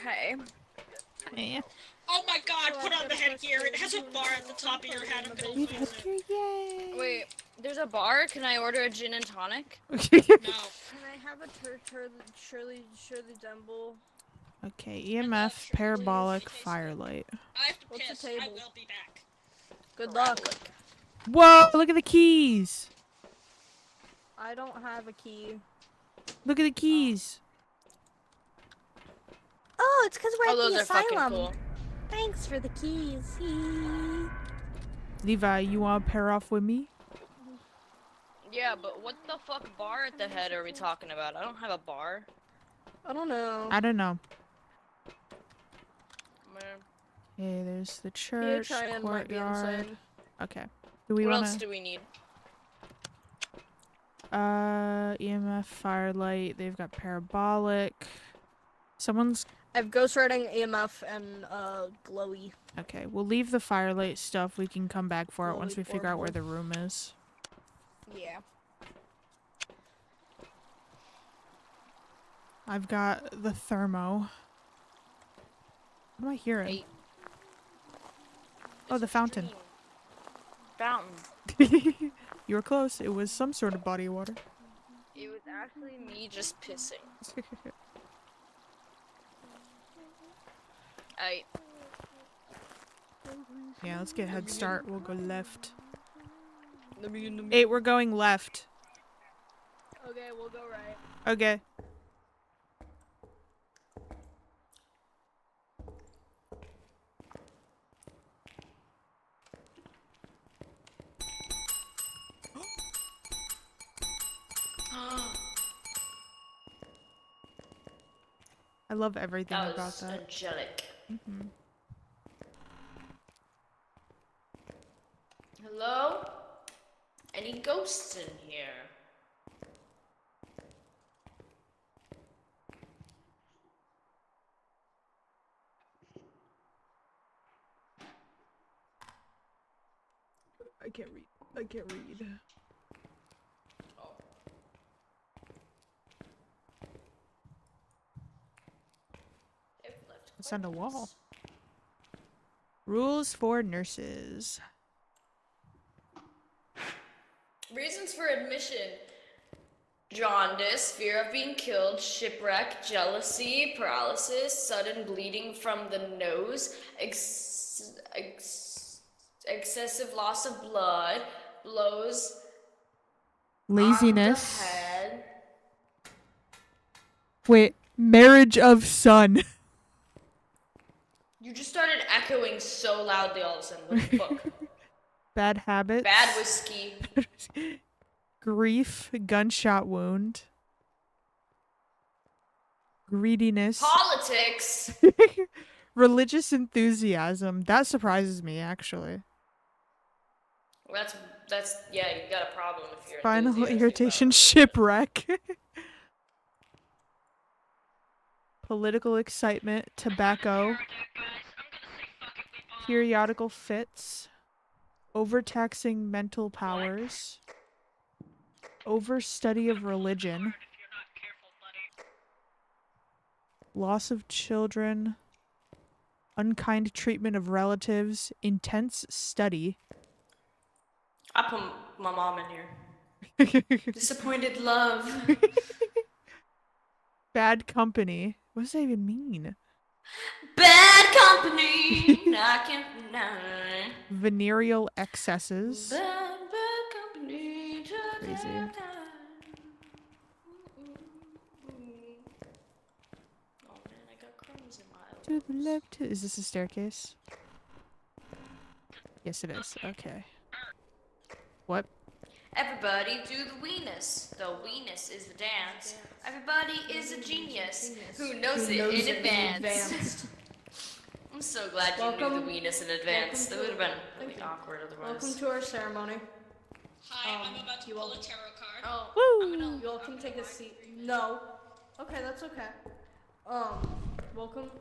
Hey. Eh. Oh my god, put on the headgear. It has a bar at the top of your head. I'm gonna lose it. Yay! Wait, there's a bar? Can I order a gin and tonic? No. Can I have a Shirley Demble? Okay, EMF, parabolic, firelight. I have to What's the piss. I table? will be back. Good luck. Whoa, look at the keys! I don't have a key. Look at the keys! Oh, it's because we're Oh, at those the are fucking asylum. cool. Thanks for the keys. Levi, you wanna pair off with me? Yeah, but what the fuck bar at the head are we talking about? I don't have a bar. I don't know. I don't know. Man. Okay, there's the Yeah, church, Cheyenne might be courtyard. insane. Okay. Do we What wanna... else do we need? EMF, firelight. They've got parabolic. Someone's... I have ghostwriting, EMF, and glowy. Okay, we'll leave the firelight stuff. We can come back for it Glowy once we figure out where portable. the room is. Yeah. I've got the thermo. What am I hearing? Hey. Oh, the fountain. Fountain. You were close. It was some sort of body of water. It was actually me just pissing. I. Yeah, let's get a head start. We'll go left. Let me in the. Hey, we're going left. Okay, we'll go right. Okay. I love everything That about was that. angelic. Mm-hmm. Hello? Any ghosts in here? I can't read. I can't read. Oh. They've left It's on the quite a wall. mess. Rules for nurses. Reasons for admission: jaundice, fear of being killed, shipwreck, jealousy, paralysis, sudden bleeding from the nose, excessive loss of blood, blows Laziness. on the head. Wait, marriage of son. You just started echoing so loudly all of a sudden. What the fuck? Bad habits. Bad whiskey. Grief, gunshot wound. Greediness. Politics. Religious enthusiasm. That surprises me, actually. Well, that's yeah. You got a problem if you're Spinal enthusiastic irritation, about it. shipwreck. Political excitement, tobacco. Periodical fits. Overtaxing mental powers. Overstudy of religion. Loss of children. Unkind treatment of relatives. Intense study. I put my mom in here. Disappointed love. Bad company. What does that even mean? Bad company. I can't deny. Venereal excesses. Bad company. Crazy. Oh man, I got crumbs in my To elbows. the left. Is this a staircase? Yes, it is. Okay. What? Everybody do the weenus. The weenus is the dance. Everybody is a genius who knows it in advance. I'm so glad you knew Welcome- the weenus in advance. That welcome would have to- been really thank you. awkward otherwise. Welcome to our ceremony. Hi, I'm about to you pull all- a tarot card. Oh, Woo! I'm gonna. You all can take a seat. No. Okay, that's okay. Welcome.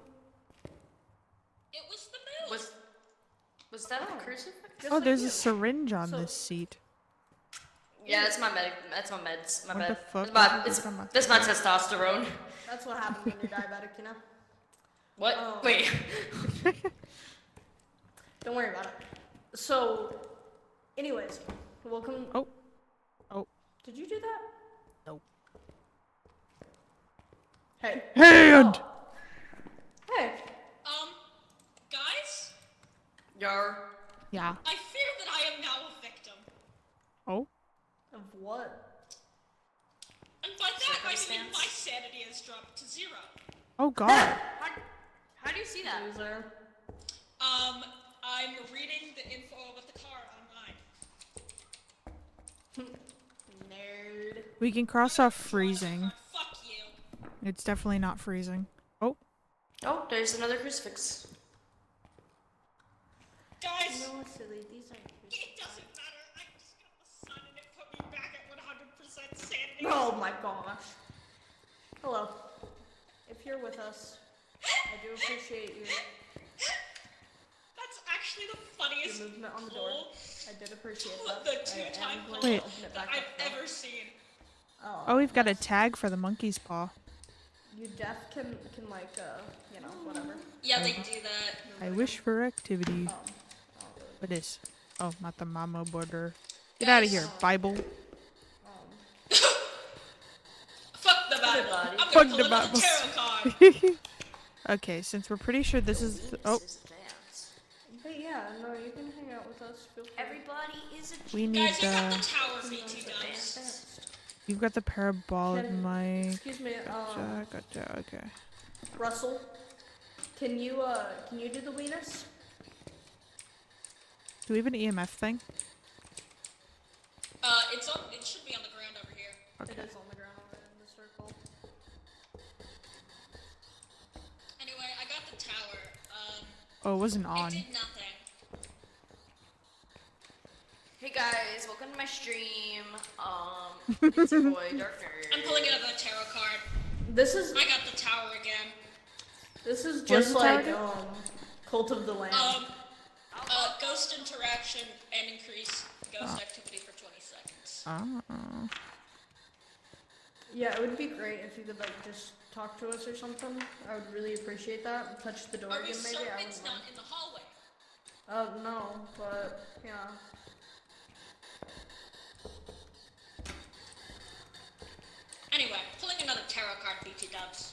It was the moon. Was that a crucifix? Just Oh, like there's you. a syringe on So- this seat. Yeah, that's my med. That's my meds. My What med. the fuck? That's my testosterone. That's what happens when you're diabetic, you know? What? Oh. Wait. Don't worry about it. So, anyways, welcome. Oh. Oh. Did you do that? No. Hey. Hand! Oh. Hey. Guys, Yar. Yeah. I fear that I am now a victim. Oh. Of what? And by that, I mean Circumstance? my sanity has dropped to 0. Oh god. How do you see that? Loser. I'm reading the info about the car Nerd. We can cross off freezing. Fuck you. It's definitely not freezing. Oh, Oh, there's another crucifix. Guys, No, silly. These aren't it doesn't matter. I just got the sun and it put me back at 100% sanity. Oh my gosh. Hello. If you're with us, I do appreciate That's actually the funniest your movement on the door. pull I did appreciate that. the two-time going pull Wait. to open it that back I've up, though. ever seen. oh, we've got a tag for the monkey's paw. You deaf can like you know, whatever. Yeah, they do that. I wish for activity. Um, What is? Oh, not the mama border. Get out of here, Bible. Fuck the Bible. Goodbye. I'm Fuck gonna the pull another Bible. tarot card. Okay, since we're pretty sure this is. Oh, but yeah, no, you can hang out with us. Feel free. Everybody is a we need Guys, you got the. the tower VT dubs. You've got the parabolic mic. Excuse me, Gotcha. Okay. Russell. Can you do the weenus? Do we have an EMF thing? It should be on the ground over here. It is on the ground over in the circle. Anyway, I got the tower. Oh, it wasn't It on. did nothing. Hey guys, welcome to my stream. It's your boy, Dark Nerd. I'm pulling another tarot card. This is I got the tower again. this is What's just the tower like do? Cult of the Lamb. Ghost interaction and increase ghost activity for 20 seconds. Oh. Yeah, it would be great if you could like just talk to us or something. I would really appreciate that. Touch the door Are we again, maybe. certain I it's don't not in the hallway? know. No, but yeah. Anyway, pulling another tarot card, BT dubs.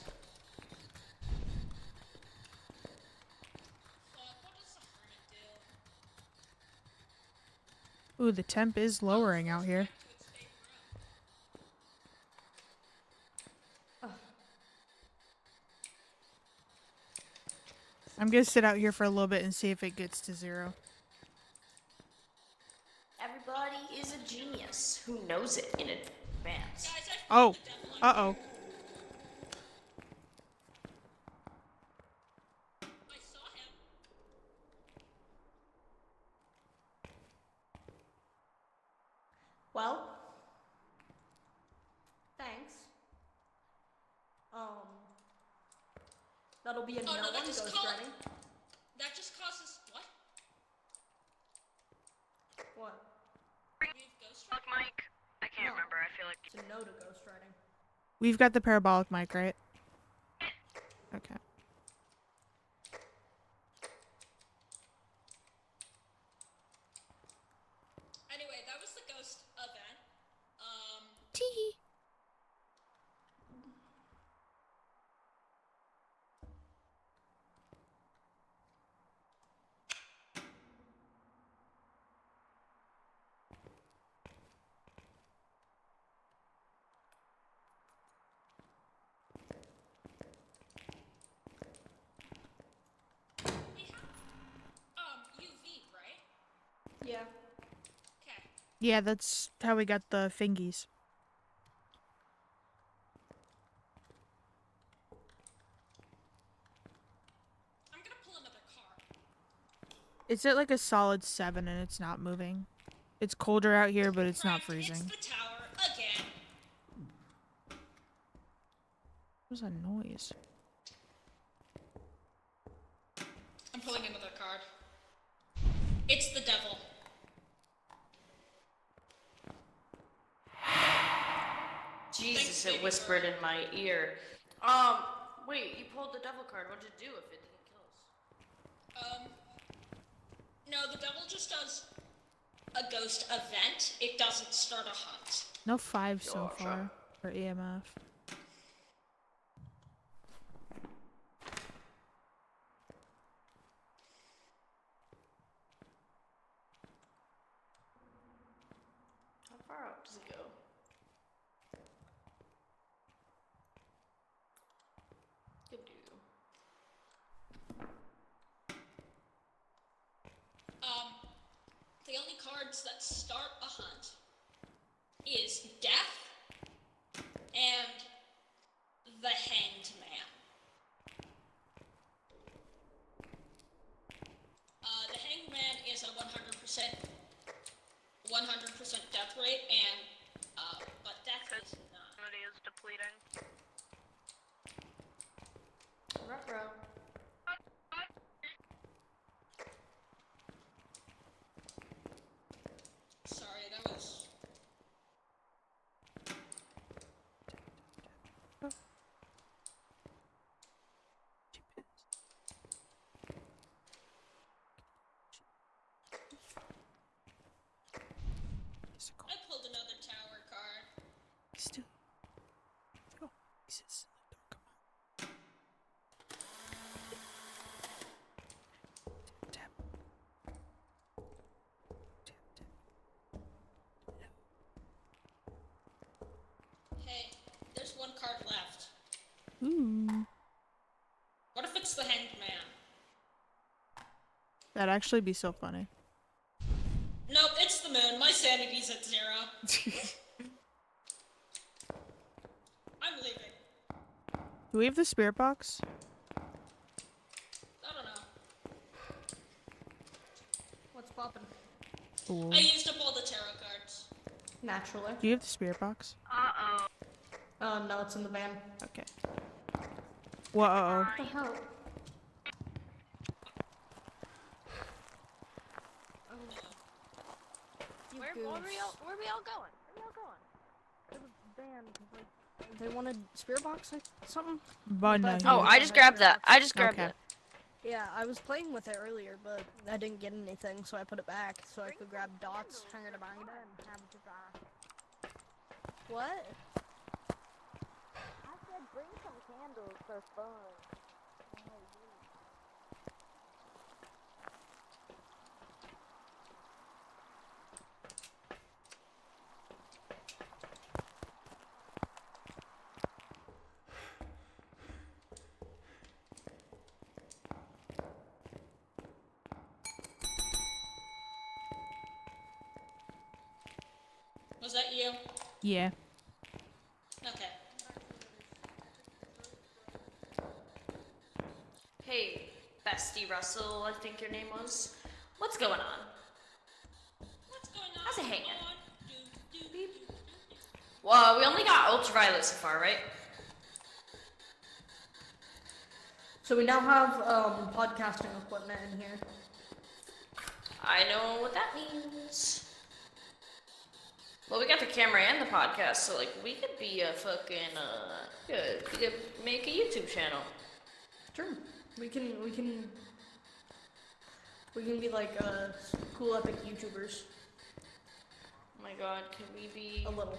What does the hermit do? Ooh, the temp is lowering out here. To its favorite room. I'm gonna sit out here for a little bit and see if it gets to 0. Everybody is a genius who knows it in advance. Guys, I Oh. the devil in Uh-oh. here. I saw him. Well, thanks. That'll be a Oh, no, no that one just ghost called- writing. That just causes what? What? We have ghost Look, Mike. I can't No. remember. I feel like It's a no to ghost writing. We've got the parabolic mic, right? Okay. Anyway, that was the ghost event. Tee. We have UV, right? Yeah. Okay. Yeah, that's how we got the fingies. I'm gonna pull another card. It's at like a solid 7 and it's not moving. It's colder out here, but it's not Correct, freezing. It's the tower again. What was that noise? I'm pulling another card. It's the devil. Jesus, baby it whispered in my ear. Wait, you pulled the devil card. What'd you do if it didn't kill us? No, the devil just does a ghost event. It doesn't start a hunt. No 5 so far for EMF. How far out does it go? Could do. The only cards that start a hunt is death and the Hanged Man. The Hanged Man is a 100% death rate, and but death is not. It is depleting. Ruh-roh. Sorry, that was. I pulled another tower card. Still. Oh, Jesus. Don't come out. Tap. Hey, there's one card left. Ooh. What if it's the Hanged Man? That'd actually be so funny. Nope, it's the moon. My sanity's at 0. I'm leaving. Do we have the spirit box? I don't know. What's poppin'? Ooh. I used up all the tarot cards. Naturally. Do you have the spirit box? Uh-oh. Oh, no, it's in the van. Okay. Whoa. What the hell? Where we all going? They wanted spirit box or something? But no. But- Oh, I just grabbed that. I just grabbed Okay. it. Yeah, I was playing with it earlier, but I didn't get anything, so I put it back so I could grab dots, turn it around, and have it back. What? I said bring some candles for fun. Was that you? Yeah. Okay. Hey, Bestie Russell, I think your name was. What's going on? What's going on? How's it hanging? Do, do, do, do, do. Well, we only got ultraviolet so far, right? So we now have podcasting equipment in here. I know what that means. Well, we got the camera and the podcast, so like we could be a fucking we could make a YouTube channel. Sure. We can be like cool epic YouTubers. Oh my god, can we be A little.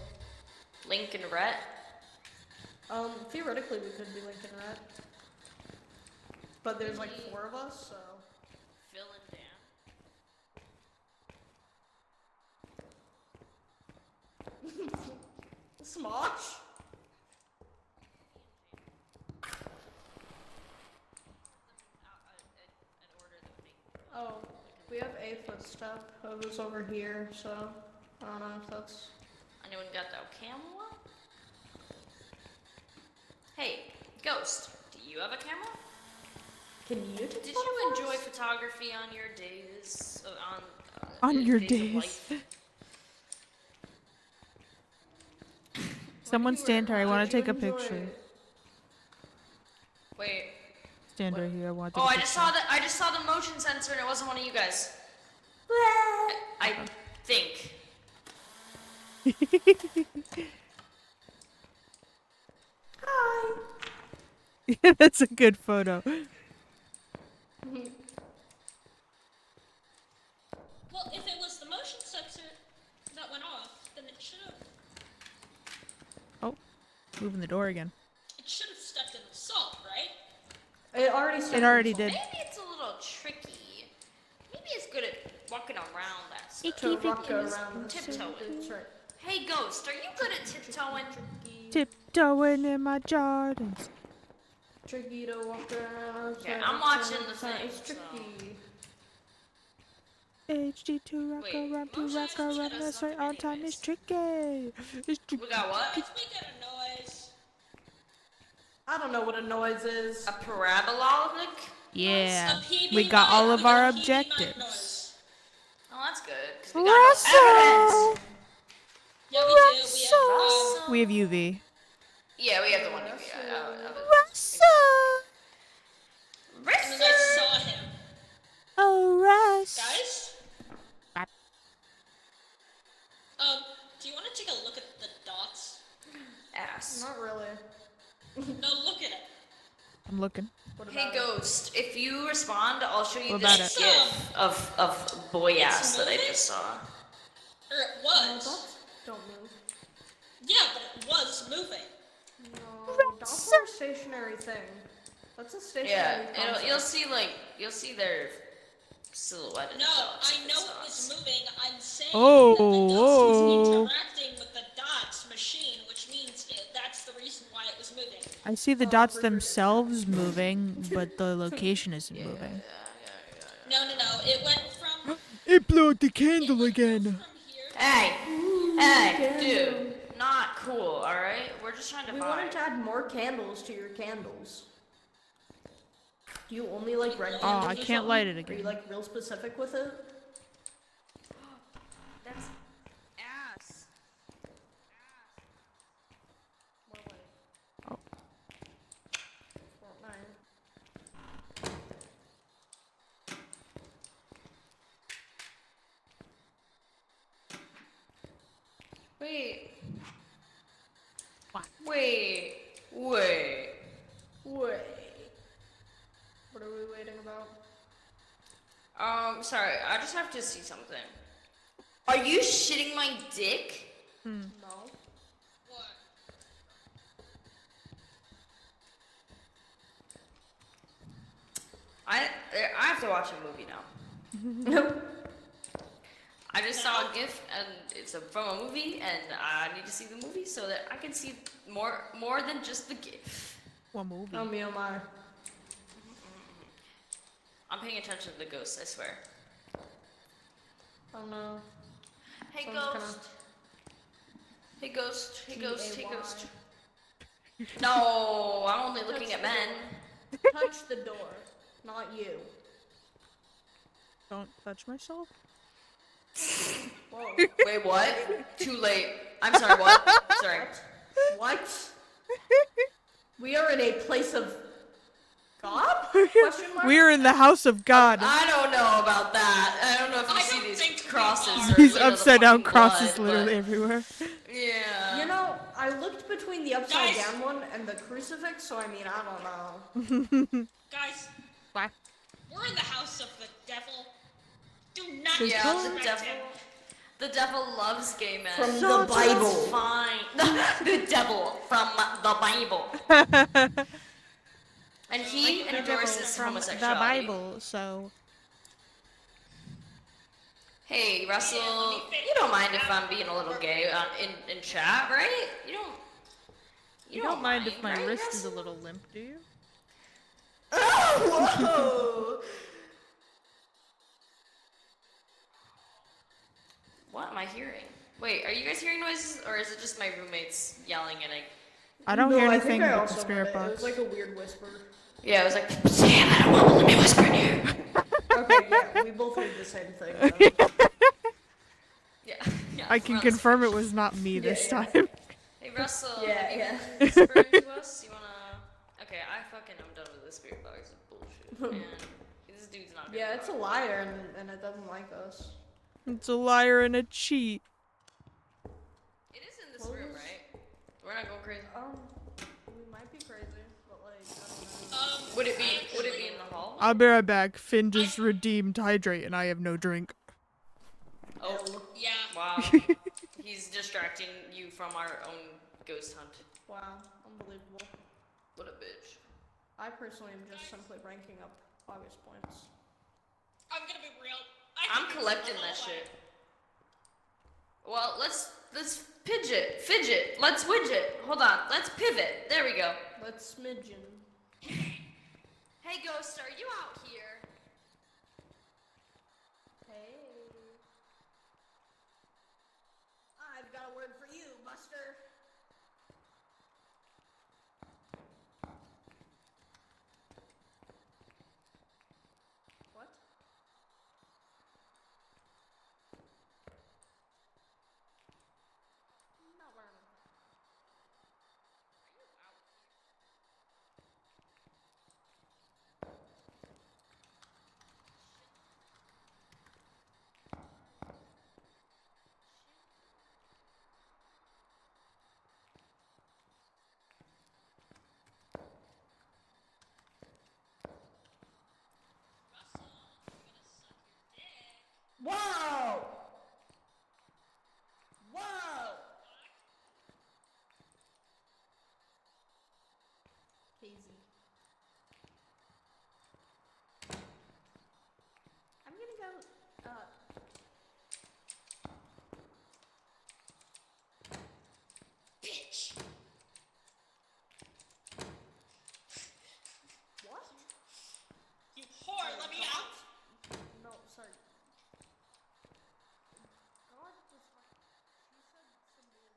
Link and Rhett? Theoretically we could be Link and Rhett. But there's like 4 of us, so. Phil and Dan. Smosh? Oh, we have a footstep. It was over here, so I don't know if that's. Anyone got that camera? Hey, Ghost, do you have a camera? Can you? Did you enjoy photography on your days? On your days of days. life? Someone stand here. I want to take a picture. Wait. Stand right here. I want to Oh, take a I just picture. saw I just saw the motion sensor, and it wasn't one of you guys. I think. Hi. Yeah, that's a good photo. Well, if it was the motion sensor that went off, then it should have Moving the door again. stepped in the salt, right? It already. It already did. Maybe it's a little tricky. Maybe it's good at walking around that stuff. To rock around. Tiptoeing. That's right. Hey, Ghost, are you good at tiptoeing? Tiptoeing in my Jordans. Tricky to walk around. Yeah, I'm watching the thing, It's so. tricky. HD2 rock Wait, around to motion rock around. has That's right nothing on time. anyways. It's tricky. It's tricky. We got what? Guys, we get a noise. I don't know what a noise is. A parabolic? Yeah. A PB We got all mic. of We our got a PB mic objectives. noise. Oh, that's good. 'Cause we got no evidence. Russell! Yeah, we do. We have, We have UV. Yeah, we have the one. Yeah, Russell! and then I saw him. Oh, Russ. Guys? What? Do you want to take a look at the dots? Ass. Not really. No, look at it. I'm looking. What Hey about it? Ghost, if you respond, I'll show you What this about it? gif of boy ass that I moving? just saw. Or it No, was. dots don't move. Yeah, but it was moving. No, dots are a stationary thing. That's a stationary Yeah, concept. you'll see their silhouette. in No, the dots I and know it dots. was moving. I'm saying Oh, that the ghost was whoa. interacting with the dots machine, which means that's the reason why it was moving. I see the dots themselves moving, but the location isn't moving. No, it went from. It blew out the It candle would go again. from here. Hey, dude, not cool. All right, we're just trying to We find. wanted to add more candles to your candles. Do you only like red Oh, candles? I or can't something? light it Are again. you like real specific with it? That's ass. More light. Oh. Fortnite. Wait. What? Wait. Wait. What are we waiting about? Sorry, I just have to see something. Are you shitting my dick? No. What? I have to watch a movie now. Nope. I just saw a GIF and it's from a movie, and I need to see the movie so that I can see more than just the GIF. What movie? Oh me, oh my. I'm paying attention to the ghosts, I swear. Oh no. Hey Sounds ghost. Hey ghost. Hey ghost. Hey G-A-Y. ghost. No, I'm only looking at men. Touch the door, not you. Don't touch myself. Whoa. Wait, what? Too late. I'm sorry, what? Sorry. What? We are in a place of God? Question mark? We're in the house of God. I don't know about that. I don't know if you I see don't these think we crosses. are. Or These the upside down fucking crosses blood, literally but- everywhere. Yeah. You know, I looked between the upside Guys. down one and the crucifix, so I mean, I don't know. Guys, What? we're in the house of the devil. Do not The Yeah, disrespect the devil. him. The devil loves gay men. From So the Bible. It's fine. The devil from the Bible. And he The devil endorses from the homosexuality. Bible, so Hey, Russell, Yeah, let me fix you don't mind if I'm being a little gay in chat, right? You don't mind if my right, wrist is a Russell? little limp, do you? Oh, whoa! What am I hearing? Wait, are you guys hearing noises, or is it just my roommates yelling and I don't No, hear I think anything I but also the heard spirit it. It box. was like a weird whisper. yeah, it was like, Sam, I don't want to let me whisper in here. Okay, yeah, we both heard the same thing. Though. Yeah, yeah. I can we're on the confirm same it was not me this yeah. time. Hey Russell, Yeah, have you yeah. been whispering to us? You wanna? Okay, I fucking am done with this spirit box. It's bullshit, man. This dude's not. Gonna Yeah, it's a talk. liar and it doesn't like us. It's a liar and a cheat. It is in this What room, was- right? We're not going crazy. We might be crazy, but like, I don't know. Would it be in the hall? I'll be right back. Finn just redeemed hydrate and I have no drink. Oh, Yeah. wow. He's distracting you from our own ghost hunt. Wow, unbelievable. What a bitch. I personally am just simply ranking up August points. I'm gonna be real. I'm collecting that shit. Well, let's fidget. Let's widget. Hold on. Let's pivot. There we go. Let's smidgen. Hey, ghost, are you out here? Hey. Buster. What? Not wearing them. Whoa! Whoa! Hazy. I'm gonna go, Bitch! what? You whore, let me out! No, sorry. God was like, she said some weird.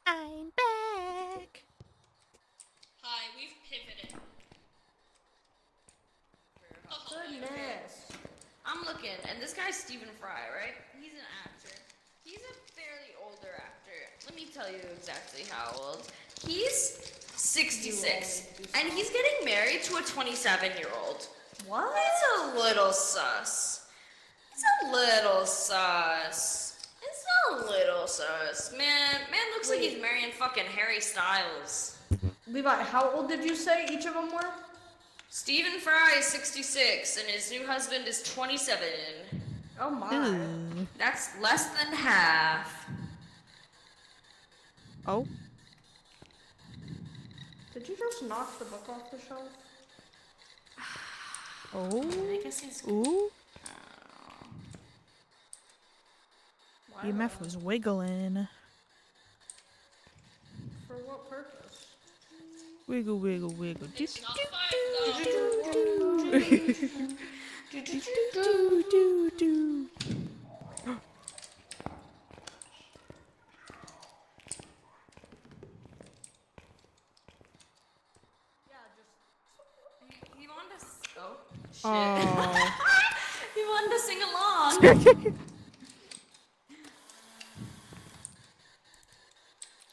I'm back. Hi, we've pivoted. Goodness. I'm looking, and this guy's Stephen Fry, right? He's an actor. He's a fairly older actor. Let me tell you exactly how old. He's 66, and he's getting married to a 27-year-old. What? It's a little sus. It's a little sus. It's a little sus. Man looks like he's marrying fucking Harry Styles. Levi, how old did you say each of them were? Stephen Fry is 66, and his new husband is 27. Oh my. Ooh. That's less than half. Oh. Did you just knock the book off the shelf? Oh. I guess he's... Ooh. Wow. EMF was wiggling. For what purpose? Wiggle, wiggle, wiggle. It's not 5 Do. Yeah, just. He wanted to... Oh, shit. Oh. He wanted to sing along.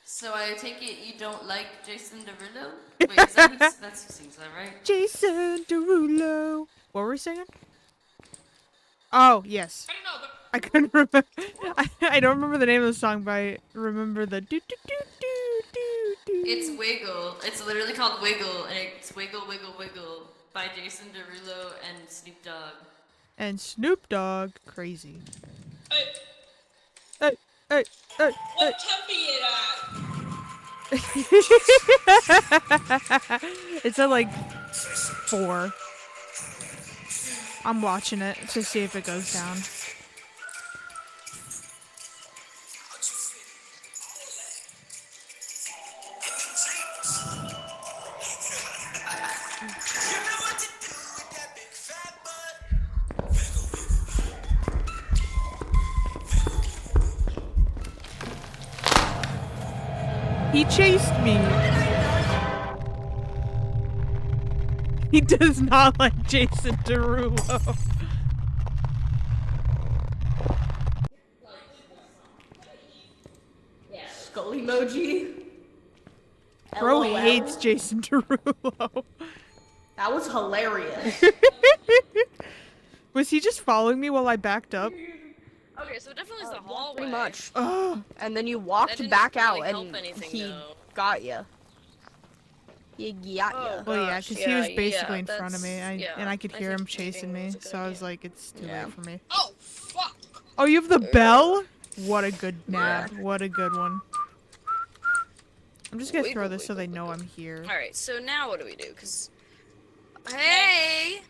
So I take it you don't like Jason Derulo? Wait, is that that's who sings that, right? Jason Derulo. What were we singing? Oh, yes. I don't know, but I couldn't remember. I don't remember the name of the song, but I remember the do do do do do do. It's Wiggle. It's literally called Wiggle, and it's Wiggle, Wiggle, Wiggle by Jason Derulo and Snoop Dogg. And Snoop Dogg, crazy. hey, Hey, hey, hey, what temp it at? It's at like 4. I'm watching it to see if it goes down. He chased me. He does not like Jason Derulo. Skull emoji. Bro LOL. hates Jason Derulo. That was hilarious. Was he just following me while I backed up? Okay, so it definitely is the hallway. Pretty much. Oh, And then you That walked didn't back really out help and anything, he though. got you. Yeah. Well, yeah, because he was basically in that's- front of me, yeah, and I could hear think him chasing leaving me, was a good so I was idea. like, it's too Yeah. late for me. Oh, fuck! Oh, you have the bell? What a good nab. Yeah. What a good one. I'm just gonna throw Wiggle, this so they wiggle, know wiggle. I'm here. Alright, so now what do we do? Cause... Hey!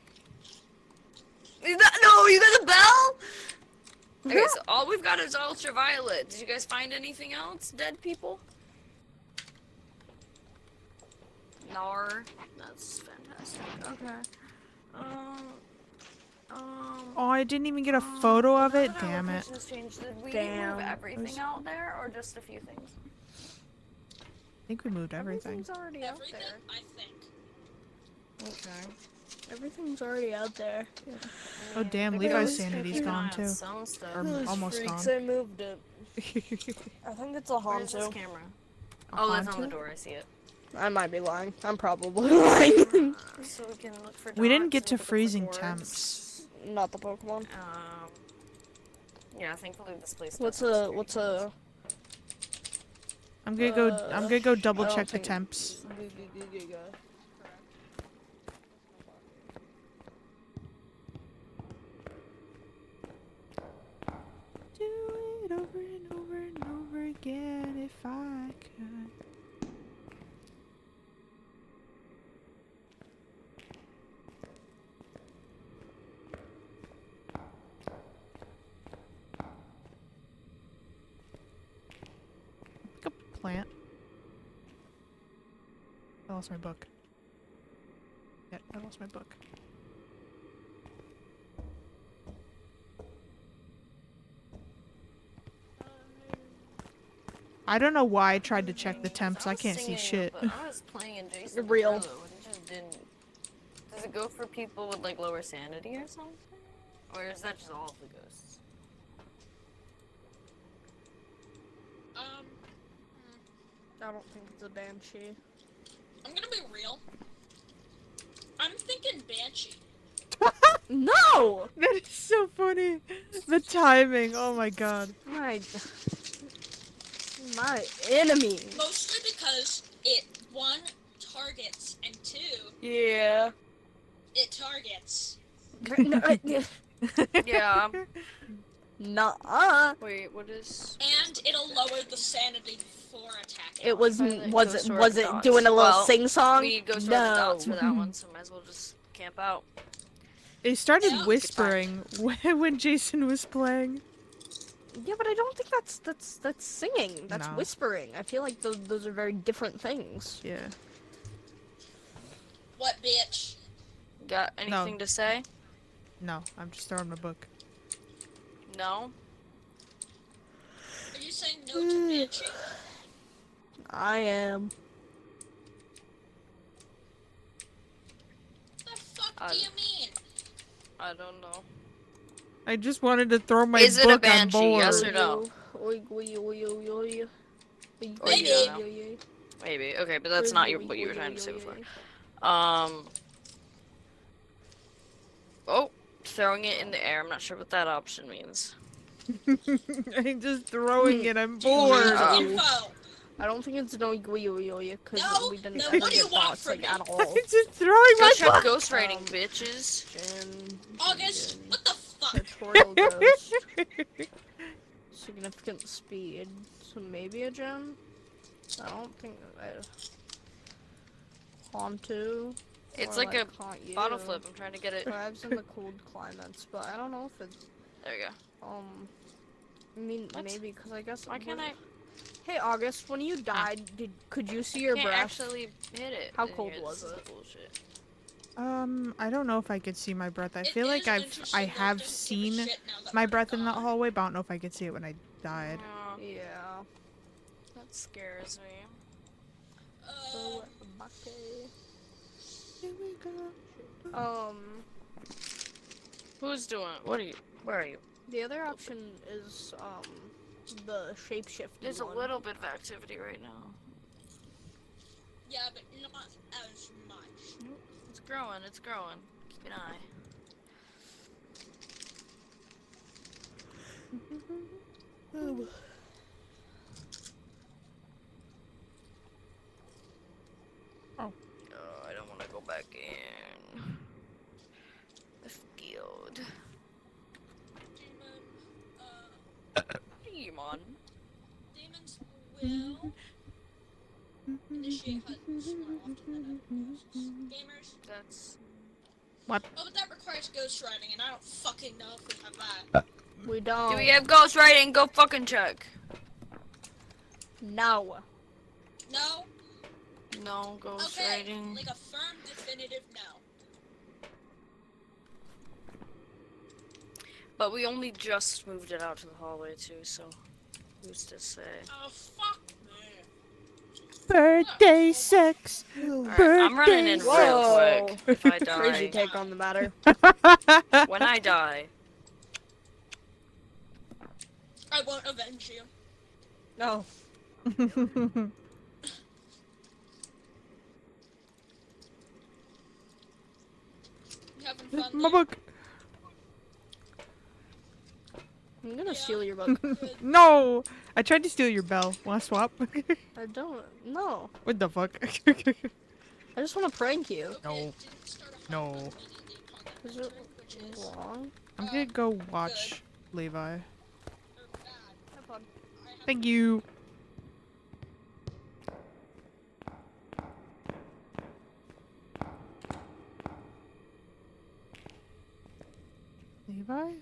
No, you got a bell? Okay, so all we've got is ultraviolet. Did you guys find anything else? Dead people? Nar. That's fantastic. Okay. Oh, I didn't even get a photo of it? now that our Damn it. location's changed, did we Damn. move everything out there, or just a few things? I think we moved everything. Everything's already out Everything, there. I think. Okay. Everything's already out there. Oh, damn, Levi's sanity's gone too. Some stuff. Or Those almost freaks, gone. I moved it. I think it's a Where's this Hanzo. camera? A Oh, that's on the Hanzo? door. I see it. I might be lying. I'm probably lying. So we can look for. We didn't dots get and to look for freezing words. temps. Not the Pokemon. Yeah, thankfully this place. What's doesn't a scare what's you. a I'm gonna go double I don't check the think- temps. Do it over and over and over again if I could. Pick up a plant. I lost my book. Yeah, I lost my book. I don't know why I tried to check the temps. I can't see was shit. singing, but I was playing in Jason Real. Derulo, and it just didn't. Does it go for people with like lower sanity or something, or is that just all of the ghosts? I don't think it's a Banshee. I'm gonna be real. I'm thinking Banshee. No! That is so funny. The timing. Oh my god. My enemy. Mostly because it, one, targets, and two, Yeah. it targets. Yeah. Nuh-uh. Wait, what is? And it'll lower the sanity before attacking. It was Pilot was Ghost it Orb was it dots. doing a little Well, sing song? We need ghost no. orb dots for that one, so might as well just camp out. It started Yeah. whispering when Jason was playing. Yeah, but I don't think that's singing. That's No. whispering. I feel like those are very different things. Yeah. What, bitch? Got anything to say? No, I'm just throwing my book. No. Are you saying no to Banshee? I am. The fuck do you mean? I don't know. I just wanted to throw my Is it a book on banshee, board. yes or no? Maybe. Maybe. Okay, but that's not what you were trying to say before. Oh, throwing it in the air. I'm not sure what that option means. I'm just throwing it. I'm Do you bored. have info? I don't think it's no because No? we didn't No, ever what do you get want thoughts from like me? at all. I'm just throwing Go my check book. ghostwriting, bitches. August, what the fuck? Tutorial ghost. Significant speed. So maybe a gem? I don't think Hontu. It's or like a Haunt You. bottle flip. I'm trying to get it. Thrives in the cold climates, but I don't know if it's There you go. I mean What? maybe because I guess. Why can't I? Hey August, when you died, could you see your Can't breath? actually hit it. How in cold here. was This is it? Bullshit. I don't know if I could see my breath. I It feel like is I interesting, though, have don't give a seen shit now that my we're breath in that gone. hallway, but I don't know if I could see it when I died. Oh, Yeah. that scares me. So, Here we go. Who's doing? What are you? Where are you? the other option is the shapeshifting. There's a one. little bit of activity right now. Yeah, but not as much. It's growing. It's growing. Keep an eye. checking the field. Demon. Demons will initiate hunts more often than other ghosts. Gamers. That's What? Oh, but that requires ghost riding, and I don't fucking know if we have that. We don't. Do we have ghost writing? Go fucking check. No. No? No ghost Okay, writing. like a firm, definitive no. But we only just moved it out to the hallway too, so who's to say? Oh, fuck me. Birthday sex. Alright, I'm running in real Whoa. quick if I die. Crazy take on the matter. When I die. I won't avenge you. No. You having fun My there? book. I'm gonna Yeah. steal your book. Good. No! I tried to steal your bell. Wanna swap? I don't. No. What the fuck? I just want to prank you. Okay, No. it didn't start a hunt No. immediately upon that Is trick, it which is wrong? I'm gonna go watch Levi. or bad. Have fun. I have Thank you. Levi?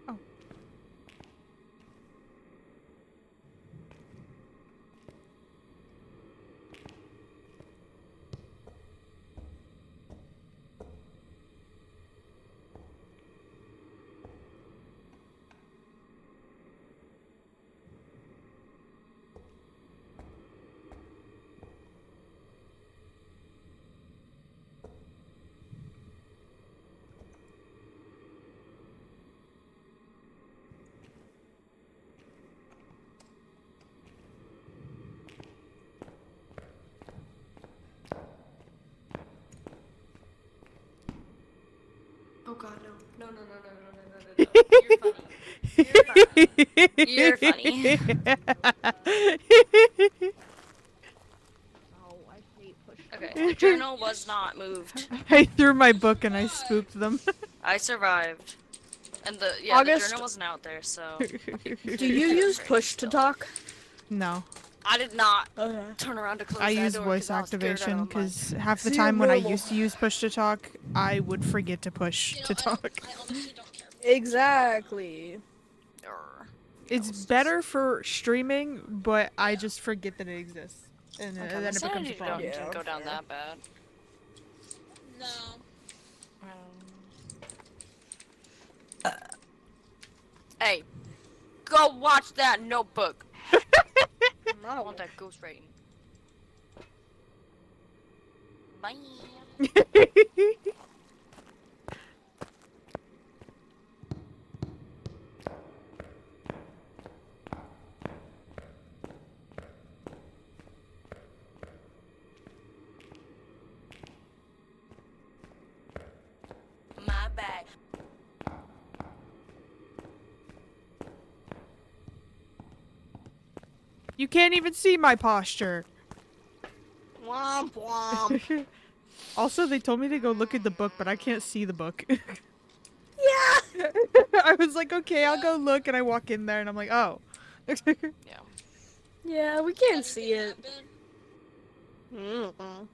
Oh. Oh god, no. No. You're funny. Oh, I hate push. Okay, the journal was not moved. I threw my book and I spooked them. I survived. And the August- journal wasn't out there, so Do you use push to talk? No. I did not Okay. turn around to close I that use door voice 'cause I was scared out activation of my because half the See, time when I normal. used to use push to talk, I would forget to push You know, to talk. I honestly don't care. Exactly. Arr. It's better for streaming, but I just forget that it exists. And Okay, then my it becomes a sanity problem. didn't Yeah, go down fair. that bad. No. Hey, go watch that notebook. I No. want that ghost rating. Bye. My bad. You can't even see my posture. Womp womp. Also, they told me to go look at the book, but I can't see the book. Yeah. I was like, okay, I'll go look, and I walk in there, and I'm like, oh. Yeah. Yeah, we can't see Anything it. happen? Mm-mm.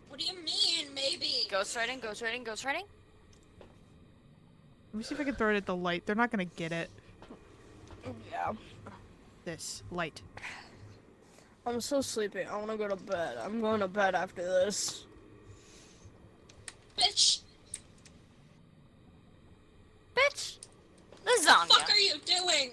What do you mean, maybe? Ghost writing, ghost writing, ghost writing. Let me see if I can throw it at the light. They're not gonna get it. Yeah. This light. I'm so sleepy. I want to go to bed. I'm going to bed after this. Bitch, Bitch. what Lasagna. the fuck are you doing?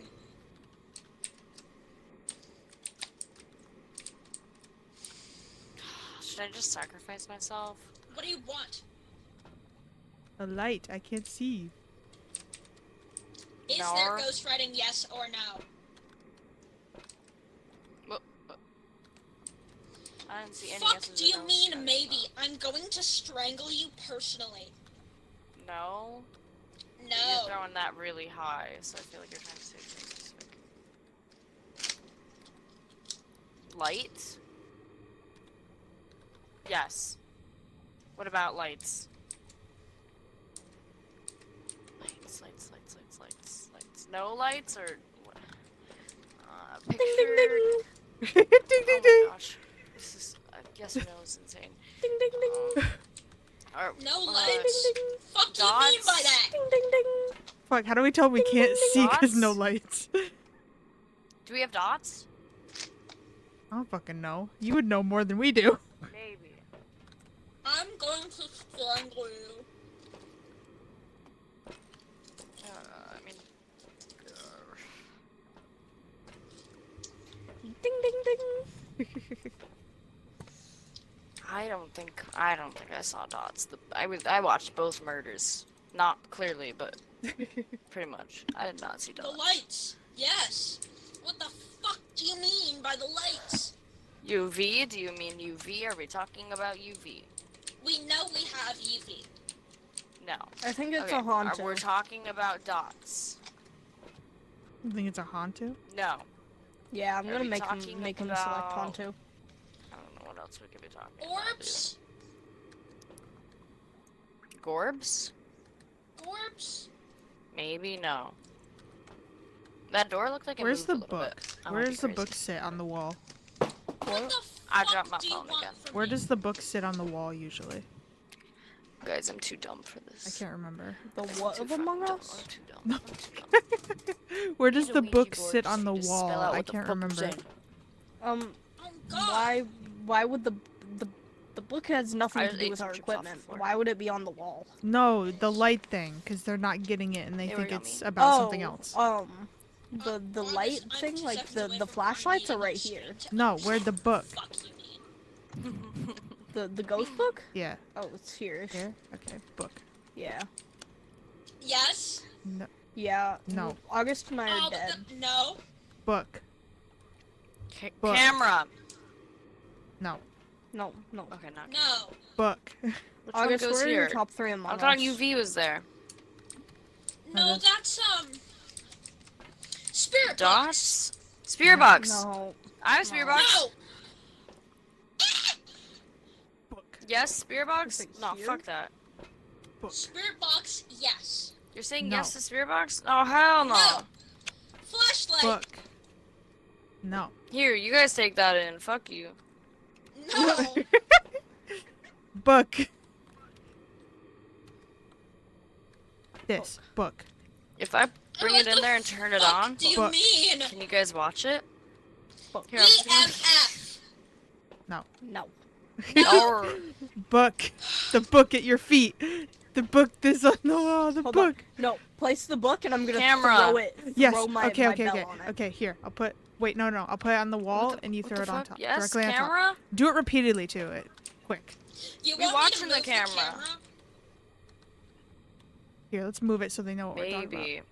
Should I just sacrifice myself? What do you want? A light. I can't see. Is No. there ghostwriting, yes or no? I didn't see any Fuck yeses do or you nos, mean so maybe? no. I'm going to strangle you personally. No. You're No. throwing that really high, so I feel like you're trying to say something specific. Light? Yes. What about lights? Lights. No lights or what? Picture. Ding ding ding. Ding ding Oh ding. my gosh. This is yes or no is insane. Ding ding ding. Or, No Ding lights. ding ding. Fuck you mean by Dots. that? Ding ding ding. Fuck, how do we tell we Ding, can't ding, ding. see because no Dots? lights? do we have dots? I don't fucking know. You would know more than we do. Maybe. I'm going to strangle you. I mean, Ding ding ding. I don't think I saw dots. I watched both murders. Not clearly, but pretty much. I did not see The dots. lights. Yes. What the fuck do you mean by the lights? UV? Do you mean UV? Are we talking about UV? We know we have UV. No. I think it's Okay, a haunted. we're talking about dots. You think it's a Hantu? No. Yeah, I'm Are gonna we make talking him select about- Ponto. I don't know what else we could be talking about. Orbs. dude. Gorbs? Orbs. Maybe no. That door looked like it Where's moved the a little book? bit. I might Where be does the crazy. book sit on the wall? What the I fuck dropped my do you phone want again. from Where me? does the book sit on the wall usually? Guys, I'm too dumb for I this. can't remember. The I'm what too of fucking Among dumb. Us? I'm too dumb. I'm too dumb. Where does Need a the Ouija book board sit so on you the can spell wall? out I what the can't fuck I'm remember. saying. Oh god. Why would the book has nothing I to do ate with some our chips off the equipment? floor. Why would it be on the wall? No, the light thing, because they're not getting it and they They were think it's yummy. about something else. The Honest, light I'm thing, 2 like seconds away the from flashlights are finding right the here. street. No, where the book? Fuck you mean? The ghost book? Yeah. Oh, it's here. Here? Okay, book. Yeah. Yes. No, Yeah. No. August and I are Oh, dead. no. book. Book. Camera. No, No. Okay, not No. book. Which August, one goes what are here? your top 3 Among I Us? thought UV was there. No, that's- that's spirit box. Dots? Spirit box. No. I have spirit box. No. Book. Yes, spirit box. Is it No, here? fuck that. Book. Spirit box. Yes. You're saying No. yes to spirit box? Oh hell no. No. Flashlight. Book. No. Here, you guys take that in. Fuck you. No. Book. This. Book. If I bring What it in the there and turn it fuck on, Do you Book. mean can you guys watch it? Book. Here, I'm just gonna... EMF? No. Or... Book. The book at your feet. The book this on the wall. The Hold book. on. No. Place the book and I'm gonna Camera. throw it. Yes. Throw my, okay. my Okay. bell Okay. on it. Okay. Here. I'll put. Wait. No. No. I'll put it on the wall What the- and you what throw the it on fuck? top. Yes, Directly on top. camera? Do it repeatedly too. Quick. You We want watching me to the move camera. Here. Let's move it so they know what we're talking about. Maybe.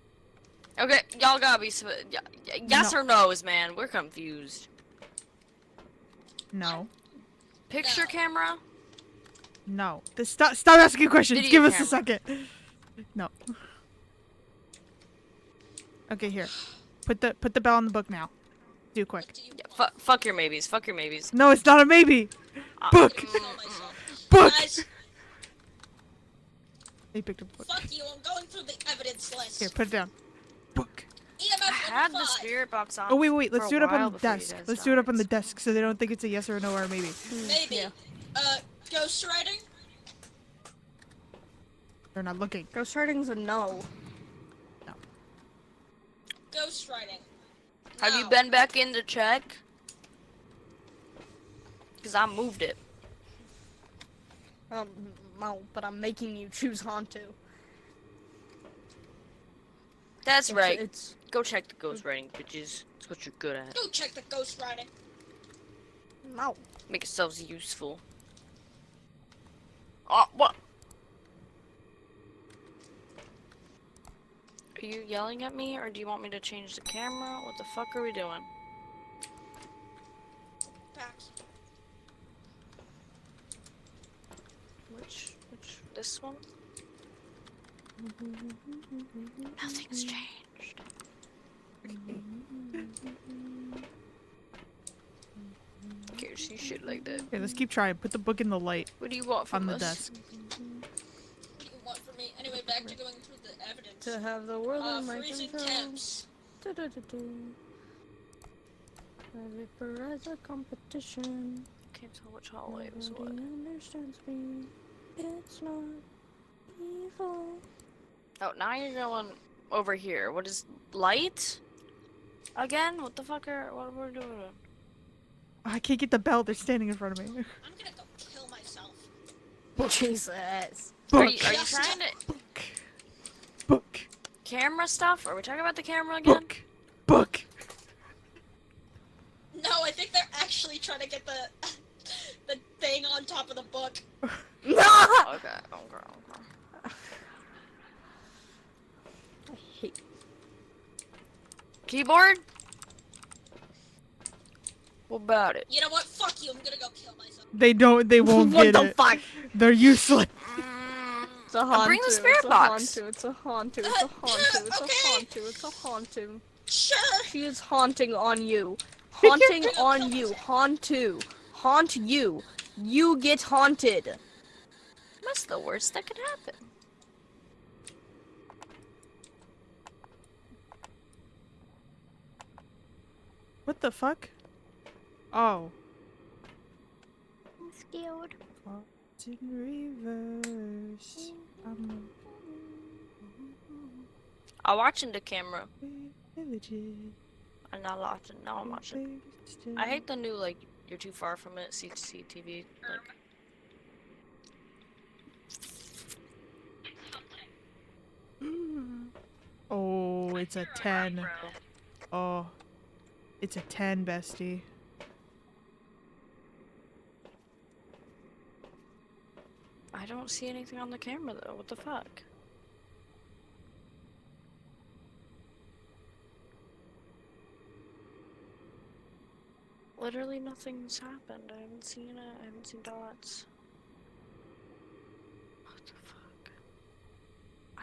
Okay, y'all gotta be... Yes No. or no's, man. We're confused. No. Picture No. camera? No. Stop asking questions. Video Give us a camera. second. No. Okay, here. Put the bell on the book now. Do quick. Yeah, fuck your maybes. Fuck your maybes. No, it's not a maybe. Book. Book. Guys, He picked up a book. fuck you. I'm going through the evidence list. Here, put it down. Book. EMF I had level the 5. spirit box on. Oh wait. Let's for a do it up while on the before you desk. guys Let's do it up on the died. desk so they don't think it's a yes or a no or a maybe. Maybe. Yeah. Ghostwriting? They're not looking. Ghostwriting's a no. Ghostwriting. Have you No. been back in to check? Because I moved it. No, but I'm making you choose Hantu. That's right. It's Go check the ghostwriting, bitches. It's what you're good at. Go check the ghostwriting. no. Make yourselves useful. Oh, what? Are you yelling at me, or do you want me to change the camera? What the fuck are we doing? Pax. Which, this one? Nothing's changed. see shit like that. Okay, let's keep trying. Put the book in the light What do you want from on the us? desk. What do you want from me? Anyway, back to going through the evidence. To have the world in my Freezing control. temps. I vaporize a competition. Can't tell which hallway was Nobody what. understands me. It's not evil. Oh, now you're going over here. What is light? Again? What the fuck are what we're doing? I can't get the bell. They're standing in front of me. I'm gonna go kill myself. Jesus. Are Book. you trying to Book. camera stuff? Are we talking about the camera again? Book. No, I think they're actually trying to get the the thing on top of the book. Okay. I hate. Keyboard? What about it? You know what? Fuck you. I'm gonna go kill myself. They won't What get the it. fuck? They're useless. It's a hauntu. Bring the spirit box. It's a hauntu. It's a hauntu. It's a Okay. hauntu. It's a hauntu. Sure. She is haunting on you. Haunting on you. Hauntu. Haunt you. You get haunted. That's the worst that could happen. What the fuck? Oh. I'm scared. It's in reverse. I'm watching the camera. Villages. I'm not watching. Now I'm watching. I hate the new, like, you're too far from it, CCTV. Like, Oh, it's a 10. Oh. It's a 10, bestie. I don't see anything on the camera, though. What the fuck? Literally nothing's happened. I haven't seen it. I haven't seen dots. What the fuck?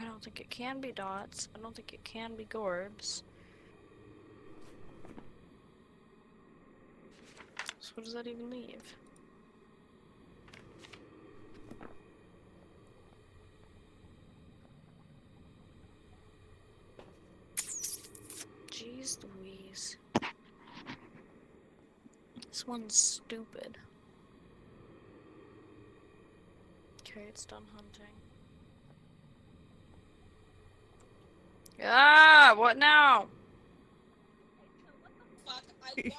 I don't think it can be dots. I don't think it can be gorbs. So what does that even leave? Jeez Louise. This one's stupid. Okay, it's done hunting. Ah, what now? Fuck. I walk in and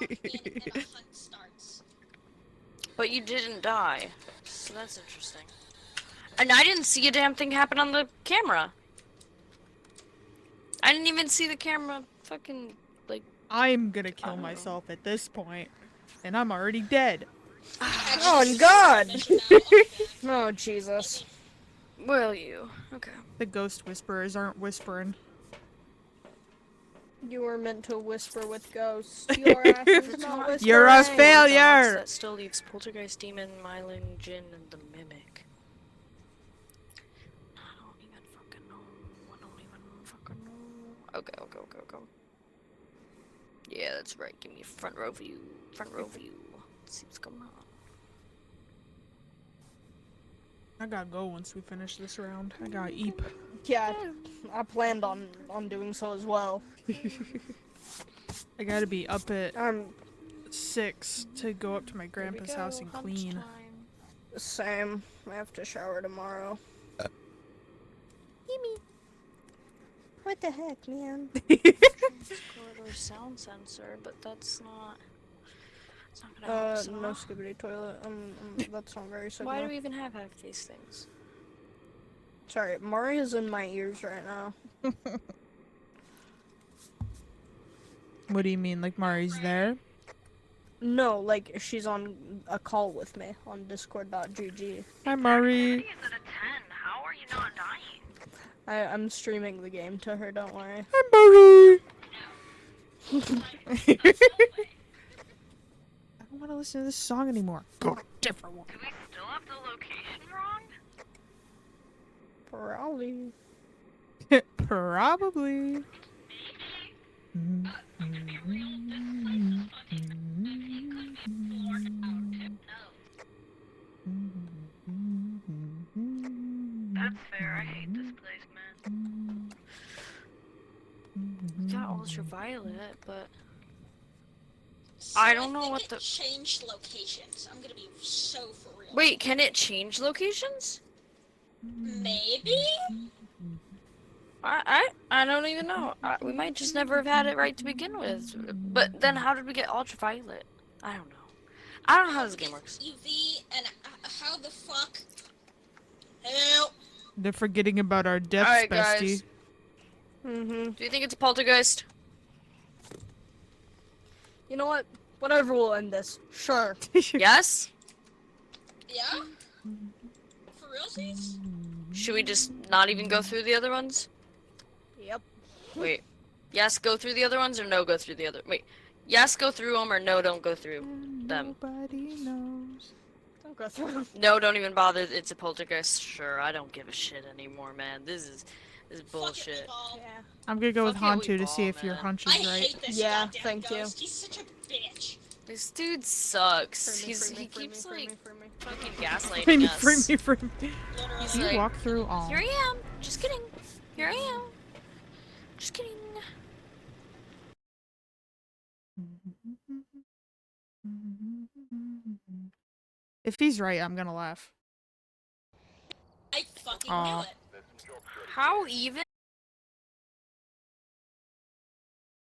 a hunt starts. But you didn't die. So that's interesting. And I didn't see a damn thing happen on the camera. I didn't even see the camera fucking, like... I'm gonna kill myself at this point, and I'm already dead. Oh God! Oh Jesus. Will you? Okay. The ghost whisperers aren't whispering. You were meant to whisper with ghosts. Your ass is not whispering. You're a Dots failure! that still leaves Poltergeist, Demon, Myling, Jinn, and the Mimic. I don't even fucking know. I don't even fucking know. Okay. Yeah, that's right. Give me a front row view. Front row view. Let's see what's going on. I gotta go once we finish this round. I gotta eep. Yeah, I planned on doing so as well. I gotta be up at I'm 6 to go up to my Here we grandpa's go, house and hunt clean. time. same. I have to shower tomorrow. Gimme. What the heck, man? Corridor sound sensor, but that's not. It's not gonna help us at No all. skibbity toilet. That's not very sick. Why do we even have half these things? Sorry, Maria's in my ears right now. What do you mean, like Mari's there? No, like she's on a call with me on discord.gg. Hi Mari. Is it a 10? How are you not dying? I'm streaming the game to her, don't worry. Hi Mari. I don't want to listen to this song anymore. Go to a different one. Do we still have the location wrong? Probably. Probably. Real, this is a fucking book. He could have sworn out ultraviolet, but So I don't know think what it the- changed locations. I'm gonna be so for real. wait, can it change locations? Maybe? I don't even know. We might just never have had it right to begin with. But then how did we get ultraviolet? I don't know. I don't know how this game works. UV and how the fuck? Help! They're forgetting about our deaths, Alright, bestie. guys. Mm-hmm. Do you think it's a poltergeist? You know what? Whatever will end this. Sure. Yes? Yeah? For realsies? Should we just not even go through the other ones? Yep. Wait. Yes, go through the other ones, or no, go through the other. Wait. Yes, go through them, or no, don't go through them. Nobody knows. Don't go through. No, don't even bother. It's a poltergeist. Sure, I don't give a shit anymore, man. This is Fuck it, bullshit. Leval. Yeah. I'm gonna go with Fuck it, we Hantu to see ball, if your man. hunch I is right. hate this Yeah, goddamn thank you. ghost. He's such a bitch. This dude sucks. Free me, He free me, keeps free me, like free me. fucking Free gaslighting me, us. free me, free me. Literally. He's Do you like, walk through all? Here I am. Just kidding. Here I am. Just kidding. If he's right, I'm gonna laugh. I fucking Aw. knew it. How even?